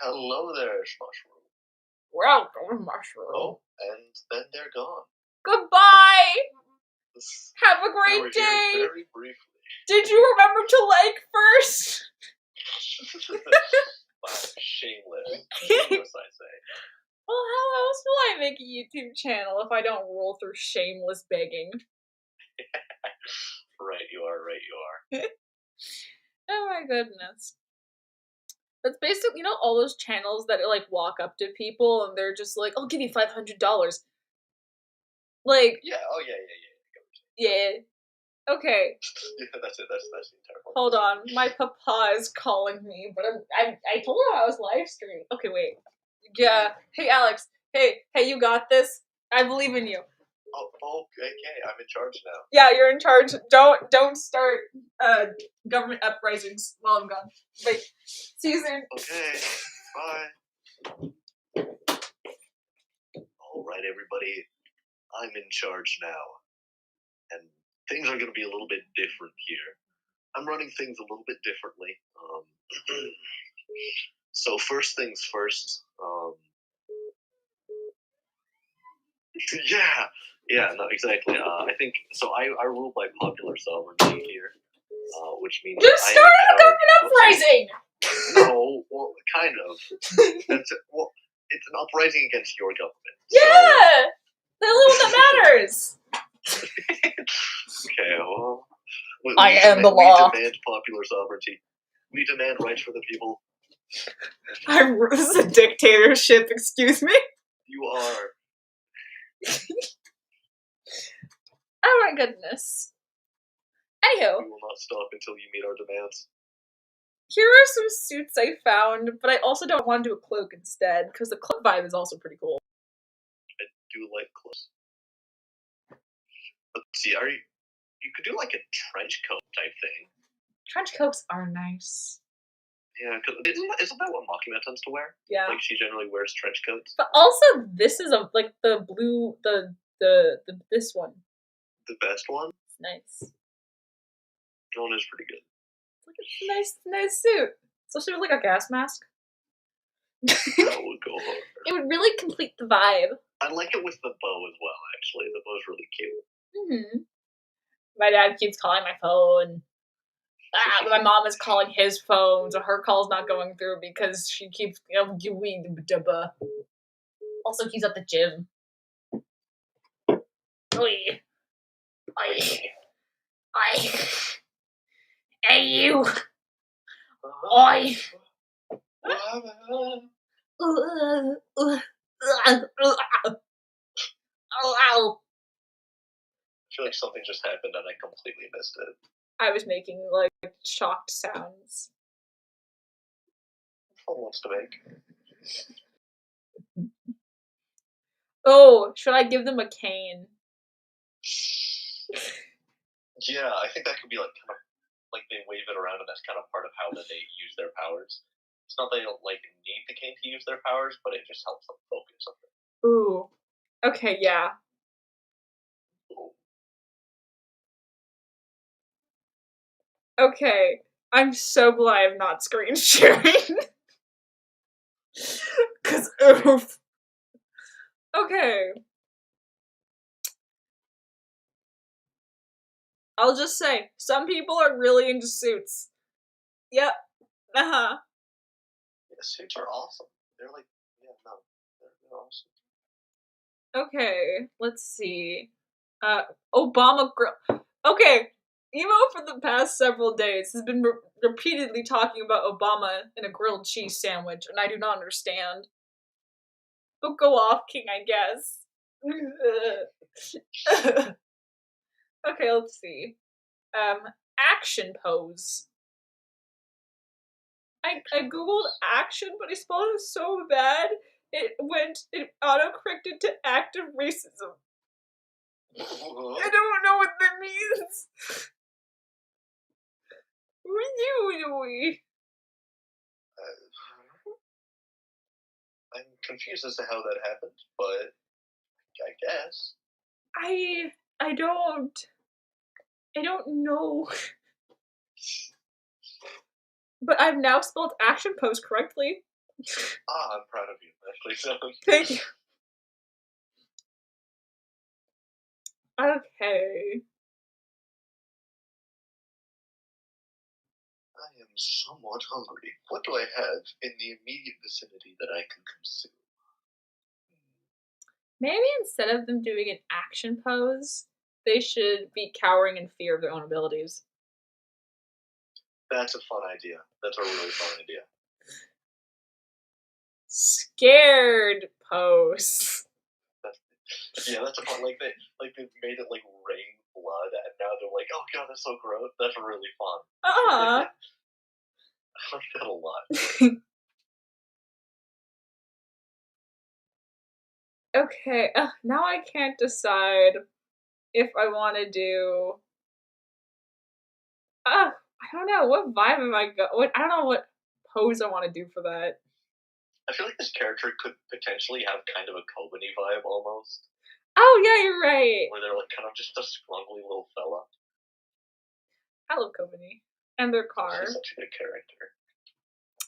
Hello there, Mushroom. Welcome, Mushroom. Oh, and then they're gone. Goodbye! Have a They were great here day! very briefly. Did you remember to like first? Wow, shameless. Shameless, I say. Well, how else will I make a YouTube channel if I don't roll through shameless begging? Right, you are. Oh my goodness. That's basically, all those channels that like walk up to people and they're just like, I'll give you $500. Like, Yeah, oh yeah. yeah. Okay. Yeah, that's it. That's the entire point. Hold on. My papa is calling me, but I told him I was live streaming. Okay, wait. Yeah. Hey, Alex. Hey, you got this. I believe in you. Oh, okay, I'm in charge now. Yeah, you're in charge. Don't start government uprisings while I'm gone. Wait, see you soon. Okay, bye. All right, everybody, I'm in charge now, and things are going to be a little bit different here. I'm running things a little bit differently. So first things first. Yeah, no, exactly. I think so. I rule by popular sovereignty here, which means You I am started a in charge. government uprising. No, well, kind of. That's it. Well, it's an uprising against your government. Yeah, the only one that matters. Okay, well, I am the law. We demand popular sovereignty. We demand rights for the people. This is a dictatorship. Excuse me. You are. Oh my goodness. Anywho, We will not stop until you meet our demands. here are some suits I found, but I also don't want to do a cloak instead, because the cloak vibe is also pretty cool. I do like clothes. Let's see, you could do like a trench coat type thing. Trench coats are nice. Yeah, cause isn't that what Makima tends to wear? Yeah. Like, she generally wears trench coats. But also, this is like the blue, this one. The best one? It's nice. That one is pretty good. It's a nice suit. Especially with like a gas mask. That would go hard. It would really complete the vibe. I like it with the bow as well, actually. The bow's really cute. My dad keeps calling my phone. My mom is calling his phone, so her call's not going through because she keeps also he's at the gym. Oi. Hey you. Oi. I feel like something just happened and I completely missed it. I was making like shocked sounds. Someone wants to make. Oh, should I give them a cane? Yeah, I think that could be like kind of like they wave it around and that's kind of part of how that they use their powers. It's not they don't like need the cane to use their powers, but it just helps them focus on it. Ooh. Okay, yeah. Okay. I'm so glad I'm not screen sharing. Cause oof. Okay. I'll just say, some people are really into suits. Yep. Uh-huh. Yeah, suits are awesome. They're like, yeah, no. They're awesome. Okay, let's see. Obama grill. Okay, Emo for the past several days has been repeatedly talking about Obama and a grilled cheese sandwich, and I do not understand. But go off, King, I guess. Okay, let's see. Action pose. I googled action, but I spelled it so bad, it auto-corrected to active racism. I don't know what that means. What are you doing? I'm confused as to how that happened, but I guess. I don't know. But I've now spelled action pose correctly. I'm proud of you, actually. Thank you. Okay. I am somewhat hungry. What do I have in the immediate vicinity that I can consume? Maybe instead of them doing an action pose, they should be cowering in fear of their own abilities. That's a fun idea. That's a really fun idea. Scared pose. Yeah, that's a fun. Like they made it like rain blood, and now they're like, oh god, that's so gross. That's really fun. I like that a lot. Okay, now I can't decide if I want to do. I don't know what vibe am I go. What I don't know what pose I want to do for that. I feel like this character could potentially have kind of a Kobani vibe almost, Oh yeah, you're right. where they're like kind of just a scrumbly little fella. I love Kobani and their He's car. such a good character.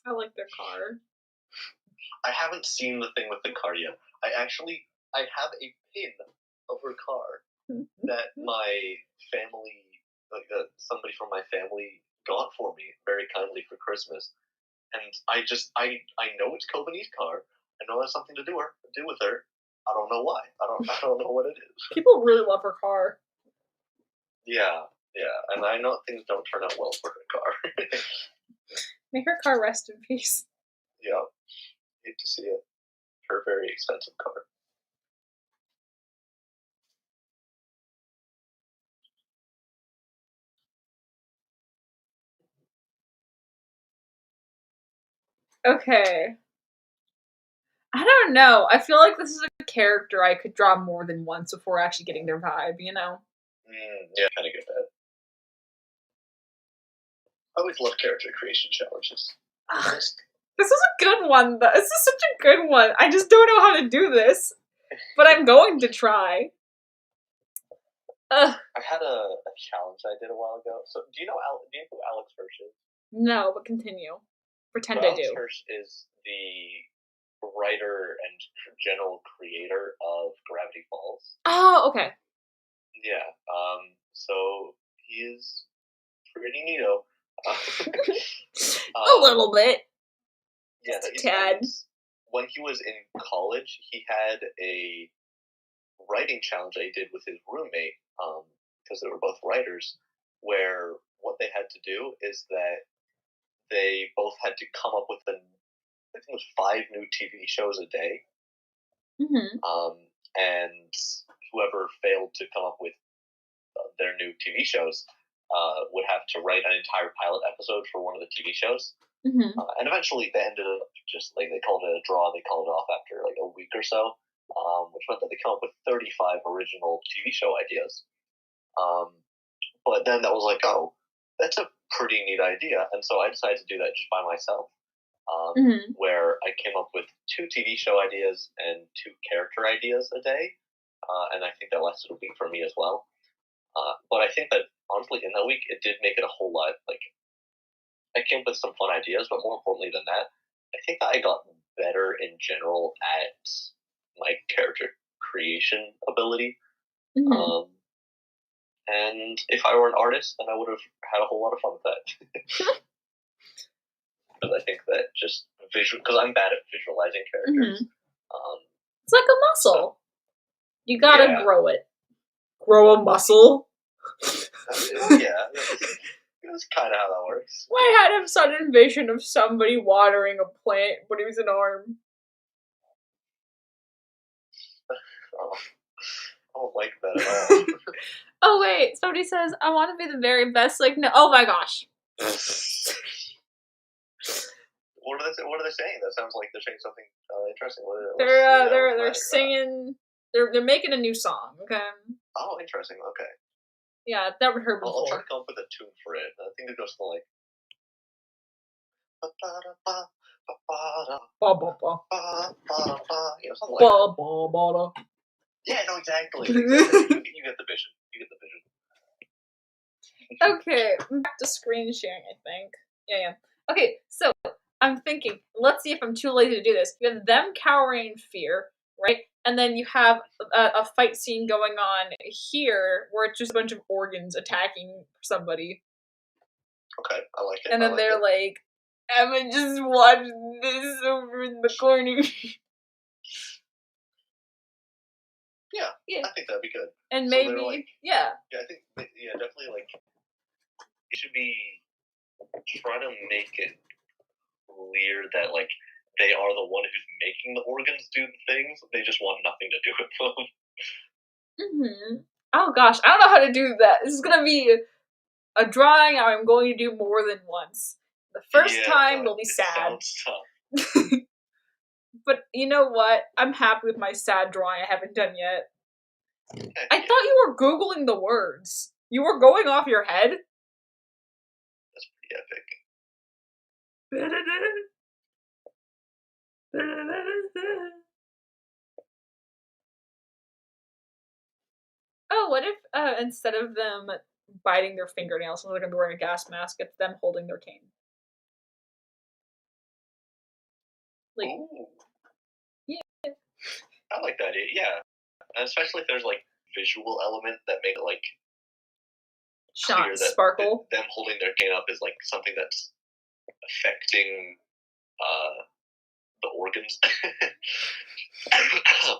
I like their car. I haven't seen the thing with the car yet. I have a pin of her car that my family, somebody from my family got for me very kindly for Christmas. And I know it's Kobani's car. I know it has something to do with her. I don't know why. I don't know what it is. People really love her car. Yeah, and I know things don't turn out well for her car. May her car rest in peace. Yeah, hate to see it. Her very expensive car. Okay. I don't know. I feel like this is a character I could draw more than once before actually getting their vibe, you know? Yeah, kind of get that. I always love character creation challenges. This is a good one, though. This is such a good one. I just don't know how to do this, but I'm going to try. I had a challenge I did a while ago. So, do you know who Alex Hirsch is? No, but continue. Pretend So I Alex do. Hirsch is the writer and general creator of Gravity Falls. Oh, okay. Yeah. So he is pretty neato. A little bit. Yeah, Just a tad. When he was in college, he had a writing challenge that he did with his roommate, because they were both writers, where what they had to do is that they both had to come up with I think it was 5 new TV shows a day. Mm-hmm. And whoever failed to come up with their new TV shows would have to write an entire pilot episode for one of the TV shows. Mm-hmm. And eventually they ended up just like, they called it a draw. They called it off after like a week or so, which meant that they came up with 35 original TV show ideas. But then that was like, oh, that's a pretty neat idea. And so I decided to do that just by myself. Where I came up with 2 TV show ideas and 2 character ideas a day, and I think that lasted a week for me as well. But I think that honestly, in that week, it did make it a whole lot. Like, I came up with some fun ideas, but more importantly than that, I think that I got better in general at my character creation ability. Mm-hmm. And if I were an artist, then I would have had a whole lot of fun with that. Because I think that just because I'm bad at visualizing characters. Mm-hmm. It's like a muscle. You gotta grow it. Grow a muscle. Yeah, that's kind of how that works. I had a sudden vision of somebody watering a plant, but it was an arm. Oh, I don't like that at all. Oh wait, somebody says I want to be the very best. Like, no, oh my gosh. What are they saying? That sounds like they're saying something interesting. They're singing. They're making a new song. Okay. Oh, interesting. Okay. Yeah, I've never heard before. I'll try to come up with a tune for it. I think it goes to like. Yeah, no, exactly. You get the vision. Okay, back to screen sharing, I think. Yeah. Okay, so I'm thinking, let's see if I'm too lazy to do this. You have them cowering in fear, right? And then you have a fight scene going on here where it's just a bunch of organs attacking somebody. Okay, I like it. And then they're like, Emma just watched this over in the corner. Yeah, I think that'd be good. And so maybe, I think, definitely, like, it should be trying to make it clear that, like, they are the one who's making the organs do the things. They just want nothing to do with them. Oh gosh, I don't know how to do that. This is gonna be a drawing I'm going to do more than once. The first time will be sad. Sounds tough. But you know what? I'm happy with my sad drawing I haven't done yet. I Yeah, thought you were Googling the words. You were going off your head? that's pretty epic. Oh, what if instead of them biting their fingernails, since they're gonna be wearing a gas mask, it's them holding their cane? Like, Ooh, yeah, I like that idea. Yeah, and especially if there's like visual element that make it like clear shot, that sparkle. them holding their cane up is like something that's affecting the organs.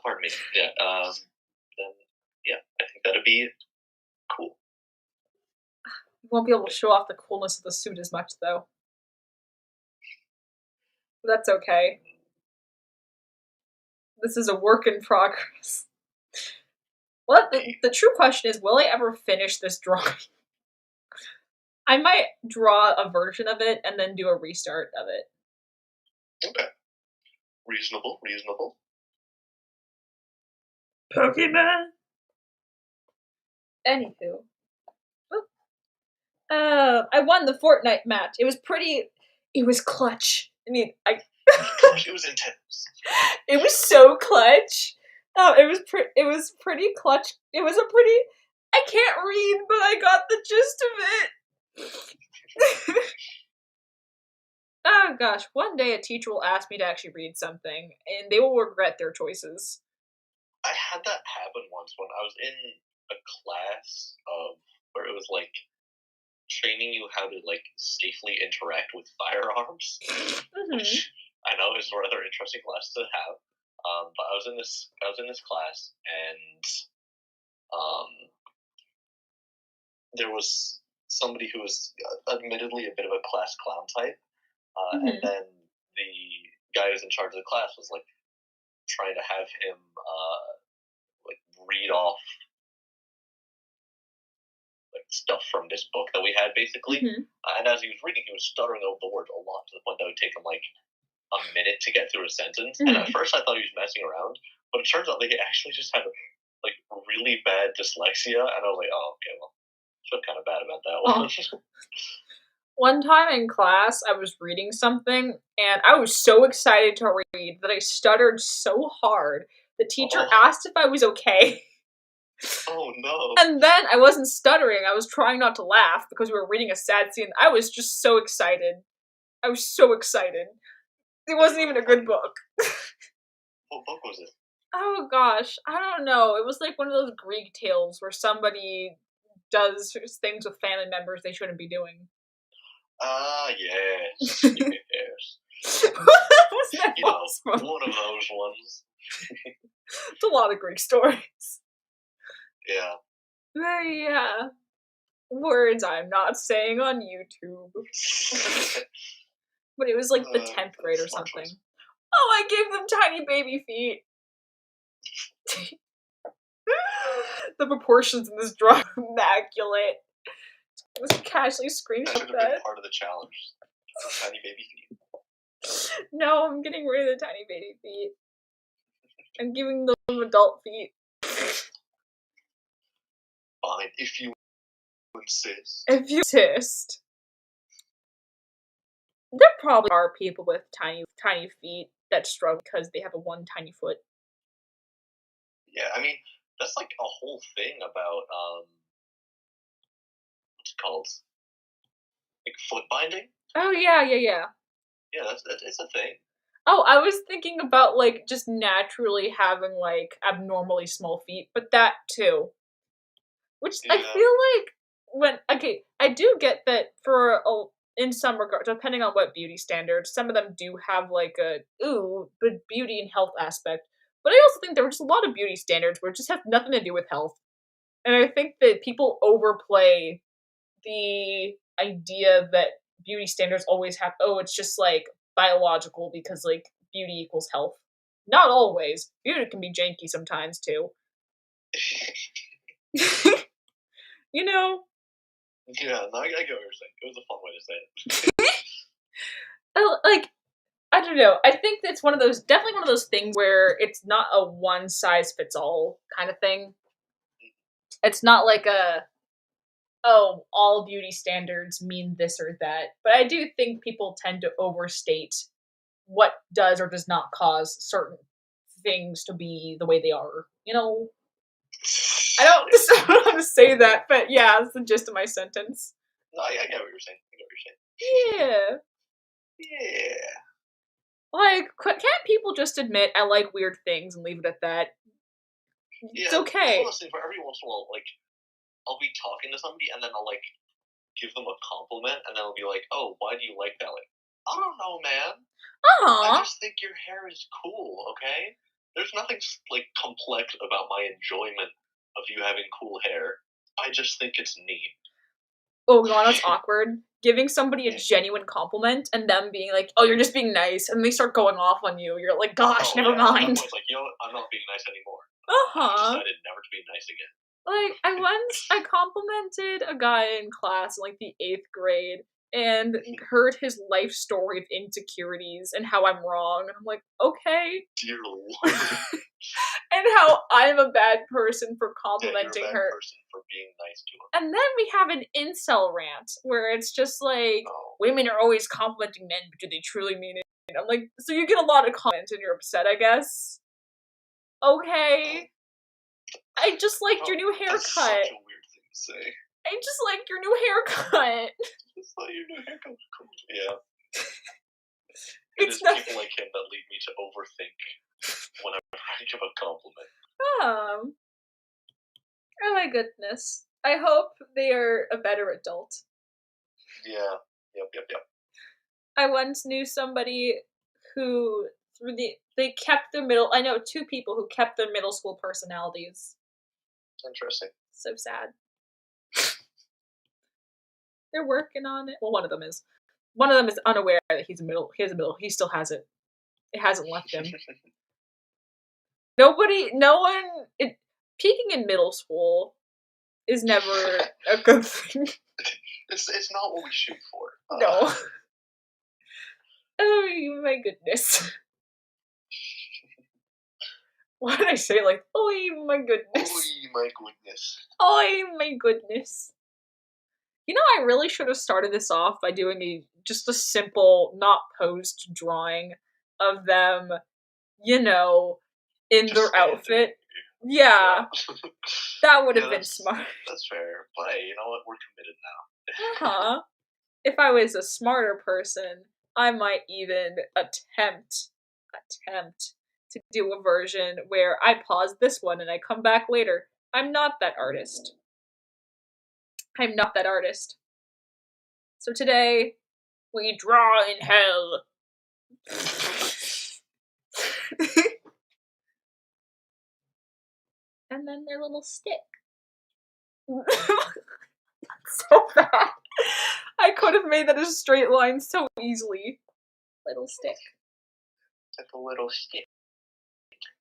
Pardon me. Yeah. Then yeah, I think that'd be cool. You won't be able to show off the coolness of the suit as much, though. But that's okay. This is a work in progress. What? The true question is, will I ever finish this drawing? I might draw a version of it and then do a restart of it. Okay. Reasonable. Pokemon. Anywho, I won the Fortnite match. It was pretty. It was clutch. I mean, It was intense. It was so clutch. Oh, it was pretty clutch. It was a pretty. I can't read, but I got the gist of it. Oh gosh, one day a teacher will ask me to actually read something, and they will regret their choices. I had that happen once when I was in a class where it was like training you how to like safely interact with firearms, which I know is a rather interesting class to have. But I was in this class, and there was somebody who was admittedly a bit of a class clown type, and then the guy who's in charge of the class was like trying to have him like read off like stuff from this book that we had basically. And as he was reading, he was stuttering over the words a lot to the point that it would take him like a minute to get through a sentence. And at first I thought he was messing around, but it turns out that he actually just had like really bad dyslexia, and I was like, oh, okay, well, I feel kind of bad about that one. One time in class, I was reading something, and I was so excited to read that I stuttered so hard. The teacher asked if I was okay. Oh no. And then I wasn't stuttering, I was trying not to laugh because we were reading a sad scene. I was just so excited. I was so excited. It wasn't even a good book. What book was it? Oh gosh, I don't know. It was like one of those Greek tales where somebody does things with family members they shouldn't be doing. Yes. Yes. You know, one of those ones. It's a lot of Greek stories. Yeah. Yeah. Words I'm not saying on YouTube. But it was like the 10th grade or something. Choice. Oh, I gave them tiny baby feet. The proportions in this drawing are immaculate. I was casually screaming that. Should have been part of the challenge. Tiny baby feet. No, I'm getting rid of the tiny baby feet. I'm giving them adult feet. Fine, if you insist. If you insist. There probably are people with tiny feet that struggle because they have a one tiny foot. Yeah, I mean, that's like a whole thing about what's it called? Like foot binding? Oh yeah. Yeah, it's a thing. Oh, I was thinking about like just naturally having like abnormally small feet, but that too. Which I feel like I do get that in some regard, depending on what beauty standards, some of them do have like but beauty and health aspect. But I also think there were just a lot of beauty standards where it just have nothing to do with health. And I think that people overplay the idea that beauty standards always have, it's just like biological because like beauty equals health. Not always. Beauty can be janky sometimes too. You know? Yeah, no, I get what you're saying. It was a fun way to say it. Like, I don't know. I think it's definitely one of those things where it's not a one size fits all kind of thing. It's not like all beauty standards mean this or that. But I do think people tend to overstate what does or does not cause certain things to be the way they are. I don't know how to say that, but yeah, that's the gist of my sentence. No, I get what you're saying. Yeah. Yeah. Like, can't people just admit I like weird things and leave it at that? It's okay. Honestly, for every once in a while, like, I'll be talking to somebody and then I'll, like, give them a compliment and then I'll be like, oh, why do you like that? Like, I don't know, man. I just think your hair is cool, okay? There's nothing, like, complex about my enjoyment of you having cool hair. I just think it's neat. Oh, you know what's awkward? Giving somebody a genuine compliment and them being like, oh, you're just being nice, and they start going off on you. You're like, gosh, never mind. It's like, you know what? I'm not being nice anymore. I decided never to be nice again. Like, I complimented a guy in class in, like, the 8th grade, and heard his life story of insecurities and how I'm wrong. And I'm like, okay. Dear Lord. And how I'm a bad person for complimenting you're a bad person for being nice to him. And then we have an incel rant where it's just like, women are always complimenting men, but do they truly mean it? And I'm like, so you get a lot of comments and you're upset, I guess? Okay. I just liked your new haircut. That's such a weird thing to say. I just liked your new haircut. Just like your new haircut was cool. Yeah. It's people like him that lead me to overthink whenever I give a compliment. Oh my goodness. I hope they are a better adult. Yeah. Yep. I once knew somebody who they kept their I know 2 people who kept their middle school personalities. Interesting. So sad. They're working on it. Well, one of them is. One of them is unaware that he has a middle. He still has it. It hasn't left him. Peaking in middle school is never a good thing. It's not what we shoot for. No. Oh my goodness. Why did I say it like, oh my goodness? Oh my goodness. Oh my goodness. You know, I really should have started this off by doing just a simple, not posed drawing of them, in just their outfit. Yeah. That would have been smart. That's fair. But hey, you know what? We're committed now. If I was a smarter person, I might even attempt to do a version where I pause this one and I come back later. I'm not that artist. So today, we draw in hell. And then their little stick. So bad. I could have made that a straight line so easily. Little stick. It's a little stick.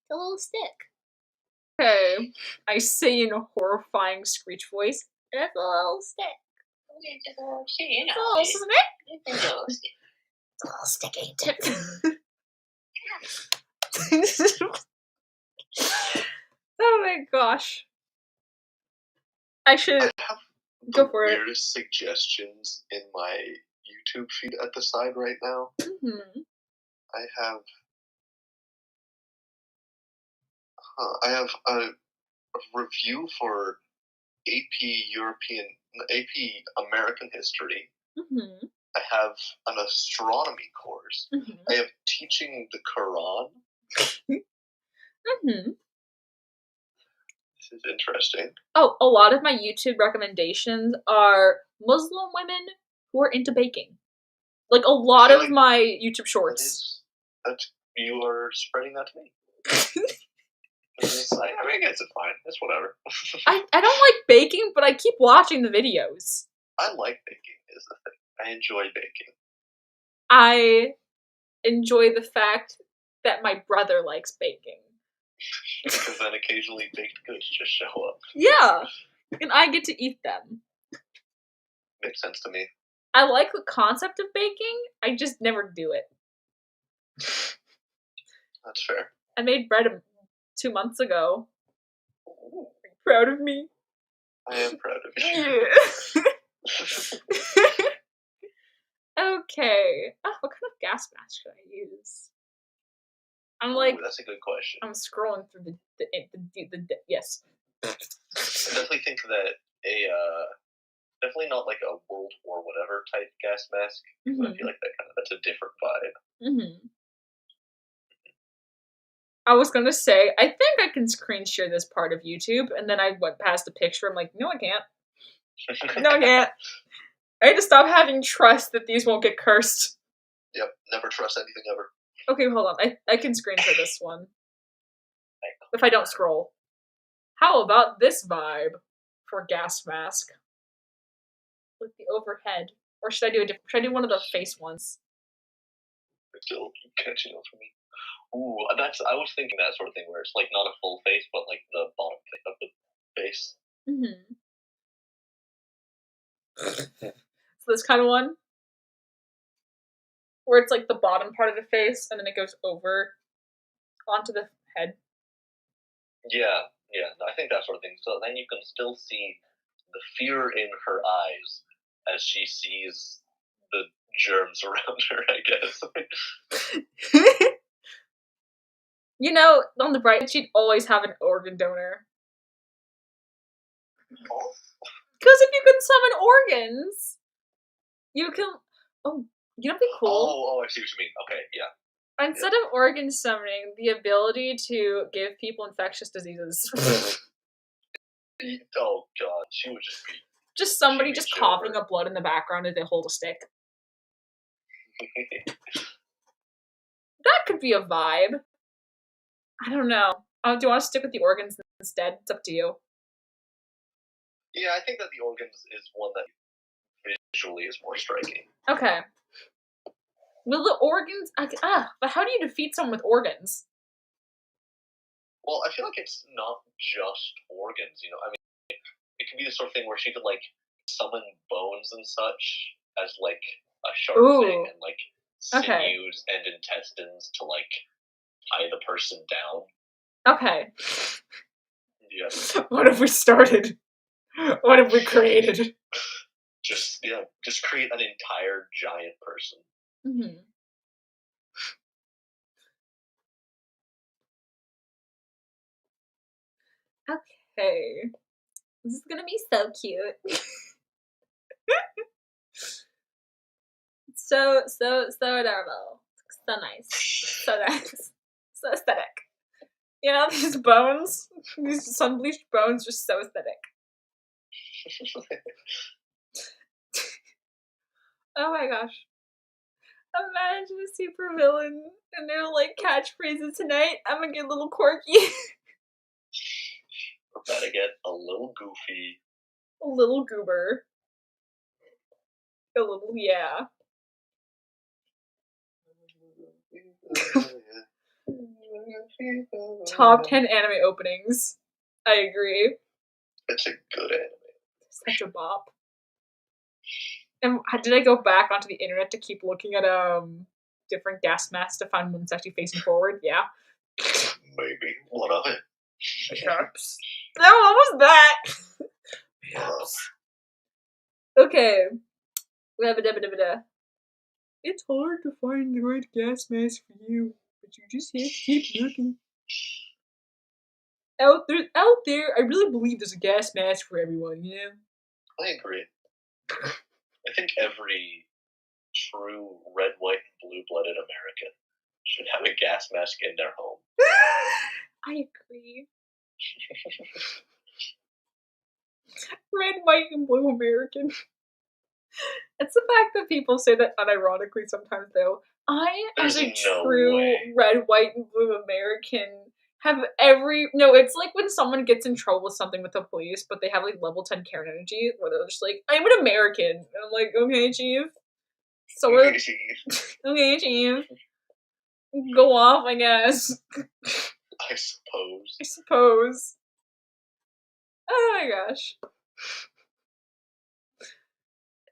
The little stick. Okay. I say in a horrifying screech voice. It's a little stick. It's a little stick, you know. It's a little stick. It's a little stick. It's a little stick, ain't it? Oh my gosh. I should go for it. I have the weirdest suggestions in my YouTube feed at the side right now. Mm-hmm. I have a review for AP American History. Mm-hmm. I have an astronomy course. Mm-hmm. I have teaching the Quran. Mm-hmm. This is interesting. Oh, a lot of my YouTube recommendations are Muslim women who are into baking. Like, a lot of my YouTube shorts. You are spreading that to me. I mean, I guess it's fine. It's whatever. I don't like baking, but I keep watching the videos. I like baking, is the thing. I enjoy baking. I enjoy the fact that my brother likes baking. Because then occasionally baked goods just show up. Yeah, and I get to eat them. Makes sense to me. I like the concept of baking, I just never do it. That's fair. I made bread 2 months ago. Ooh, Are you proud of me? I am proud of you. Yeah. Okay. Oh, what kind of gas mask should I use? I'm like, Ooh, that's a good question. I'm scrolling through the yes. I definitely think that definitely not like a World War whatever type gas mask. I feel like that's a different vibe. I was gonna say, I think I can screen share this part of YouTube, and then I went past the picture. I'm like, no, I can't. No, I can't. I had to stop having trust that these won't get cursed. Yep, never trust anything ever. Okay, hold on. I can screen share this one. If I don't scroll. How about this vibe for gas mask? With the overhead. Or should I do a different, should I do one of the face ones? It's still catching up for me. Ooh, I was thinking that sort of thing where it's like not a full face, but like the bottom of the face. So this kind of one? Where it's like the bottom part of the face, and then it goes over onto the head. Yeah, I think that sort of thing. So then you can still see the fear in her eyes as she sees the germs around her, I guess. You know, on the bright, she'd always have an organ donor. Oh. Because if you can summon organs, you can. Oh, you know what'd be cool? Oh, I see what you mean. Okay, yeah. Instead of organ summoning, the ability to give people infectious diseases. Oh god, she would just be. Just somebody just coughing up blood in the background as they hold a stick. That could be a vibe. I don't know. Do you want to stick with the organs instead? It's up to you. Yeah, I think that the organs is one that visually is more striking. Okay. Will the organs... but how do you defeat someone with organs? Well, I feel like it's not just organs, you know? I mean, it could be the sort of thing where she could, like, summon bones and such as, like, a sharp thing, and, like, sinews and intestines to, like, tie the person down. Okay. Yeah. What have we started? What have we created? Just create an entire giant person. Okay. This is gonna be so cute. so adorable. So nice. So nice. So aesthetic. You know, these bones, these sun-bleached bones, just so aesthetic. Oh my gosh. Imagine a super villain and their like catchphrases tonight. I'm gonna get a little quirky. Gotta get a little goofy. A little goober. A little, yeah. Top 10 anime openings. I agree. It's a good anime. Such a bop. And did I go back onto the internet to keep looking at different gas masks to find one that's actually facing forward? Yeah. Maybe. What of it? Perhaps. No, what was that? Perhaps. Okay. It's hard to find the right gas mask for you, but you just have to keep looking. Out there, I really believe there's a gas mask for everyone, you know? I agree. I think every true red, white, and blue-blooded American should have a gas mask in their home. I agree. Red, white, and blue American. It's the fact that people say that unironically sometimes, though. As a true red, white, and blue American, have no, it's like when someone gets in trouble with something with the police, but they have like level 10 Karen energy, where they're just like, I'm an American. And I'm like, okay, chief. So we're... Okay, chief. Go off, I guess. I suppose. Oh my gosh.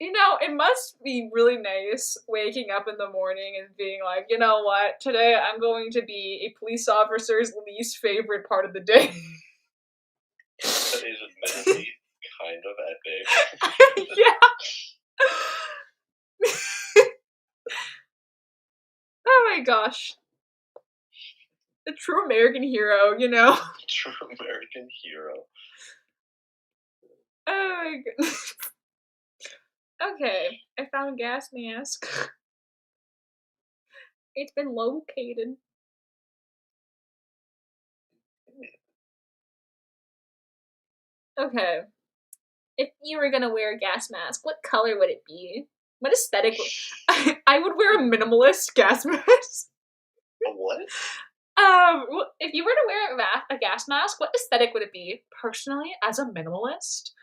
You know, it must be really nice waking up in the morning and being like, you know what, today I'm going to be a police officer's least favorite part of the day. That is admittedly kind of epic. Yeah. Oh my gosh. A true American hero, you know? True American hero. Oh my goodness. Okay, I found a gas mask. It's been located. Okay. If you were gonna wear a gas mask, what color would it be? What aesthetic I would wear a minimalist gas mask. A what? If you were to wear a gas mask, what aesthetic would it be? Personally, as a minimalist,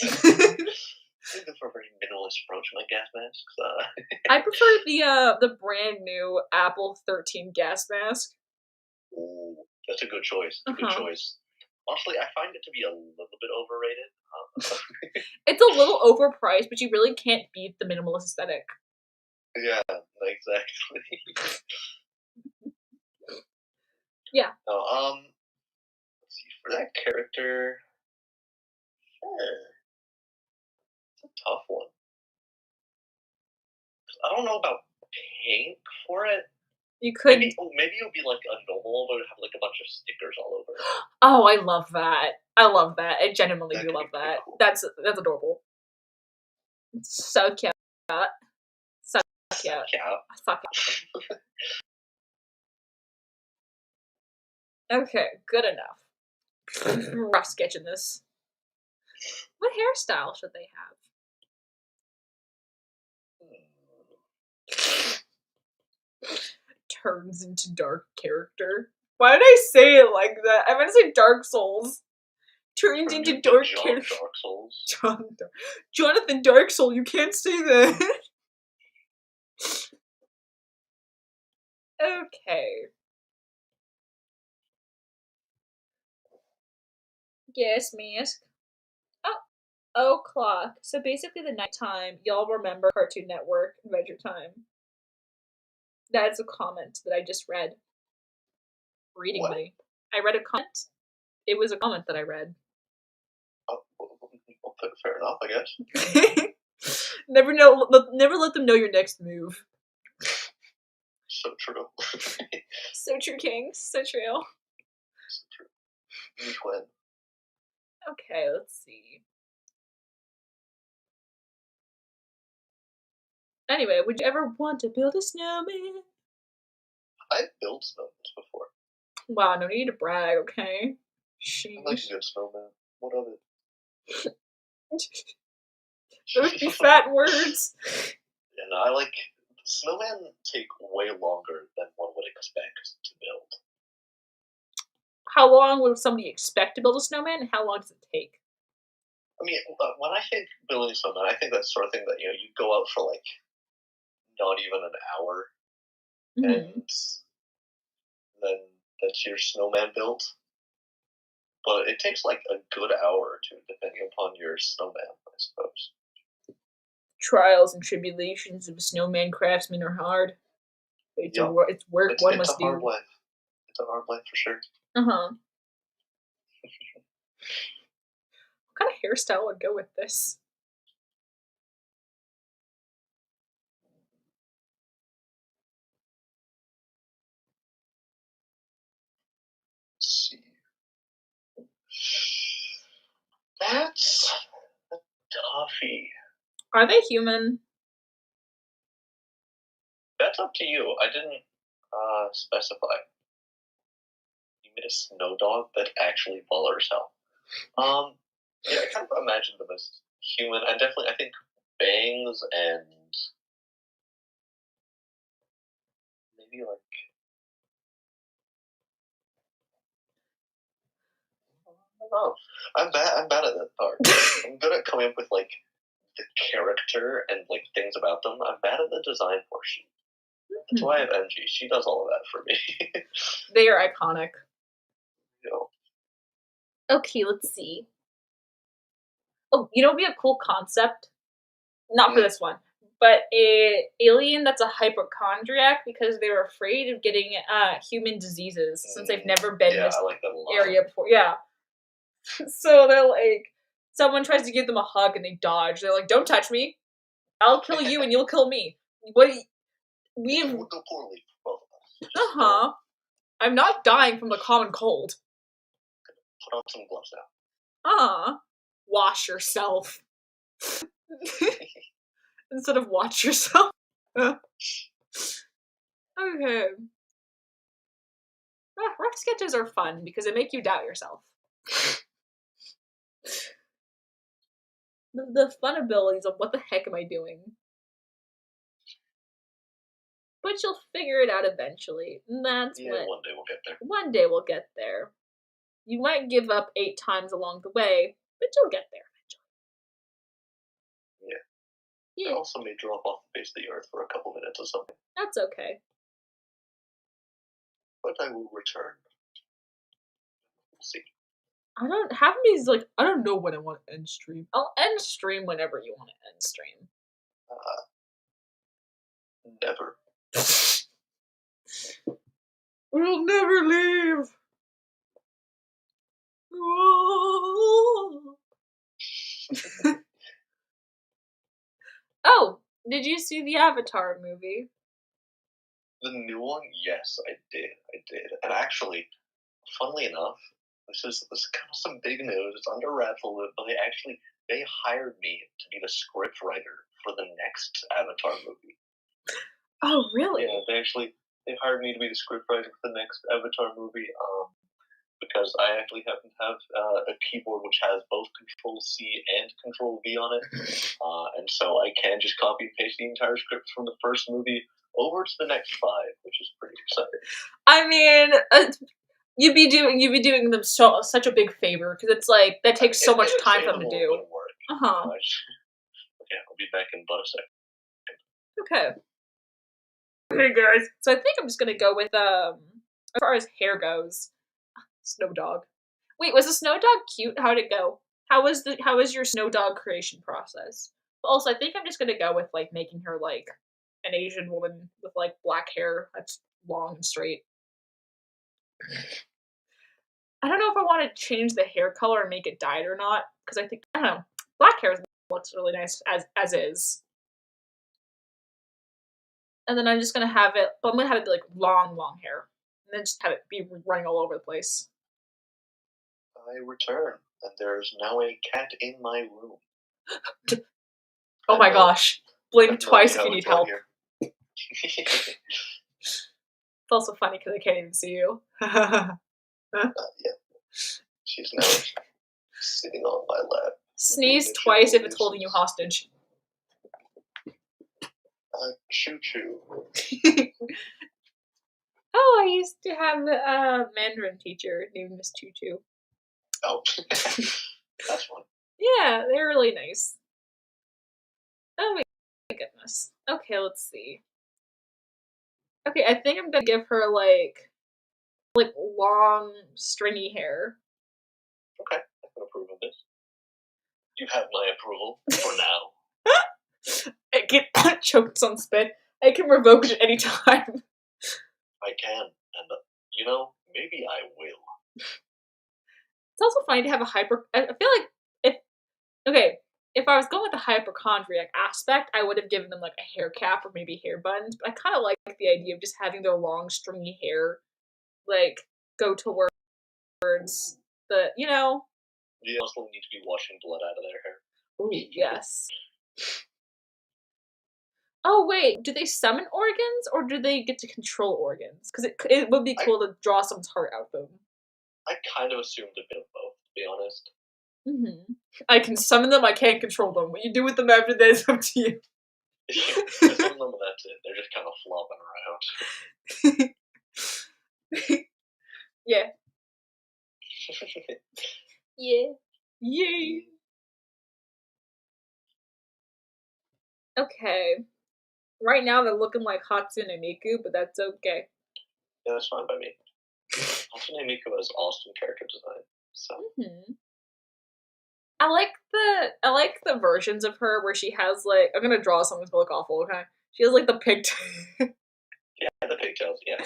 I think for a very minimalist approach to my gas masks. I prefer the brand new Apple 13 gas mask. Ooh, that's a good choice. That's a good choice. Honestly, I find it to be a little bit overrated. It's a little overpriced, but you really can't beat the minimalist aesthetic. Yeah, exactly. Yeah. No, let's see. For that character, it's a tough one. I don't know about pink for it. You could. Maybe it would be like a normal, but it would have like a bunch of stickers all over it. Oh, I love that. I love that. I genuinely do love that. Cool. That's adorable. It's so cute. So cute. So cute. Okay, good enough. Rough sketching this. What hairstyle should they have? Turns into dark character. Why did I say it like that? I meant to say Dark Souls. Turns into dark character. Dark Souls. Jonathan Dark Soul, you can't say that. Okay. Gas mask. Oh, clock. So basically the nighttime, y'all remember Cartoon Network, Adventure Time. That's a comment that I just read. Reading What? buddy. I read a comment. It was a comment that I read. Oh, fair enough, I guess. Never let them know your next move. So true. So true, King. So true. So true. You win. Okay, let's see. Anyway, would you ever want to build a snowman? I've built snowmen before. Wow, no need to brag, okay? Sheesh. I like a good snowman. What of it? Those be fat words. And I like snowmen take way longer than one would expect to build. How long would somebody expect to build a snowman, and how long does it take? I mean, when I think building a snowman, I think that's the sort of thing that you go out for like not even an hour, and then that's your snowman built. But it takes like a good hour or two, depending upon your snowman, I suppose. Trials and tribulations of snowman craftsmen are hard. It's work one must do. It's a hard life. It's a hard life for sure. What kind of hairstyle would go with this? Let's see. That's a toughie. Are they human? That's up to you. I didn't specify. You made a snow dog that actually bothers hell. Yeah, I kind of imagine them as human, and definitely I think bangs and maybe like I don't know. I'm bad at that part. I'm good at coming up with like the character and like things about them. I'm bad at the design portion. That's why I have MG. She does all of that for me. They are iconic. You know. Okay, let's see. Oh, you know what would be a cool concept? Not for this one, but a alien that's a hypochondriac because they're afraid of getting human diseases since they've never been in this I like that a lot. area before. Yeah. So they're like, someone tries to give them a hug and they dodge. They're like, "Don't touch me. I'll kill you and you'll kill me." What? We've. It would go poorly for both of us. Uh-huh. I'm not dying from the common cold. Put on some gloves Ah. Wash yourself. Instead of watch yourself. Okay. Rough sketches are fun because they make you doubt yourself. The fun abilities of what the heck am I doing? But you'll figure it out eventually. And that's what. One day we'll get there. One day we'll get there. You might give up 8 times along the way, but you'll get there eventually. Yeah. I also may drop off the face of the earth for a couple minutes or something. That's okay. But I will return. We'll see. I don't have these I don't know when I want to end stream. I'll end stream whenever you want to end stream. Never. We'll never leave. Oh, did you see the Avatar movie? The new one? Yes, I did. And actually, funnily enough, this is kind of some big news. It's under wraps a little bit, but they hired me to be the script writer for the next Avatar movie. Oh, really? Yeah, they hired me to be the script writer for the next Avatar movie. Because I actually happen to have a keyboard which has both Control C and Control V on it, and so I can just copy and paste the entire script from the first movie over to the next 5, which is pretty exciting. I mean, you'd be doing them such a big favor because it's like that takes so much time for them to do. Okay, I'll be back in about a second. Okay, guys. So I think I'm just gonna go with as far as hair goes. Snow Dog. Wait, was the Snow Dog cute? How'd it go? How was your Snow Dog creation process? But also, I think I'm just gonna go with making her an Asian woman with black hair that's long and straight. I don't know if I want to change the hair color and make it dyed or not because I don't know. Black hair looks really nice as is. And then I'm just gonna have it, but I'm gonna have it be long hair, and then just have it be running all over the place. I return, and there's now a cat in my room. Oh my gosh. Blink twice if you need help. It's also funny because I can't even see you. Yeah. She's now sitting on my lap. Sneeze twice if it's holding you hostage. Choo choo. Oh, I used to have a Mandarin teacher named Miss Choo Choo. Oh, that's fun. Yeah, they're really nice. Oh my goodness. Okay, let's see. Okay, I think I'm gonna give her long, stringy hair. Okay, I can approve of this. You have my approval for now. I get choked on spit. I can revoke it at any time. I can, and maybe I will. It's also funny to have a hyper. I feel like if I was going with the hypochondriac aspect, I would have given them a hair cap or maybe hair buns. But I kind of like the idea of just having their long, stringy hair, go towards the. You also need to be washing blood out of their hair. Ooh, yes. Oh wait, do they summon organs or do they get to control organs? Because it would be cool to draw someone's heart out of them. I kind of assumed a bit of both, to be honest. Mm-hmm. I can summon them, I can't control them. What you do with them after that is up to you. Some of them, that's it. They're just kind of flopping around. Yeah. Yeah. Yay. Okay. Right now they're looking like Hatsune Miku, but that's okay. Yeah, that's fine by me. Hatsune Miku has awesome character design. So. Mm-hmm. I like the versions of her where she has like I'm gonna draw something to look awful. Okay, she has like the pigtail. Yeah, the pigtails. Yeah,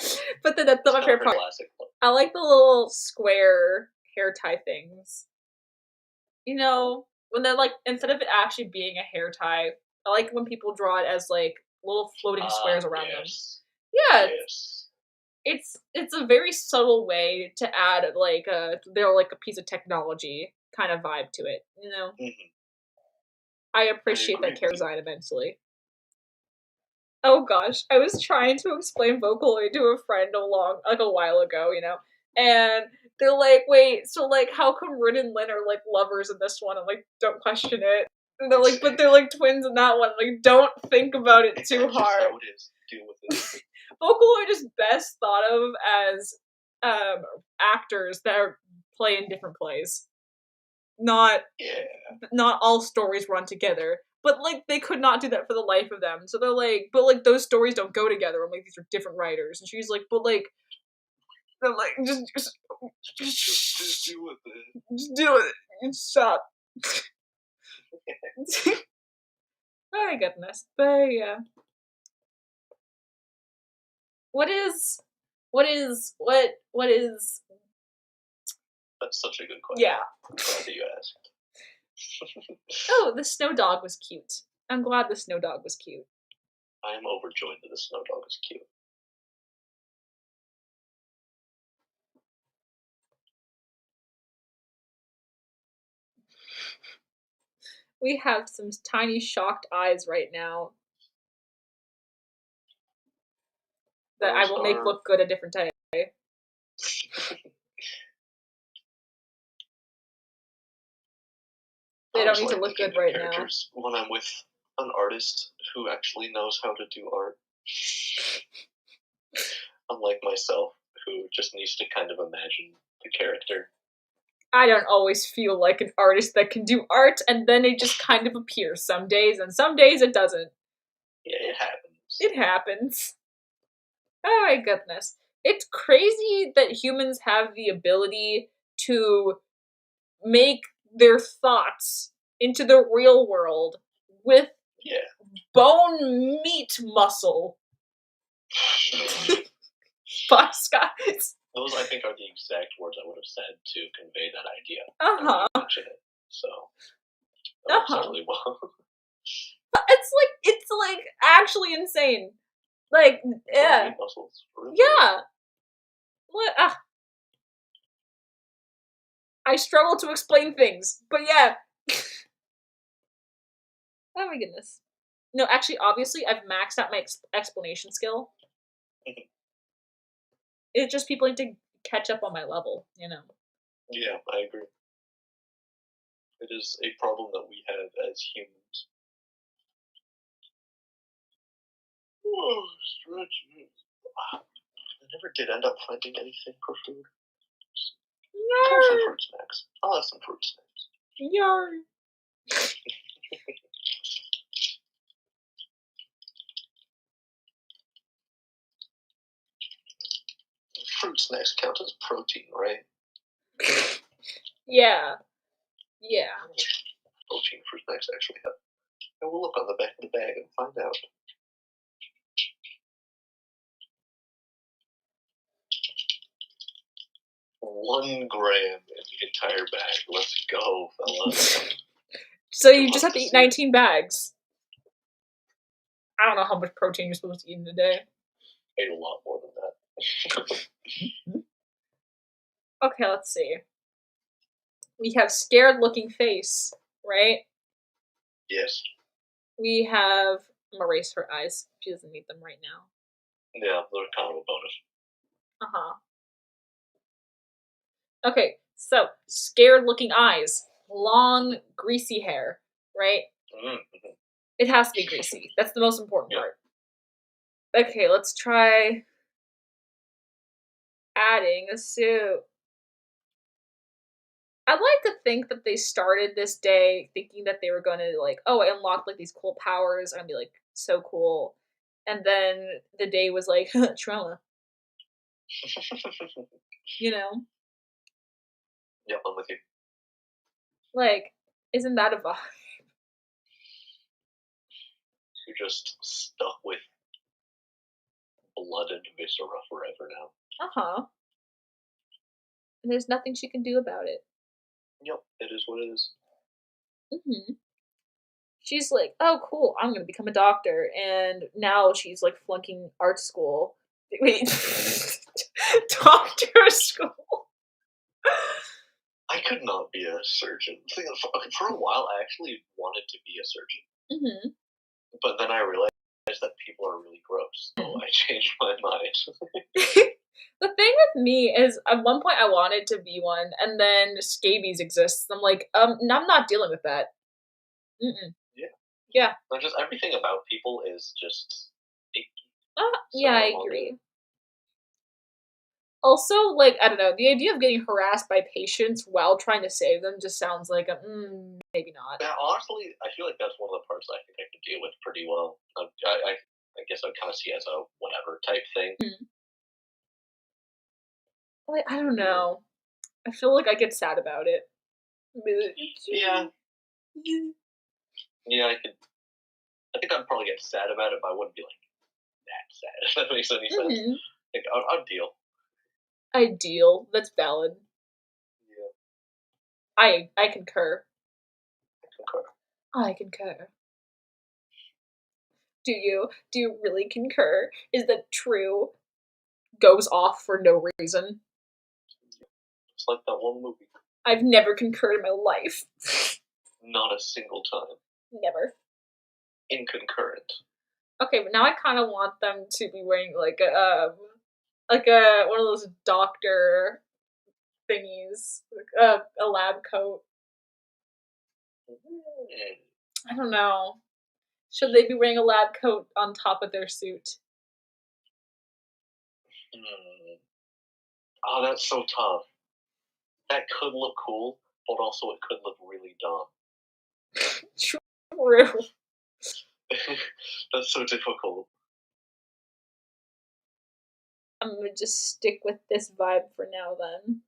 But then that's not my kind of favorite her part. classic look. I like the little square hair tie things. You know, when they're like instead of it actually being a hair tie, I like when people draw it as like little floating squares around them. Yes, Yeah, yes. it's a very subtle way to add like they're like a piece of technology kind of vibe to it. You know, Mhm. I I appreciate agree that with care you. design immensely. Oh gosh, I was trying to explain Vocaloid to a friend a while ago, you know, and they're like, "Wait, so like, how come Rin and Lin are like lovers in this one?" I'm like, "Don't question it." And they're like, "But they're like twins in that one." I'm like, "Don't think about it too It's just hard." how it is. Deal with it. Vocaloid is best thought of as actors that play in different plays, not Yeah. not all stories run together. But like they could not do that for the life of them. So they're like, but like those stories don't go together. I'm like, these are different writers. And she's like, but like they're like Just deal with it. just do it. And stop. Oh my goodness. But yeah. What is what is That's such a good question. yeah. I'm glad that you asked. Oh, the snow dog was cute. I'm glad the snow dog was cute. I am overjoyed that the snow dog is cute. We have some tiny shocked eyes right now that I Those will make are look good a different day. I They don't always need to like look looking good at right now. characters when I'm with an artist who actually knows how to do art. Unlike myself, who just needs to kind of imagine the character. I don't always feel like an artist that can do art, and then it just kind of appears some days, and some days it doesn't. Yeah, it happens. It happens. Oh my goodness. It's crazy that humans have the ability to make their thoughts into the real world with Yeah. bone meat muscle. Box guys. Those, I think, are the exact words I would have said to convey that idea. Uh-huh. When you mention it. So, that works out Uh-huh. really well. It's like actually insane. Like, yeah. Meat muscles. Really Yeah. What? I struggle to explain things, but yeah. Oh my goodness. No, actually, obviously, I've maxed out my explanation skill. Mhm. It's just people need to catch up on my level, you know. Yeah, I agree. It is a problem that we have as humans. Whoa, stretch. I never did end up finding anything for food. Let's have some fruit snacks. I'll have some fruit snacks. Yarn. Fruit snacks count as protein, right? Yeah. Yeah. Protein fruit snacks actually have. And we'll look on the back of the bag and find out. $1 gram in the entire bag. Let's go, fella. So you Good just luck have to to eat see. 19 bags. I don't know how much protein you're supposed to eat in a day. Ate a lot more than that. Okay, let's see. We have scared looking face, right? Yes. We have I'm gonna erase her eyes. She doesn't need them right now. Yeah, they're kind of a bonus. Uh-huh. Okay, so scared looking eyes, long, greasy hair, right? Mm-hmm. It has to be greasy. That's the most important Yeah. part. Okay, let's try adding a suit. I'd like to think that they started this day thinking that they were going to like, oh, I unlocked like these cool powers. I'm gonna be like so cool, and then the day was like trauma. You know, Yep, I'm with you. like Isn't that a vibe? You're just stuck with blood and viscera forever now. Uh-huh. And there's nothing she can do about it. Yep, it is what it is. Mhm. She's like, "Oh, cool, I'm gonna become a doctor," and now she's, like, flunking art school. Wait, doctor school. I could not be a surgeon. For a while, I actually wanted to be a surgeon, Mhm. but then I realized that people are really gross, so I changed my mind. The thing with me is at one point I wanted to be one, and then scabies exists. I'm like, no, I'm not dealing with that. Mm-mm. Yeah. Yeah. Not just everything about people is just icky. Yeah, I So, agree. Also, like, I don't know, the idea of getting harassed by patients while trying to save them just sounds like maybe not. yeah, honestly, I feel like that's one of the parts I think I could deal with pretty well. I guess I'd kind of see it as a whatever type thing. Hmm. Like, I don't know. I feel like I get sad about it. Yeah, yeah, I could. I think I'd probably get sad about it, but I wouldn't be like that sad. If that makes any sense. Mhm. Like, I'd deal. Ideal. That's valid. Yeah, I concur. I concur. I concur. Do you? Do you really concur? Is that true? Goes off for no reason. It's like that one movie. I've never concurred in my life. Not a single time. Never. Inconcurrent. Okay, but now I kind of want them to be wearing like a one of those doctor thingies, like a lab coat. Mm. I don't know. Should they be wearing a lab coat on top of their suit? Mm. Oh, that's so tough. That could look cool, but also it could look really dumb. True. That's so difficult. I'm gonna just stick with this vibe for now then.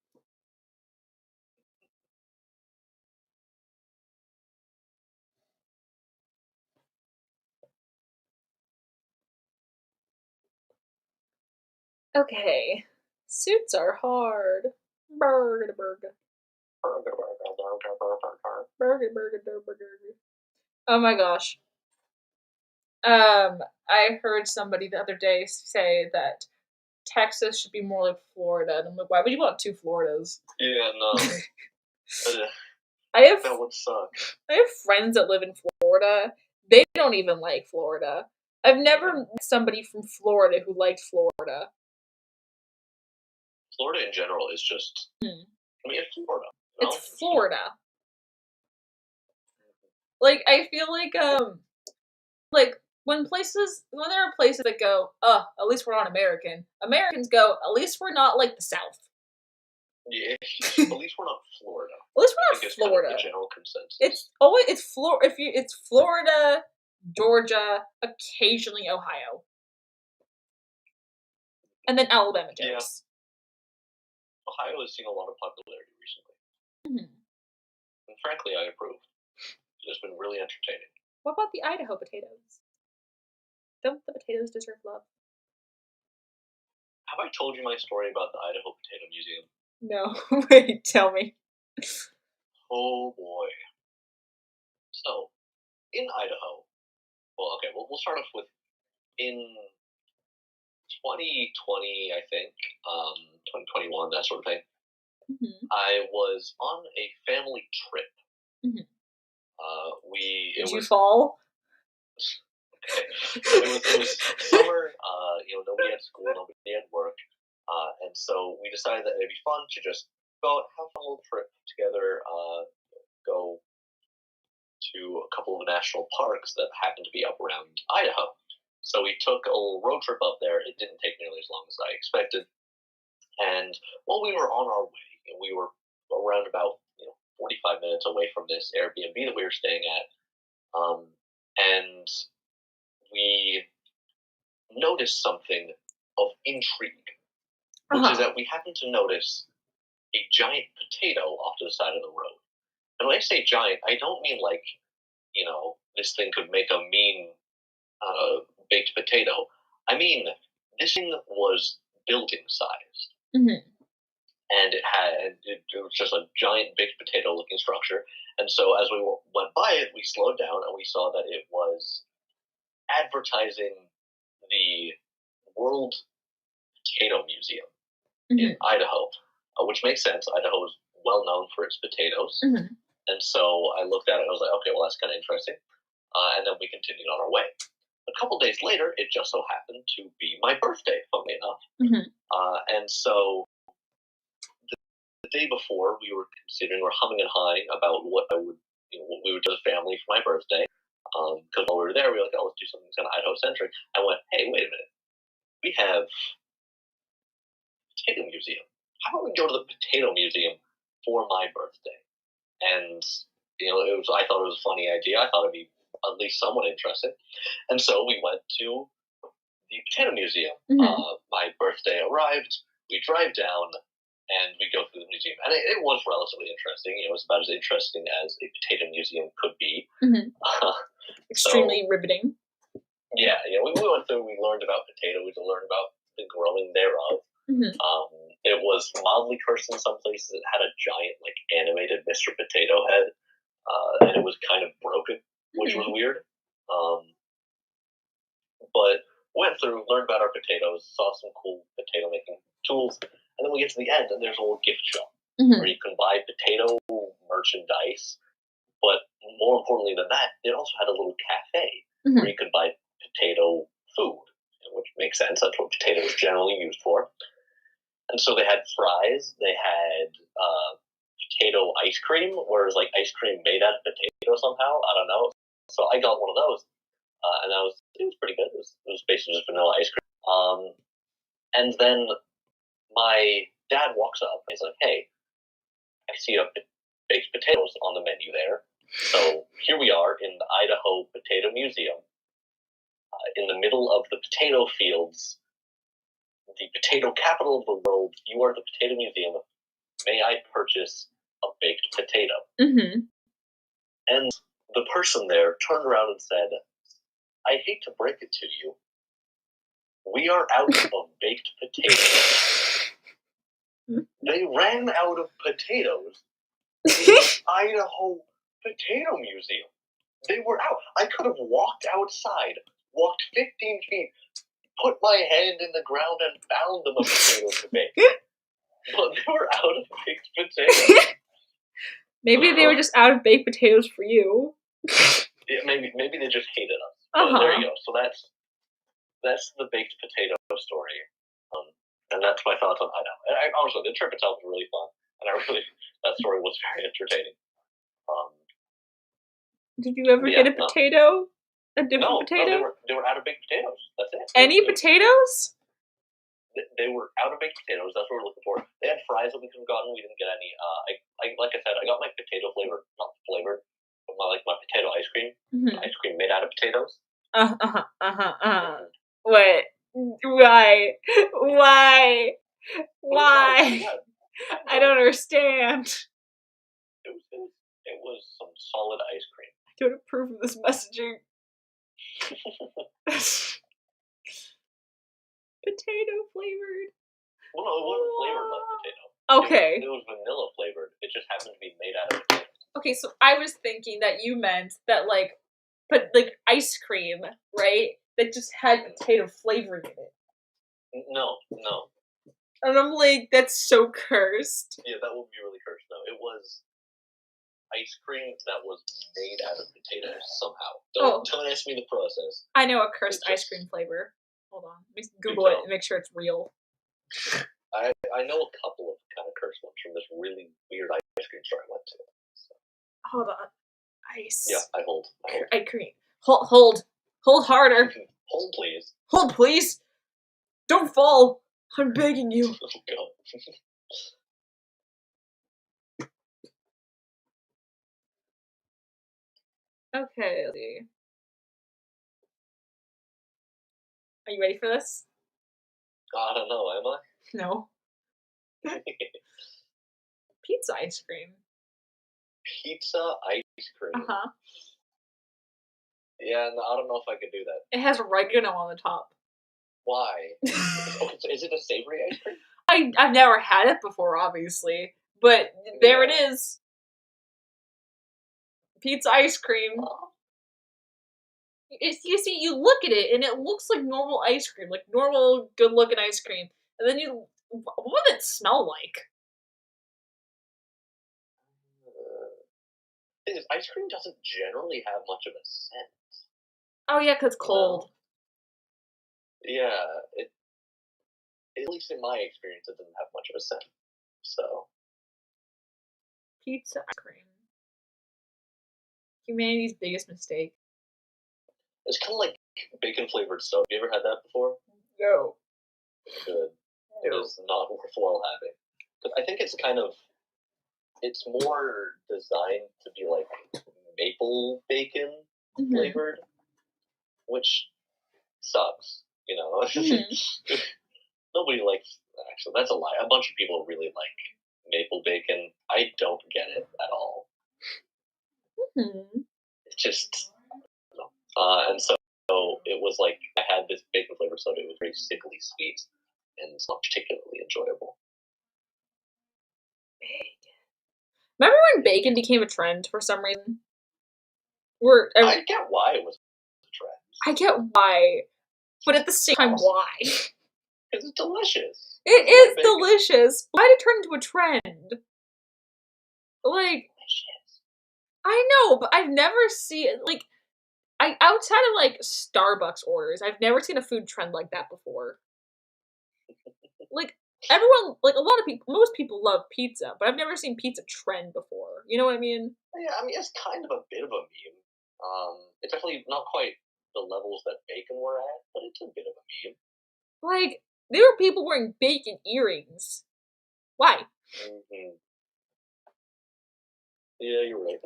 Okay. Suits are hard. Burger burger. Burger burger burger. Oh my gosh. I heard somebody the other day say that Texas should be more like Florida, and I'm like, why would you want two Floridas? Yeah, no. I have That would suck. I have friends that live in Florida. They don't even like Florida. I've never met somebody from Florida who liked Florida. Florida in general is just. Hmm. I mean, it's Florida. You know? It's Florida. Like I feel like when there are places that go, at least we're not American. Americans go, at least we're not like the South. Yeah, at least we're not Florida. At least I we're think not it's kind of Florida. the general consensus. It's Florida, Georgia, occasionally Ohio, and then Alabama Yeah. jokes. Ohio has seen a lot of popularity recently, Mhm. and frankly, I approve. It's been really entertaining. What about the Idaho potatoes? Don't the potatoes deserve love? Have I told you my story about the Idaho Potato Museum? No. Wait, tell me. Oh boy. So, in Idaho, well, okay, we'll start off with in 2020, I think, 2021, that sort of thing. Mhm. I was on a family trip. Mhm. It Did you was fall? okay. It was summer. Nobody had school, nobody had work, and so we decided that it'd be fun to just go out, have a little trip together. Go to a couple of national parks that happen to be up around Idaho. So we took a little road trip up there. It didn't take nearly as long as I expected. And while we were on our way, we were around about 45 minutes away from this Airbnb that we were staying at, and we noticed something of intrigue, which is that we happened to notice a giant potato off to the side of the road. And when I say giant, I don't mean like, this thing could make a mean baked potato. I mean, this thing was building sized. Mm-hmm. And it was just a giant baked potato looking structure. And so as we went by it, we slowed down and we saw that it was advertising the World Potato Museum in Idaho, which makes sense. Idaho is well known for its potatoes. Mm-hmm. And so I looked at it and I was like, okay, well, that's kind of interesting. And then we continued on our way. A couple days later, it just so happened to be my birthday, funnily enough. Mm-hmm. And so the day before, we were humming and hawing about what what we would do as a family for my birthday. Because while we were there, we were like, oh, let's do something kind of Idaho-centric. I went, hey, wait a minute. We have Potato Museum. How about we go to the Potato Museum for my birthday? And I thought it was a funny idea. I thought it'd be at least somewhat interesting. And so we went to the Potato Museum. My birthday arrived. We drive down and we go through the museum, and it was relatively interesting. It was about as interesting as a potato museum could be. Extremely riveting. Yeah, we went through. We learned about potatoes and learned about the growing thereof. It was mildly cursed in some places. It had a giant, animated Mr. Potato Head, and it was kind of broken, which was weird. But went through, learned about our potatoes, saw some cool potato making tools, and then we get to the end, and there's a little gift shop where you can buy potato merchandise. But more importantly than that, it also had a little cafe where you could buy potato food, which makes sense. That's what potato is generally used for. And so they had fries. They had potato ice cream, where it was like ice cream made out of potato somehow. I don't know. So I got one of those, and it was pretty good. It was basically just vanilla ice cream. And then my dad walks up and he's like, "Hey, I see a baked potatoes on the menu there." So here we are in the Idaho Potato Museum, in the middle of the potato fields, the potato capital of the world. You are the Potato Museum. May I purchase a baked potato? And the person there turned around and said, "I hate to break it to you. We are out of baked potatoes." They ran out of potatoes in the Idaho Potato Museum. They were out. I could have walked outside, walked 15 feet, put my hand in the ground and found them a potato to bake. But they were out of baked potatoes. Maybe they were just out of baked potatoes for you. Yeah, maybe they just hated us. But there you go. So that's the baked potato story. And that's my thoughts on Idaho. And honestly, the trip itself was really fun. And that story was very entertaining. Did you ever get a potato? A different potato? No, they were out of baked potatoes. That's it. Any potatoes? They were out of baked potatoes. That's what we're looking for. They had fries that we could have gotten. We didn't get any. Like I said, I got my potato flavored, not flavored, but my potato ice cream. Ice cream made out of potatoes. Wait. Why? I don't understand. It was some solid ice cream. I don't approve of this messaging. Potato flavored. Well, no, it wasn't flavored like potato. Okay. It was vanilla flavored. It just happened to be made out of potato. Okay, so I was thinking that you meant that ice cream, right? That just had potato flavoring in it. No. And I'm like, that's so cursed. Yeah, that would be really cursed. No, it was ice cream that was made out of potatoes somehow. Don't ask me the process. I know a cursed ice cream flavor. Hold on. Let me Google it and make sure it's real. I know a couple of kind of cursed ones from this really weird ice cream store I went to. So. Hold on. Ice. Yeah, I hold. Ice cream. Hold harder. Hold, please. Hold, please. Don't fall. I'm begging you. Oh, God. Okay, let's see. Are you ready for this? I don't know, am I? No. Pizza ice cream. Pizza ice cream. Uh-huh. Yeah, no, I don't know if I could do that. It has oregano on the top. Why? Okay, so is it a savory ice cream? I've never had it before, obviously, but there it is. Pizza ice cream. You see, you look at it and it looks like normal ice cream, like normal, good-looking ice cream, and then what would it smell like? Thing is, ice cream doesn't generally have much of a scent. Oh yeah, 'cause it's cold. Yeah, at least in my experience, it doesn't have much of a scent. So Pizza ice cream. Humanity's biggest mistake. it's kind of like bacon flavored soda. Have you ever had that before? No. Good. It is not worthwhile having. But I think it's more designed to be like maple bacon flavored, which sucks. You know, nobody likes. Actually, that's a lie. A bunch of people really like maple bacon. I don't get it at all. It's just, and so it was like I had this bacon flavored soda. It was very sickly sweet, and it's not particularly enjoyable. Remember when bacon became a trend for some reason? I get why it was a trend. I get why, but at the same time, why? Because it's delicious. It is delicious. Why did it turn into a trend? Like, delicious. I know, but I've never seen outside of like Starbucks orders, I've never seen a food trend like that before. Like everyone, like a lot of people, most people love pizza, but I've never seen pizza trend before. You know what I mean? Yeah, I mean it's kind of a bit of a meme. It's definitely not quite the levels that bacon were at, but it's a bit of a meme. Like there were people wearing bacon earrings. Why? Mm-hmm. Yeah, you're right.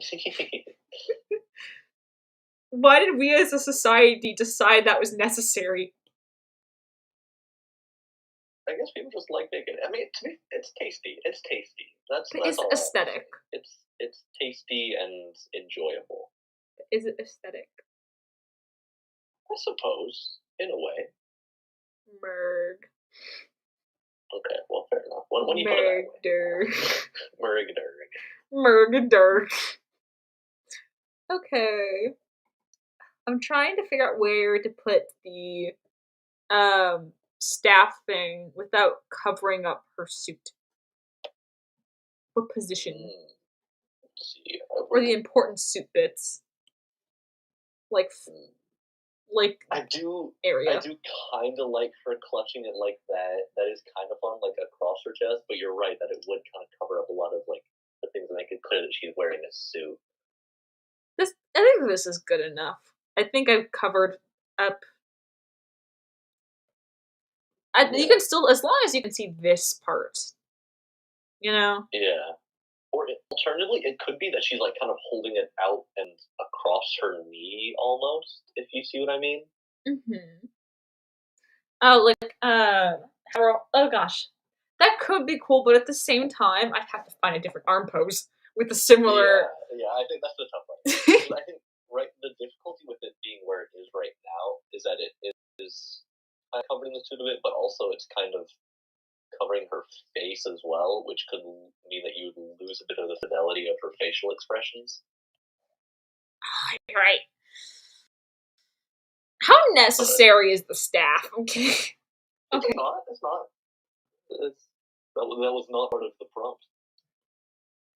Why did we as a society decide that was necessary? I guess people just like bacon. I mean, to me, it's tasty. It's tasty. That's all aesthetic. It's tasty and enjoyable. Is it aesthetic? I suppose, in a way. Merg. Okay, well, fair enough. When you put it that way. Merg-derg. Okay. I'm trying to figure out where to put the staff thing without covering up her suit. What position? Let's see. Or the important suit bits. Like I do area. I do kind of like her clutching it like that. That is kind of fun, like across her chest. But you're right that it would kind of cover up a lot of like the things that make it clear that she's wearing a suit. I think this is good enough. I think I've covered up. You can still, as long as you can see this part, you know. Yeah. Or alternatively, it could be that she's like kind of holding it out and across her knee almost. If you see what I mean. Mm-hmm. Oh, oh gosh, that could be cool, but at the same time, I'd have to find a different arm pose with a similar. Yeah, I think that's the tough part. I think the difficulty with it being where it is right now is that it is kind of covering the suit of it, but also it's kind of covering her face as well, which could mean that you would lose a bit of the fidelity of her facial expressions. Right. How necessary is the staff? Okay. It's not. That was not part of the prompt.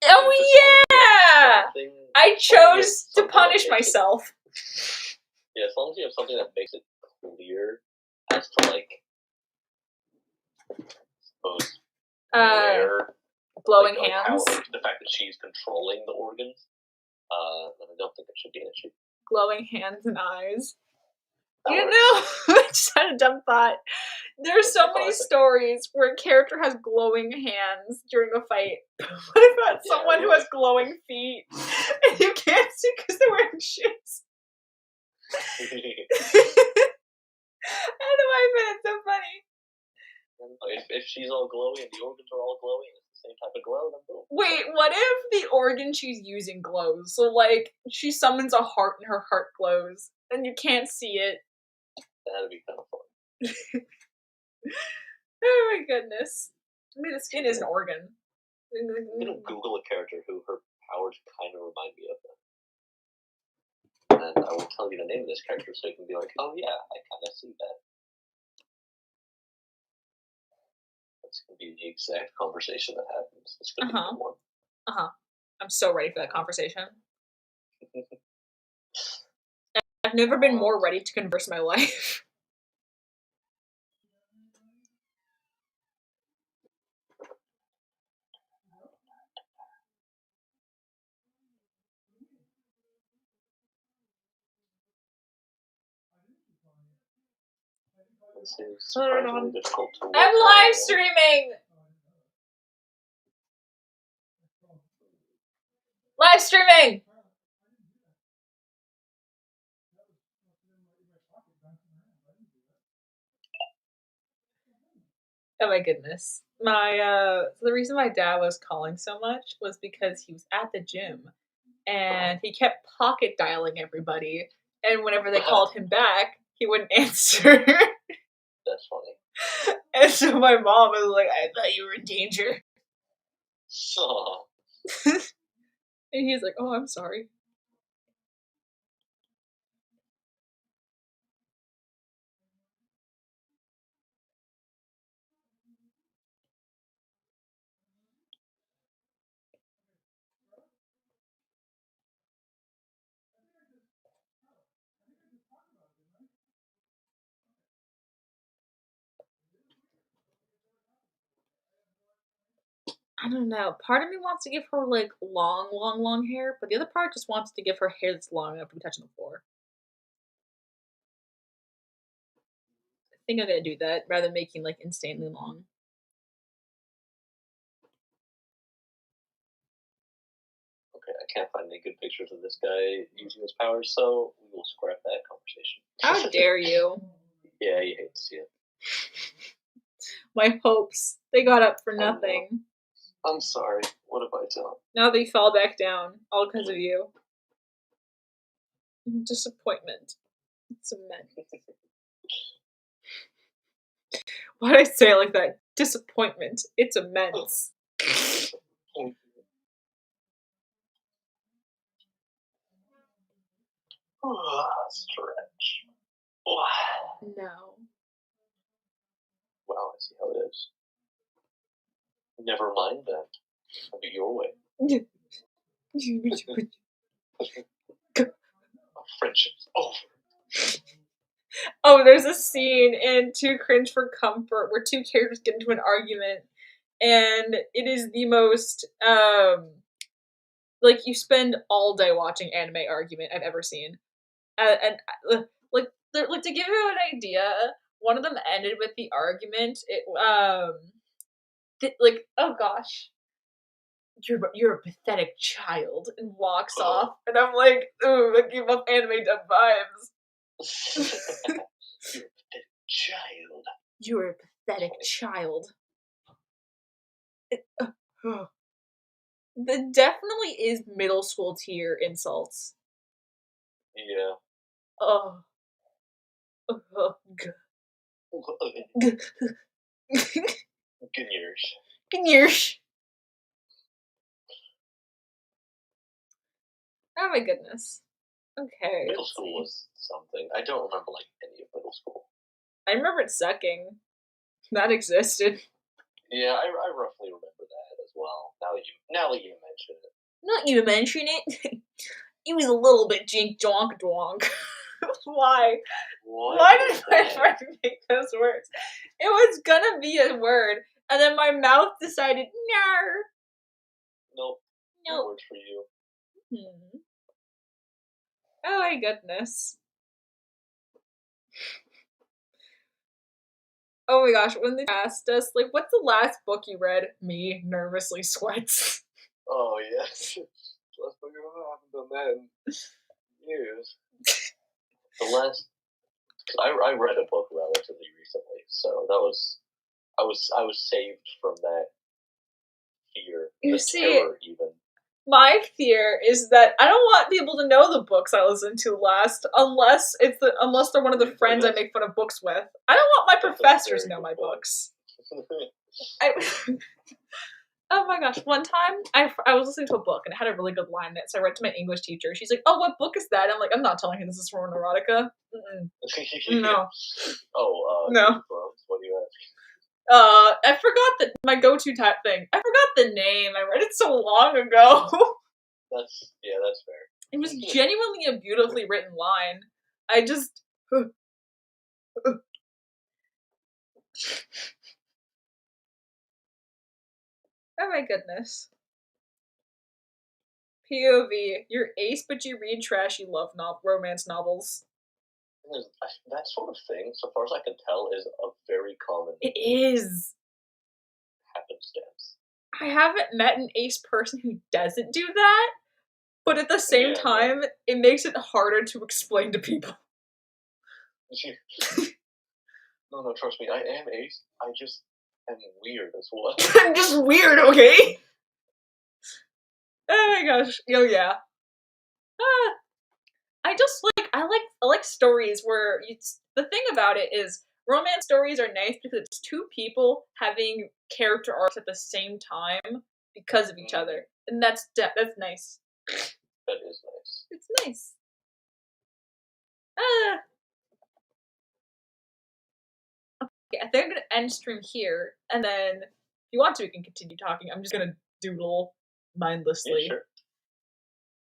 Oh yeah! I chose to punish myself. Yeah, as long as you have something that makes it clear as to like, suppose, where glowing hands. The fact that she's controlling the organs. I don't think it should be an issue. Glowing hands and eyes. You know, I just had a dumb thought. There's so many stories where a character has glowing hands during a fight. What about someone who has glowing feet and you can't see because they're wearing shoes? I don't know why I find it so funny. If she's all glowy and the organs are all glowy, it's same type of glow, then boom. Wait, what if the organ she's using glows? So, like, she summons a heart and her heart glows, and you can't see it. That'd be kind of fun. Oh my goodness. I mean, the skin is an organ. I'm gonna Google a character who her powers kind of remind me of them. And I will tell you the name of this character so you can be like, oh yeah, I kind of see that. That's going to be the exact conversation that happens. It's going to be a good one. I'm so ready for that conversation. I've never been more ready to converse my life. This is surprisingly difficult to work. I'm live streaming! Live streaming! Oh my goodness. The reason my dad was calling so much was because he was at the gym and he kept pocket dialing everybody, and whenever they called him back, he wouldn't answer. That's funny. And so my mom was like, I thought you were in danger. So. And he's like, oh, I'm sorry. I don't know. Part of me wants to give her like long hair, but the other part just wants to give her hair that's long enough to be touching the floor. I think I'm gonna do that rather than making like insanely long. Okay, I can't find any good pictures of this guy using his powers, so we will scrap that conversation. How dare you? Yeah, you hate to see it. My hopes, they got up for nothing. I'm sorry. What have I done? Now they fall back down, all because of you. Disappointment. It's immense. Why did I say it like that? Disappointment. It's immense. Stretch. No. Wow, I see how it is. Never mind then. I'll do it your way. Friendship's over. Oh, there's a scene in Too Cringe for Comfort where two characters get into an argument, and it is the most like you spend all day watching anime argument I've ever seen, and like to give you an idea, one of them ended with the argument. It like, oh gosh, you're a pathetic child, and walks off, and I'm like, ooh, I give up anime dub vibes. You're a pathetic child. You're a pathetic child. That definitely is middle school tier insults. Yeah. Oh. Gnyers. Oh my goodness. Okay. Middle school was something. I don't remember like any of middle school. I remember it sucking. That existed. Yeah, I roughly remember that as well. Now that you mention it. Not you mention it. It was a little bit jink donk donk. Why? Why did my friend make those words? It was gonna be a word, and then my mouth decided, no. Nope. No words for you. Oh my goodness. Oh my gosh, when they asked us, like, what's the last book you read? Me nervously sweats. Oh, yes. Last book I haven't done that in years. The last... I read a book relatively recently, so that was... I was saved from that fear, You the see, terror, even. my fear is that I don't want people to know the books I listen to last, unless they're one of the friends I make fun of books with. I don't want my professors to know my books. Oh my gosh! One time, I was listening to a book and it had a really good line in it, so I read to my English teacher. She's like, "Oh, what book is that?" I'm like, "I'm not telling her this is from erotica." No. No. What do you ask? I forgot my go-to type thing. I forgot the name. I read it so long ago. That's fair. It was genuinely a beautifully written line. I just. Oh my goodness. POV, you're ace, but you read trashy romance novels. That sort of thing, so far as I can tell, is a very common. It is. Happenstance. I haven't met an ace person who doesn't do that, but at the same time, it makes it harder to explain to people. No, trust me, I am ace. I just am weird as well. I'm just weird, okay? Oh my gosh. Oh yeah. I like stories where the thing about it is romance stories are nice because it's two people having character arcs at the same time because of each other, and that's nice. That is nice. It's nice. Okay, I think I'm gonna end stream here, and then if you want to, we can continue talking. I'm just gonna doodle mindlessly. Yeah, sure.